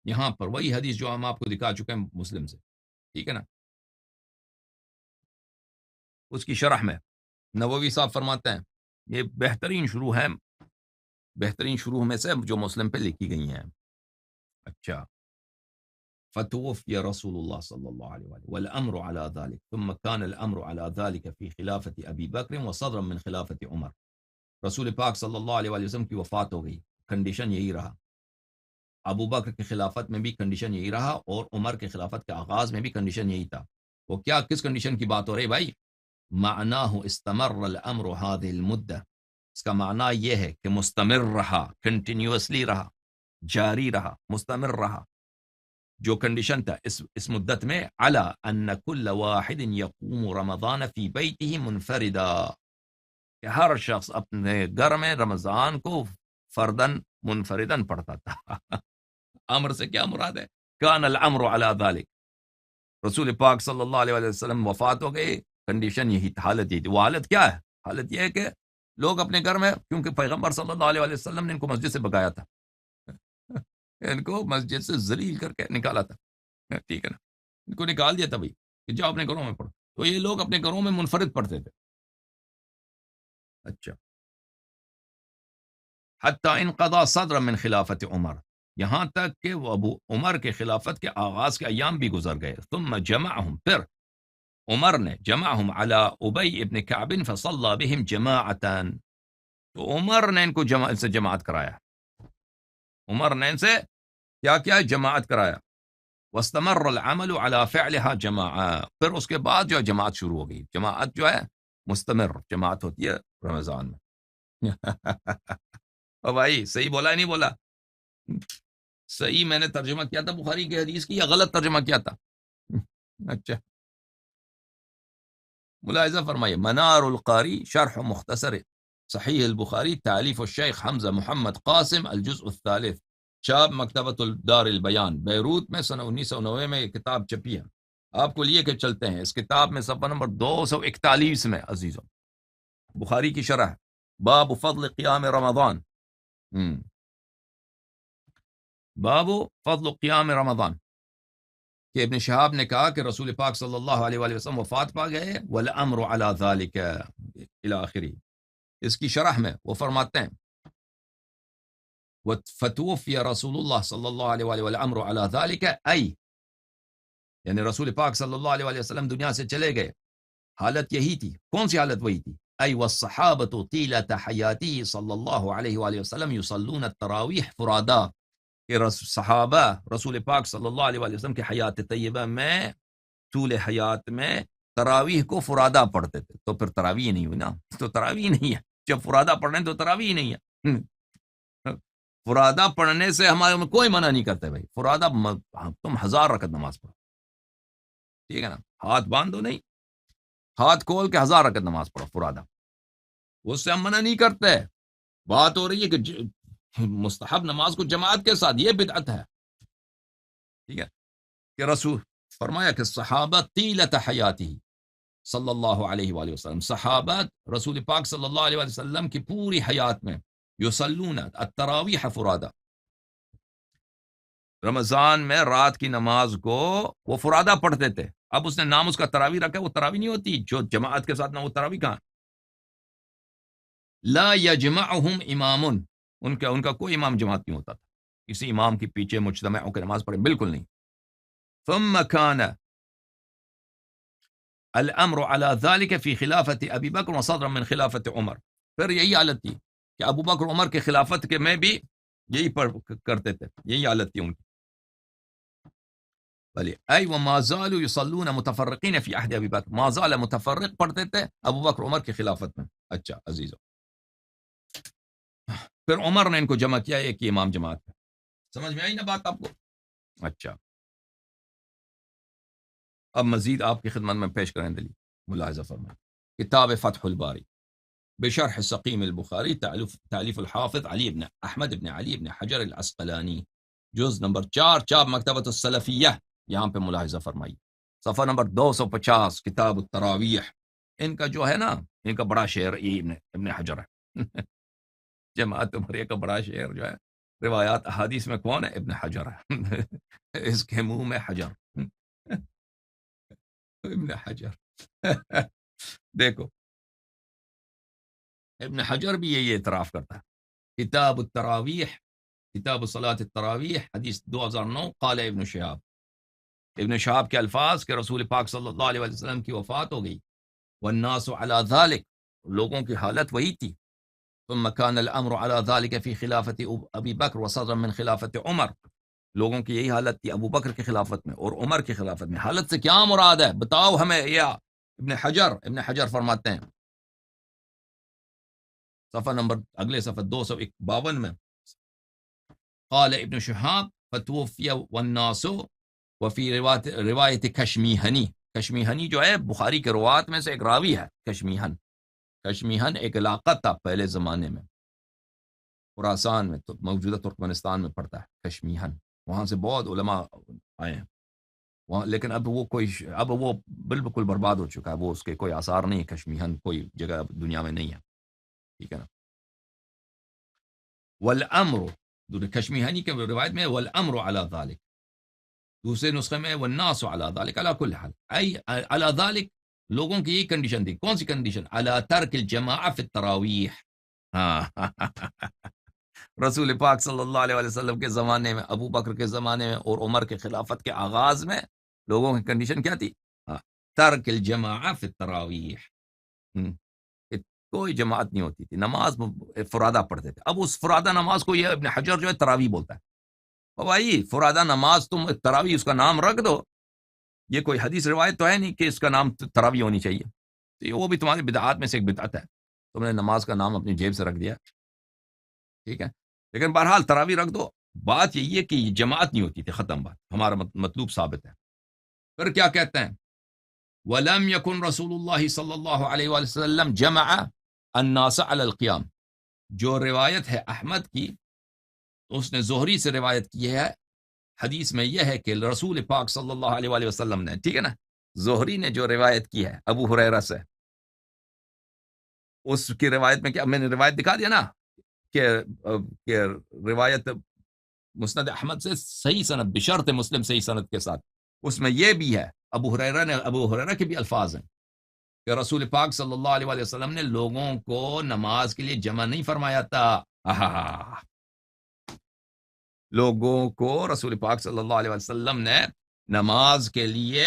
یہاں پر وہی حدیث جو ہم آپ کو دکھا چکے ہیں مسلم سے. ٹھیک ہے نا؟ اس کی شرح میں نووی صاحب فرماتے ہیں یہ بہترین شروح میں سے جو مسلم پہ لکھی گئی ہیں. اچھا، فتوفی رسول اللہ صلی اللہ علیہ وآلہ والامر علی ذلك ثم كان الامر على ذلك في خلافت ابی بکر وصدرا من خلافت عمر. رسول پاک صلی اللہ علیہ وآلہ وسلم کی وفات ہو گئی، کنڈیشن یہی رہا. ابو بکر کی خلافت میں بھی کنڈیشن یہی رہا، اور عمر کی خلافت کے آغاز میں بھی کنڈیشن یہی تھا. وہ کیا، کس کنڈیشن کی بات ہو رہی بھائی؟ معناہ استمر الامر هذه المدہ، اس کا معنی یہ ہے کہ مستمر رہا، کنٹینیوسلی رہا، جاری رہا، مستمر رہا. جو کنڈیشن تھا اس مدت میں علی ان کل واحد یقوم رمضان فی بیتہ منفردا، کہ ہر شخص اپنے گھر میں رمضان کو فردن منفردن پڑھتا تھا۔ امر سے کیا مراد ہے؟ کان الامر علی ذلک، رسول پاک صلی اللہ علیہ وسلم وفات ہو گئی، کنڈیشن یہی تھی، حالت یہی تھی۔ وہ حالت کیا ہے؟ حالت یہ ہے کہ لوگ اپنے گھر میں، کیونکہ پیغمبر صلی اللہ علیہ وسلم نے ان کو مسجد سے بگایا تھا، ان کو مسجد سے ذلیل کر کے نکالا تھا، ٹھیک ہے نا، ان کو نکال دیا تھا بھائی کہ جاؤ اپنے گھروں میں پڑھو، تو یہ لوگ اپنے گھروں میں منفرد پڑھتے تھے۔ اچھا، حتی انقضا صدر من خلافت عمر، یہاں تک کہ وہ ابو عمر کے خلافت کے آغاز کے ایام بھی گزر گئے۔ ثم جمعہم، پھر عمر نے جمعہم علی ابی ابن کعب فصلی بہم جماعتا، تو عمر نے ان کو جماعت کرایا، عمر نے ان سے کیا کیا؟ جماعت کرایا۔ واستمر العمل على فعلها جماعہ، پھر اس کے بعد جو ہے جماعت شروع ہو گئی، جماعت جو ہے مستمر جماعت ہوتی ہے رمضان میں۔ او بھائی صحیح بولا ہے نہیں بولا؟ صحیح میں نے ترجمہ کیا تھا بخاری کی حدیث کی یا غلط ترجمہ کیا تھا؟ اچھا، ملاحظہ فرمائیے، منار القاری شرح مختصر صحیح البخاری تعلیف الشیخ حمزہ محمد قاسم، الجزء الثالث، چاپ مکتبۃ الدار البیان، بیروت میں سن 1990 میں یہ کتاب چھپی ہے۔ آپ کو لیے کہ چلتے ہیں، اس کتاب میں صفحہ نمبر 241 میں عزیزوں بخاری کی شرح، باب فضل قیام رمضان، باب فضل قیام رمضان، کہ ابن شہاب نے کہا کہ رسول پاک صلی اللہ علیہ وآلہ وسلم وفات پا گئے، والامر علی ذالک الی آخری، اس کی شرح میں وہ فرماتے ہیں فتوفی رسول اللہ صلی اللہ علیہ وآلہ والامر علی ذالک، یعنی رسول پاک صلی اللہ علیہ وآلہ وسلم دنیا سے چلے گئے، حالت یہی تھی، کون سی حالت؟ وہی تھی، والصحابۃ طیلۃ حیاتہ صلی اللہ علیہ وآلہ وسلم یصلون التراویح فرادا، کہ صحابہ رسول پاک صلی اللہ علیہ وآلہ وسلم کی حیات طیبہ میں، طول حیات میں تراویح کو فرادا پڑھتے تھے۔ تو پھر تراویح نہیں ہوئی نا، تو تراویح نہیں ہے، جب فرادا پڑھ رہے ہیں تو تراویح نہیں ہے۔ فرادا پڑھنے سے ہمارے میں کوئی منع نہیں کرتے بھائی، فرادا تم 1000 رکعت نماز پڑھو، ٹھیک ہے نا، ہاتھ باندھو نہیں، ہاتھ کھول کے 1000 رکعت نماز پڑھو فرادا، اس سے ہم منع نہیں کرتے۔ بات ہو رہی ہے کہ مستحب نماز کو جماعت کے ساتھ، یہ بدعت ہے، ٹھیک ہے، کہ رسول فرمایا کہ صحابہ طیلۃ حیاتی صلی اللہ علیہ وآلہ وسلم، صحابہ رسول پاک صلی اللہ علیہ وآلہ وسلم کی پوری حیات میں یصلون التراویح فرادا، رمضان میں رات کی نماز کو وہ فرادا پڑھتے تھے۔ اب اس نے نام اس کا تراویح رکھا، وہ تراویح نہیں ہوتی جو جماعت کے ساتھ، نہ وہ تراویح کہاں۔ لا یجمعہم امام، ان کا کوئی امام جماعت نہیں ہوتا تھا، کسی امام کے پیچھے مجتمع ہو کے نماز پڑھے، بالکل نہیں۔ ثم كان الامر على ذلك في خلافت ابی بکر وصدرا من خلافت عمر، پھر یہی حالت تھی کہ ابو بکر عمر کے خلافت کے میں بھی یہی کرتے تھے، یہی حالت تھی ان کی۔ بلی ای وما زالوا يصلون متفرقین فی عہد ابی بکر، ما زال متفرق پڑھتے تھے ابو بکر عمر کی خلافت میں۔ اچھا عزیزو، پھر عمر نے ان کو جمع کیا ایک ہی امام جماعت میں، سمجھ میں آئی نا بات آپ کو؟ اچھا، اب مزید آپ کی خدمت میں پیش کریں دلیل، ملاحظہ فرمائیں، کتاب فتح الباری بشرح سقیم البخاری، تعلیف الحافظ علی بن احمد بن علی بن حجر العسقلانی، جز نمبر 4، چاپ مکتبۃ السلفیہ، یہاں پہ ملاحظہ فرمائی، صفحہ نمبر 250، کتاب التراویح۔ ان کا جو ہے نا، ان کا بڑا شعر یہ ابن حجر ہے۔ جماعت عمریہ کا بڑا شعر جو ہے روایات احادیث میں کون ہے؟ ابن حجر ہے۔ اس کے منہ میں حجر، ابن حجر۔ دیکھو ابن حجر بھی یہی اعتراف کرتا ہے، کتاب التراویح، کتاب صلاۃ التراویح، حدیث 2009، قال ابن شہاب، ابن شہاب کے الفاظ کہ رسول پاک صلی اللہ علیہ وسلم کی وفات ہو گئی، والناس علی ذلک، لوگوں کی حالت وہی تھی، ثم كان الامر على ذلك في خلافت ابی بکر وصدرا من خلافت عمر، لوگوں کی یہی حالت تھی ابو بکر کی خلافت میں اور عمر کی خلافت میں۔ حالت سے کیا مراد ہے بتاؤ ہمیں، یا ابن حجر فرماتے ہیں صفحہ نمبر اگلے صفحہ 252 میں، قال ابن شہاب فتوفی والناس وفی روایت کشمیہنی، کشمیہنی جو ہے بخاری کے روات میں سے ایک راوی ہے کشمیہن. کشمیہن ایک علاقہ تھا پہلے زمانے میں، خراسان میں، تو موجودہ ترکمانستان میں پڑتا ہے کشمیہن. وہاں سے بہت علماء آئے ہیں وہاں، لیکن اب وہ بالکل برباد ہو چکا ہے، وہ اس کے کوئی آثار نہیں. کشمیہن کوئی جگہ اب دنیا میں نہیں ہے، ٹھیک ہے نا. والامر، کشمیہنی کے روایت میں والامر علی ذلک، دوسرے نسخے میں والناس علی ذلک علی کل حال، ای علی ذلک، لوگوں کی یہی کنڈیشن تھی. کون سی کنڈیشن؟ علی ترک الجماعہ فی التراویح. ہاں رسول پاک صلی اللہ علیہ وسلم کے زمانے میں، ابو بکر کے زمانے میں اور عمر کے خلافت کے آغاز میں لوگوں کی کنڈیشن کیا تھی؟ ترک الجماعہ فی التراویح. کوئی جماعت نہیں ہوتی تھی، نماز فرادہ پڑھتے تھے. اب اس فرادہ نماز کو یہ ابن حجر جو ہے تراویح بولتا ہے. بھائی فرادہ نماز تم تراویح اس کا نام رکھ دو، یہ کوئی حدیث روایت تو ہے نہیں کہ اس کا نام تراویح ہونی چاہیے. تو وہ بھی تمہاری بدعات میں سے ایک بدعت ہے، تم نے نماز کا نام اپنی جیب سے رکھ دیا، ٹھیک ہے. لیکن بہرحال تراویح رکھ دو. بات یہی ہے کہ یہ جماعت نہیں ہوتی تھی، ختم بات، ہمارا مطلوب ثابت ہے. پھر کیا کہتے ہیں؟ وَلَمْ يَكُنْ رسول اللہ صلی اللہ علیہ وسلم جمع الناس علی القیام. جو روایت ہے احمد کی، اس نے زہری سے روایت کی ہے. حدیث میں یہ ہے کہ رسول پاک صلی اللہ علیہ وسلم نے، ٹھیک ہے نا، زہری نے جو روایت کی ہے ابو ہریرہ سے، اس کی روایت میں کیا، میں نے روایت دکھا دیا نا کہ روایت مسند احمد سے صحیح سند بشرط مسلم صحیح سند کے ساتھ، اس میں یہ بھی ہے، ابو ہریرہ کے بھی الفاظ ہیں کہ رسول پاک صلی اللہ علیہ وسلم نے لوگوں کو نماز کے لیے جمع نہیں فرمایا تھا. لوگوں کو رسول پاک صلی اللہ علیہ وسلم نے نماز کے لیے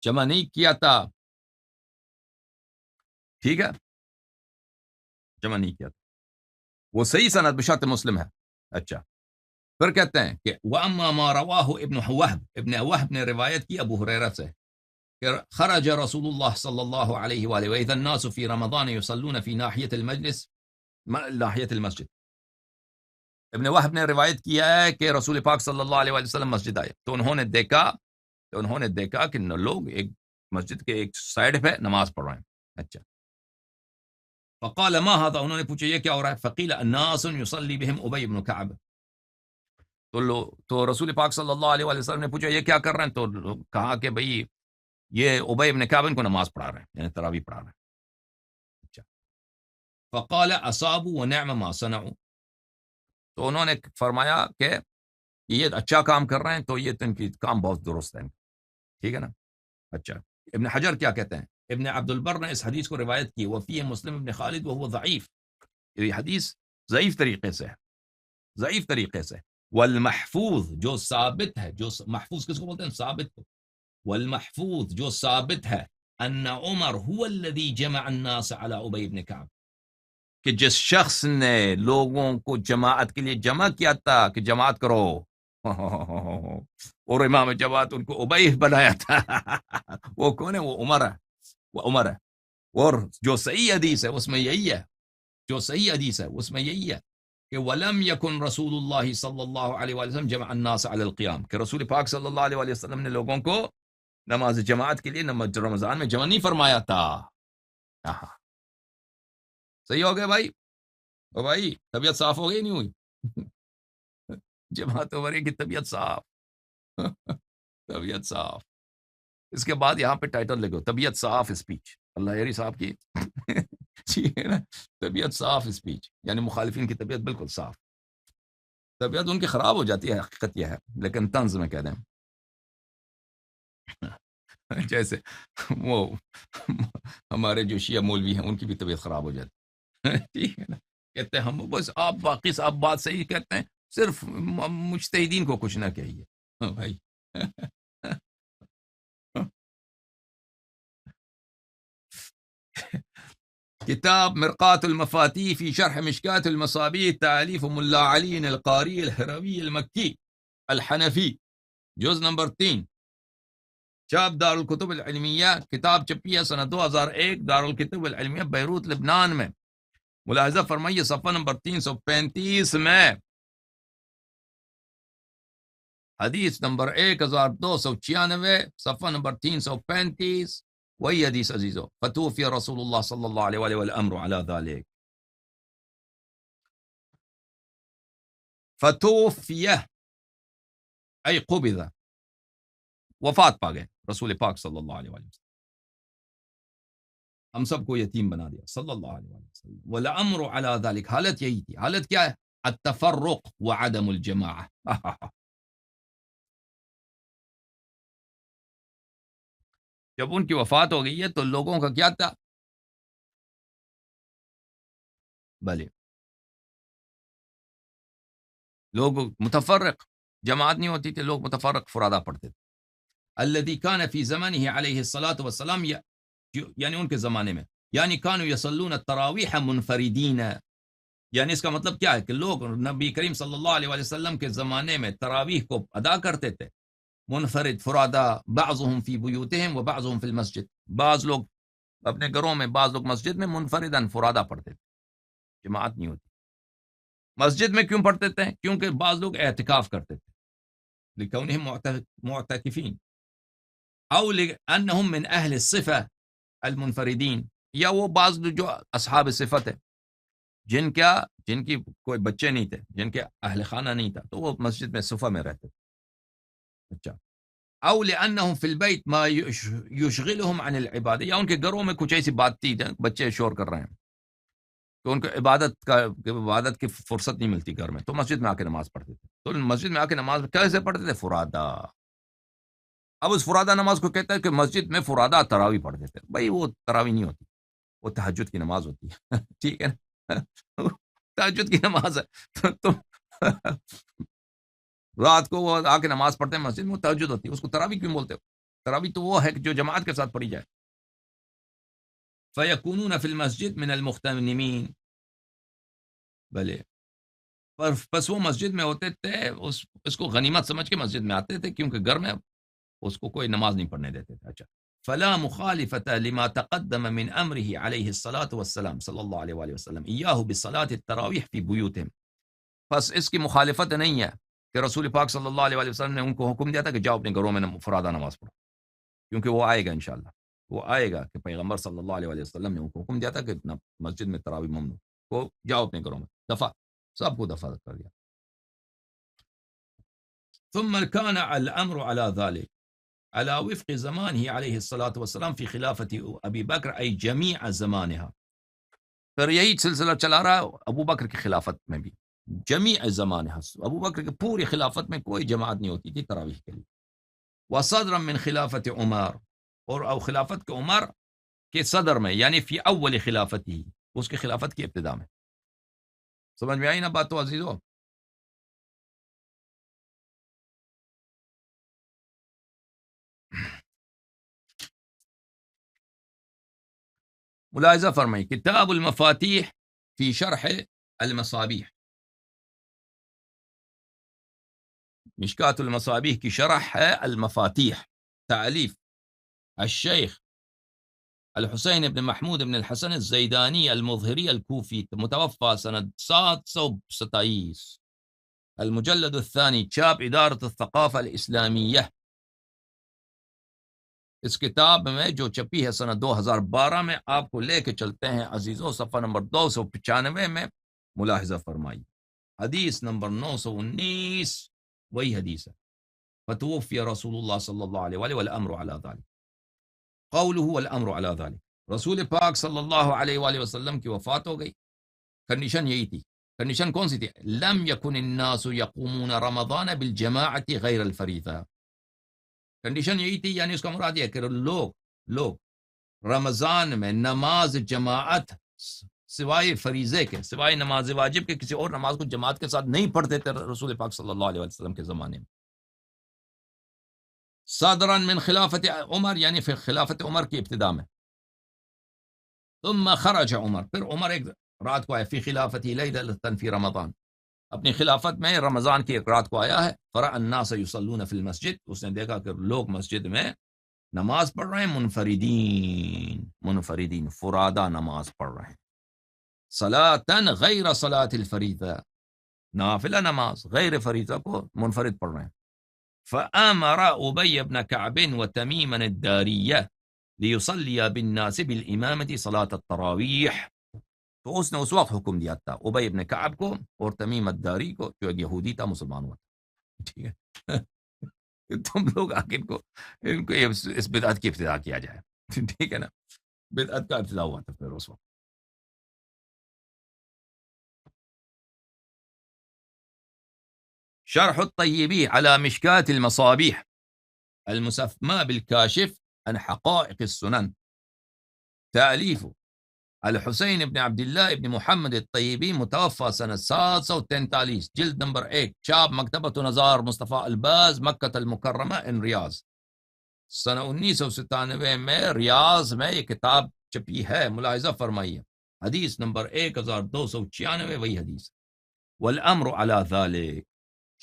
جمع نہیں کیا تھا، ٹھیک ہے، جمع نہیں کیا تھا. وہ صحیح سند بشرط مسلم ہے. اچھا، پھر کہتے ہیں کہ وَأَمَّا مَا رَوَاهُ ابن وہب نے روایت کی ابو ہریرہ سے کہ خرج رسول اللہ صلی اللہ علیہ وآلہ وَإِذَا النَّاسُ فِي رمضان يُصَلُّونَ فِي ناحیۃ المسجد. ابن وہب نے روایت کیا ہے کہ رسول پاک صلی اللہ علیہ وسلم مسجد آئے تو انہوں نے دیکھا کہ لوگ ایک مسجد کے ایک سائڈ پہ نماز پڑھ رہے ہیں. اچھا، فقال ما هذا، انہوں نے پوچھا یہ کیا ہو رہا ہے؟ فقیل الناس يصلي بهم ابی بن کعب. تو رسول پاک صلی اللہ علیہ وسلم نے پوچھا یہ کیا کر رہے ہیں؟ تو کہا کہ بھئی یہ ابی بن کعب کو نماز پڑھا رہے ہیں، یعنی تراویح پڑھا رہے ہیں. اچھا، فقال اصابوا ونعم ما صنعوا، تو انہوں نے فرمایا کہ یہ اچھا کام کر رہے ہیں، تو یہ ان کی کام بہت درست ہے، ٹھیک ہے نا. اچھا، ابن حجر کیا کہتے ہیں؟ ابن عبد البر نے اس حدیث کو روایت کی، وفیہ مسلم ابن خالد وهو ضعیف، یہ حدیث ضعیف طریقے سے. والمحفوظ، جو ثابت ہے، جو محفوظ کس کو بولتے ہیں؟ ثابت کو. والمحفوظ، جو ثابت ہے، ان عمر هو الذي جمع الناس على ابی بن کعب، کہ جس شخص نے لوگوں کو جماعت کے لیے جمع کیا تھا کہ جماعت کرو، اور امام جماعت ان کو ابی بنایا تھا. وہ کون ہے؟ وہ عمر ہے. اور جو صحیح حدیث ہے اس میں یہی ہے، کہ وَلَمْ يَكُنْ رسول اللہ صلی اللہ علیہ وسلم جمع الناس علی القیام، کہ رسول پاک صلی اللہ علیہ وسلم نے لوگوں کو نماز جماعت کے لیے رمضان میں جمع نہیں فرمایا تھا. صحیح ہو گیا بھائی؟ او بھائی طبیعت صاف ہو گئی نہیں ہوئی؟ جماعت ہو رہی کی طبیعت صاف. اس کے بعد یہاں پہ ٹائٹل لگو، طبیعت صاف اسپیچ، اللہ یاری صاحب کی ٹھیک ہے نا، طبیعت صاف اسپیچ، یعنی مخالفین کی طبیعت بالکل صاف. طبیعت ان کی خراب ہو جاتی ہے، حقیقت یہ ہے، لیکن طنز میں کہہ دیں جیسے وہ ہمارے جو شیعہ مولوی ہیں ان کی بھی طبیعت خراب ہو جاتی ہے، ٹھیک ہے نا. کہتے ہیں ہم بس آپ باقی آپ بات صحیح کہتے ہیں، صرف مجتہدین کو کچھ نہ کہیے. بھائی کتاب مرقات المفاتیح فی شرح مشکات المصابیح، تالیف ملا علی القاری الہروی المکی الحنفی، جز نمبر 3، چاپ دار الکتب العلمیہ، کتاب چھپی ہے سنہ 2001 دار الکتب العلمیہ بیروت لبنان میں. ملاحظہ فرمائیے صفحہ نمبر 335 میں حدیث نمبر 1296، صفحہ نمبر 335، وہی حدیث عزیزو، فتوفی رسول اللہ صلی اللہ علیہ وآلہ والامر علی ذالک، فتوفی ای قبض، وفات پا گئے رسول پاک صلی اللہ علیہ وآلہ وسلم، ہم سب کو یتیم بنا دیا صلی اللہ علیہ وآلہ وسلم، والامر علی ذالک، حالت یہی تھی، حالت کیا ہے؟ التفرق وعدم الجماعہ جب ان کی وفات ہو گئی ہے تو لوگوں کا کیا تھا؟ بھلے لوگ متفرق، جماعت نہیں ہوتی تھی، لوگ متفرق فرادہ پڑھتے تھے. الذي كان في زمانه عليه الصلاة والسلام، یعنی ان کے زمانے میں، یعنی كانوا يصلون التراویح منفردین، یعنی اس کا مطلب کیا ہے کہ لوگ نبی کریم صلی اللہ علیہ وآلہ وسلم کے زمانے میں تراویح کو ادا کرتے تھے منفرد، فرادہ، بعضهم في بيوتهم وبعضهم في المسجد، بعض لوگ اپنے گھروں میں، بعض لوگ مسجد میں منفرداً فرادہ پڑھتے تھے، جماعت نہیں ہوتی. مسجد میں کیوں پڑھتے تھے؟ کیونکہ بعض لوگ اعتکاف کرتے تھے، لکونہم معتکفین، او لانہم من اہل الصفہ المنفردین، یا وہ بعض جو اصحاب صفت ہے، جن کی کوئی بچے نہیں تھے، جن کے اہل خانہ نہیں تھا، تو وہ مسجد میں صفہ میں رہتے تھے. اچھا، او لانہم فی البیت ما یشغلہم عن العبادہ، یا ان کے گھروں میں کچھ ایسی بات تھی، بچے شور کر رہے ہیں تو ان کو عبادت کی فرصت نہیں ملتی گھر میں، تو مسجد میں آ کے نماز پڑھتے تھے. تو مسجد میں آ کے نماز کیسے پڑھتے تھے؟ فرادہ. اب اس فرادہ نماز کو کہتا ہے کہ مسجد میں فرادہ تراوی پڑھتے تھے. بھائی وہ تراوی نہیں ہوتی، وہ تہجد کی نماز ہوتی ہے. ٹھیک ہے نا، تہجد کی نماز ہے تو رات کو وہ آ کے نماز پڑھتے ہیں مسجد میں، وہ تہجد ہوتی ہے، اس کو تراوی کیوں بولتے ہو؟ تراوی تو وہ ہے کہ جو جماعت کے ساتھ پڑھی جائے. فَيَكُونُونَ فِي الْمَسْجِدِ مِنَ الْمُغْتَنِمِينَ، بھلے پس وہ مسجد میں ہوتے تھے، اس کو غنیمت سمجھ کے مسجد میں آتے تھے، کیونکہ گھر میں اس کو کوئی نماز نہیں پڑھنے دیتے تھے. اچھا، فلا مخالفت لما تقدم من امره علیہ الصلاۃ والسلام صلی اللہ علیہ وآلہ وسلم ایاہ بصلاۃ التراویح فی بیوتہم، پس اس کی مخالفت نہیں ہے کہ رسول پاک صلی اللہ علیہ وآلہ وسلم نے ان کو حکم دیا تھا کہ جاؤ اپنے گھروں میں فرادہ نماز پڑھو، کیونکہ وہ آئے گا انشاءاللہ، وہ آئے گا کہ پیغمبر صلی اللہ علیہ وآلہ وسلم نے ان کو حکم دیا تھا کہ مسجد میں تراویح ممنوع، کو جاؤ اپنے گھروں میں، دفع، سب کو دفع کر دیا. ثم كان الامر على ذلك على وفق زمانه علیہ الصلاۃ والسلام فی خلافت ابی بکر ای جمیع زمانها، پھر یہی سلسلہ چلا رہا ہے ابو بکر کی خلافت میں بھی، جمیع زمانها، ابو بکر کی پوری خلافت میں کوئی جماعت نہیں ہوتی تھی تراویح کے لیے. وصدرا من خلافت عمر، اور او خلافت کے عمر کے صدر میں، یعنی فی اول خلافتی، اس کی خلافت کی ابتدا میں. سمجھ میں آئی نا بات تو عزیزو؟ ملاحظہ فرمائی، کتاب المفاتیح فی شرح المصابیح، مشکات المصابیح کی شرح ہے المفاتیح، تعلیف الشیخ الحسین بن محمود بن الحسن الزیدانی المظہری الکوفی، متوفى سنة 727، المجلد الثانی، چاپ ادارت الثقافہ الاسلامیہ. اس کتاب میں جو چھپی ہے سنہ 2012 میں، آپ کو لے کے چلتے ہیں عزیزوں، صفحہ نمبر 295 میں، ملاحظہ فرمائی، حدیث نمبر 919، وہی حدیث ہے، فتوفی رسول اللہ صلی اللہ علیہ وآلہ والامر علی ذلک، قولہ والامر علی ذلک، رسول پاک صلی اللہ علیہ وآلہ وسلم کی وفات ہو گئی. کنڈیشن یہی تھی. کنڈیشن کون سی تھی؟ لم یکن الناس یقومون رمضان بالجماعت غیر الفریضہ، کنڈیشن یہی تھی، یعنی اس کا مراد یہ ہے کہ لوگ رمضان میں نماز جماعت سوائے فریضے کے، سوائے نماز واجب کے، کسی اور نماز کو جماعت کے ساتھ نہیں پڑھتے تھے رسول پاک صلی اللہ علیہ وسلم کے زمانے میں. صادرا من خلافت عمر، یعنی پھر خلافت عمر کی ابتدا میں. ثم خرج عمر، پھر عمر ایک رات کو آیا، فی خلافتی لیلۃ فی رمضان، اپنی خلافت میں رمضان کی ایک رات کو آیا ہے. فرأى الناس یصلون فی المسجد، اس نے دیکھا کہ لوگ مسجد میں نماز پڑھ رہے ہیں، منفردین فرادہ نماز پڑھ رہے ہیں، صلاۃ غیر صلاۃ الفریضہ، نافلہ نماز غیر فریضہ کو منفرد پڑھ رہے ہیں. فآمر أبي بن كعب وتميما الدارية ليصلي بالناس بالإمامة صلاة التراويح. تو اس نے اس وقت حکم دیا تھا ابی ابن کعب کو اور تمیم الداری کو جو ایک یہودی تھا مسلمان ہوا تھا. ٹھیک ہے تم لوگ آخر ان کو اس بدعت کی ابتدا کیا جائے. ٹھیک ہے نا, بدعت کا ابتدا ہوا تھا پھر اس وقت. شرح الطيبي على مشكاة المصابيح المسمى بالكاشف عن حقائق السنن تأليف الحسین ابن عبداللہ ابن محمد الطیبی متوفى سنة 743 جلد نمبر 1 چاپ مکتبۃ نظار مصطفیٰ الباز مکہ المکرمہ ان ریاض. سنہ 1997 میں ریاض میں یہ کتاب چھپی ہے. ملاحظہ فرمائیے حدیث نمبر 1296 وہی حدیث. والامر على ذلك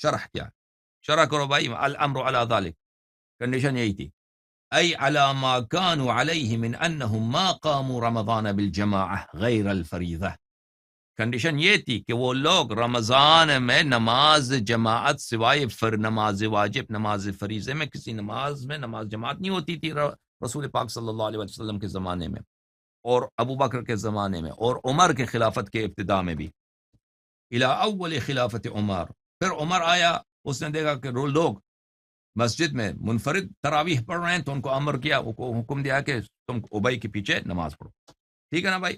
شرح کیا شرح کرو بھائی. الامر على ذلك کنڈیشن یہی تھی أي على ما كانوا عليه من أنهم ما قاموا رمضان بالجماعة غير الفریضہ. کنڈیشن یہ تھی کہ وہ لوگ رمضان میں نماز جماعت سوائے نماز واجب نماز فریضے میں کسی نماز میں نماز جماعت نہیں ہوتی تھی رسول پاک صلی اللہ علیہ وسلم کے زمانے میں اور ابو بکر کے زمانے میں اور عمر کے خلافت کے ابتداء میں بھی. الى اول خلافت عمر. پھر عمر آیا, اس نے دیکھا کہ لوگ مسجد میں منفرد تراویح پڑھ رہے ہیں تو ان کو امر کیا, حکم دیا کہ تم ابئی کے پیچھے نماز پڑھو. ٹھیک ہے نا بھائی؟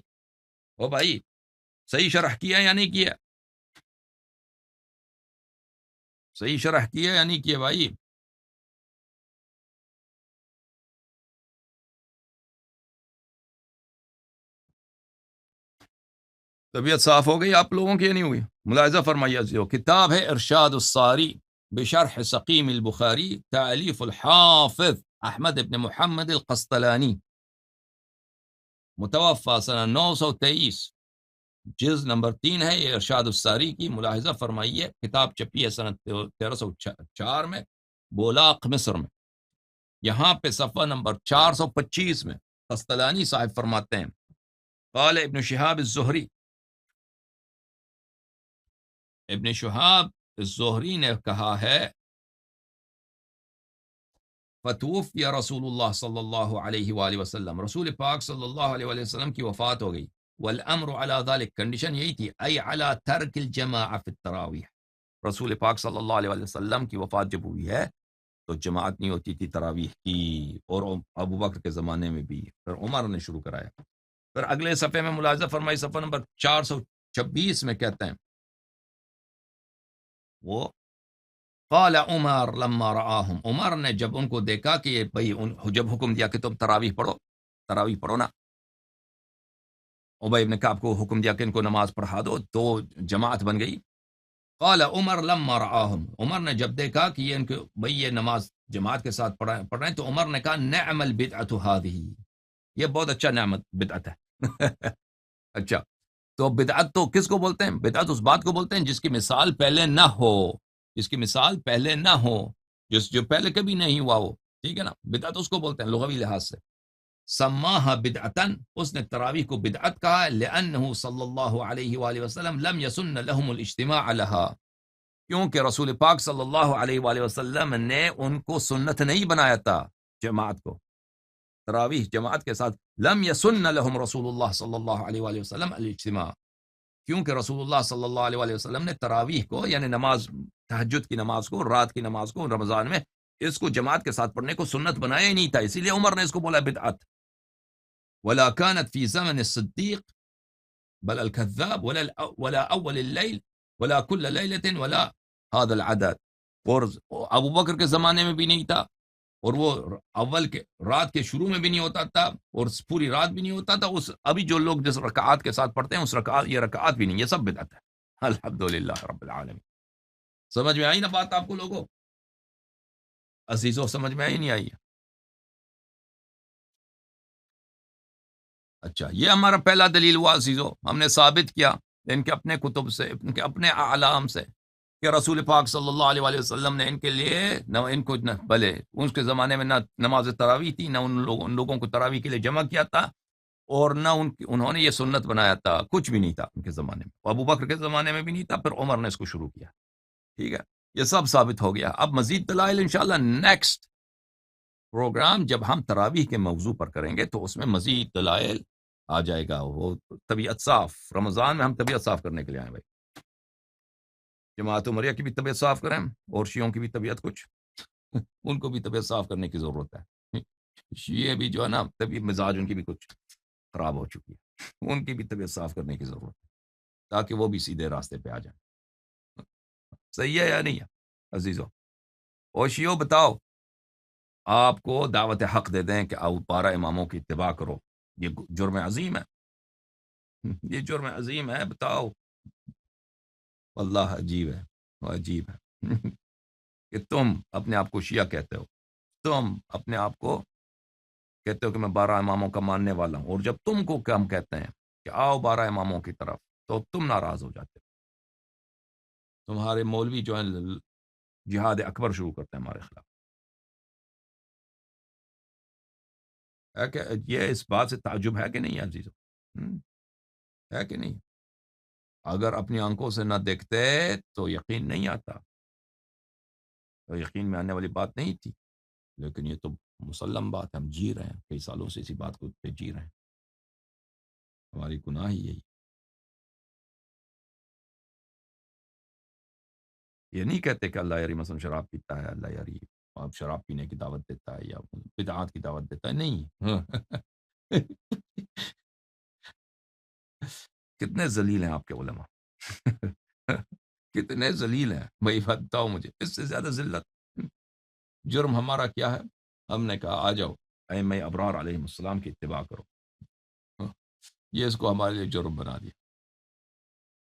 او بھائی صحیح شرح کیا یا نہیں کیا؟ صحیح شرح کیا یا نہیں کیا بھائی؟ طبیعت صاف ہو گئی آپ لوگوں کی یا نہیں ہوئی؟ ملاحظہ فرمائیے جو کتاب ہے ارشاد الساری بشرح سقیم البخاری تالیف الحافظ احمد ابن محمد القسطلانی متوفى سنہ 923 جز نمبر 3 ہے یہ ارشاد الساری کی. ملاحظہ فرمائیے کتاب چھپی ہے سنہ 1304 میں بولاق مصر میں. یہاں پہ صفحہ نمبر 425 میں قسطلانی صاحب فرماتے ہیں قال ابن شہاب الزہری, ابن شہاب الزہری نے کہا ہے فتوفی رسول اللہ صلی اللہ علیہ وآلہ وسلم, رسول پاک صلی اللہ علیہ وآلہ وسلم کی وفات ہو گئی. والامر علی ذلك کنڈیشن یہی تھی ای علی ترک الجماع فی التراویح. رسول پاک صلی اللہ علیہ وآلہ وسلم کی وفات جب ہوئی ہے تو جماعت نہیں ہوتی تھی تراویح کی, اور ابو بکر کے زمانے میں بھی. پھر عمر نے شروع کرایا. پھر اگلے صفحے میں ملاحظہ فرمائی صفحہ نمبر 426 میں کہتے ہیں وہ قال عمر لما رآہم, عمر نے جب ان کو دیکھا کہ بھئی جب حکم دیا کہ تم تراویح پڑھو نا, ابی ابن کعب کو حکم دیا کہ ان کو نماز پڑھا دو تو جماعت بن گئی. قال عمر لما رآہم, عمر نے جب دیکھا کہ یہ ان کو بھئی یہ نماز جماعت کے ساتھ پڑھ رہے ہیں تو عمر نے کہا نعم البدعۃ ہذہ, یہ بہت اچھا نعمت بدعت ہے. اچھا تو بدعت تو کس کو بولتے ہیں؟ بدعت اس بات کو بولتے ہیں جس کی مثال پہلے نہ ہو, جس کی مثال پہلے نہ ہو, جو پہلے کبھی نہیں ہوا ہو. ٹھیک ہے نا, بدعت اس کو بولتے ہیں لغوی لحاظ سے. سماہا بدعتن, اس نے تراویح کو بدعت کہا لأنہ صلی اللہ علیہ وآلہ وسلم لم یسن لهم الاجتماع لها, کیونکہ رسول پاک صلی اللہ علیہ وآلہ وسلم نے ان کو سنت نہیں بنایا تھا جماعت کو, تراویح جماعت کے ساتھ. لم یسن لهم رسول اللہ صلی اللہ علیہ وآلہ وسلم الاجتماع, کیونکہ رسول اللہ صلی اللہ علیہ وآلہ وسلم نے تراویح کو یعنی نماز تہجد کی نماز کو, رات کی نماز کو رمضان میں اس کو جماعت کے ساتھ پڑھنے کو سنت بنایا ہی نہیں تھا, اسی لیے عمر نے اس کو بولا بدعت. ولا كانت في زمن الصديق بل الكذاب ولا اول الليل ولا كل ليلة ولا هذا العدد, اور ابو بکر کے زمانے میں بھی نہیں تھا, اور وہ اول کے رات کے شروع میں بھی نہیں ہوتا تھا, اور پوری رات بھی نہیں ہوتا تھا. اس ابھی جو لوگ جس رکعات کے ساتھ پڑھتے ہیں اس رکعات, یہ رکعات بھی نہیں, یہ سب بدعت ہے. الحمدللہ رب العالمین. سمجھ میں آئی نا بات آپ کو لوگوں؟ عزیزوں سمجھ میں آئی نہیں آئی؟ اچھا یہ ہمارا پہلا دلیل ہوا عزیزوں, ہم نے ثابت کیا ان کے اپنے کتب سے, ان کے اپنے اعلام سے کہ رسول پاک صلی اللہ علیہ وآلہ وسلم نے ان کے لیے نہ ان کو بھلے اس کے زمانے میں نہ نماز تراویح تھی, نہ ان لوگوں کو تراویح کے لیے جمع کیا تھا, اور نہ انہوں نے یہ سنت بنایا تھا, کچھ بھی نہیں تھا ان کے زمانے میں. ابو بکر کے زمانے میں بھی نہیں تھا, پھر عمر نے اس کو شروع کیا. ٹھیک ہے, یہ سب ثابت ہو گیا. اب مزید دلائل انشاءاللہ نیکسٹ پروگرام جب ہم تراویح کے موضوع پر کریں گے تو اس میں مزید دلائل آ جائے گا. وہ طبیعت صاف، رمضان میں ہم طبیعت صاف کرنے کے لیے آئے بھائی. جماعت عمریہ کی بھی طبیعت صاف کریں اور شیعوں کی بھی طبیعت کچھ ان کو بھی طبیعت صاف کرنے کی ضرورت ہے. شیعہ بھی جو ہے نا طبیعت مزاج ان کی بھی کچھ خراب ہو چکی ہے، ان کی بھی طبیعت صاف کرنے کی ضرورت ہے تاکہ وہ بھی سیدھے راستے پہ آ جائیں. صحیح ہے یا نہیں ہے عزیزو؟ اور شیعو بتاؤ، آپ کو دعوت حق دے دیں کہ آؤ 12 اماموں کی اتباع کرو، یہ جرم عظیم ہے. یہ جرم عظیم ہے، بتاؤ. واللہ عجیب ہے، وہ عجیب ہے کہ تم اپنے آپ کو شیعہ کہتے ہو، تم اپنے آپ کو کہتے ہو کہ میں 12 اماموں کا ماننے والا ہوں، اور جب تم کو ہم کہتے ہیں کہ آؤ 12 اماموں کی طرف تو تم ناراض ہو جاتے ہو. تمہارے مولوی جو ہیں جہاد اکبر شروع کرتے ہیں ہمارے خلاف. ہے کہ یہ اس بات سے تعجب ہے کہ نہیں عزیزو؟ ہے کہ نہیں؟ اگر اپنی آنکھوں سے نہ دیکھتے تو یقین نہیں آتا، تو یقین میں آنے والی بات نہیں تھی. لیکن یہ تو مسلم بات ہے، ہم جی رہے ہیں، کئی سالوں سے اسی بات کو پہ جی رہے ہیں. ہماری گناہ ہی یہی. یہ نہیں کہتے کہ اللہ یاری مثلا شراب پیتا ہے، اللہ یاری اب شراب پینے کی دعوت دیتا ہے یا بدعات کی دعوت دیتا ہے، نہیں. کتنے ذلیل ہیں آپ کے علماء. کتنے ذلیل ہیں بھائی، بتاؤ مجھے اس سے زیادہ ذلت. جرم ہمارا کیا ہے؟ ہم نے کہا آ جاؤ ائمہ ابرار علیہ السلام کی اتباع کرو. یہ اس کو ہمارے لیے جرم بنا دیا.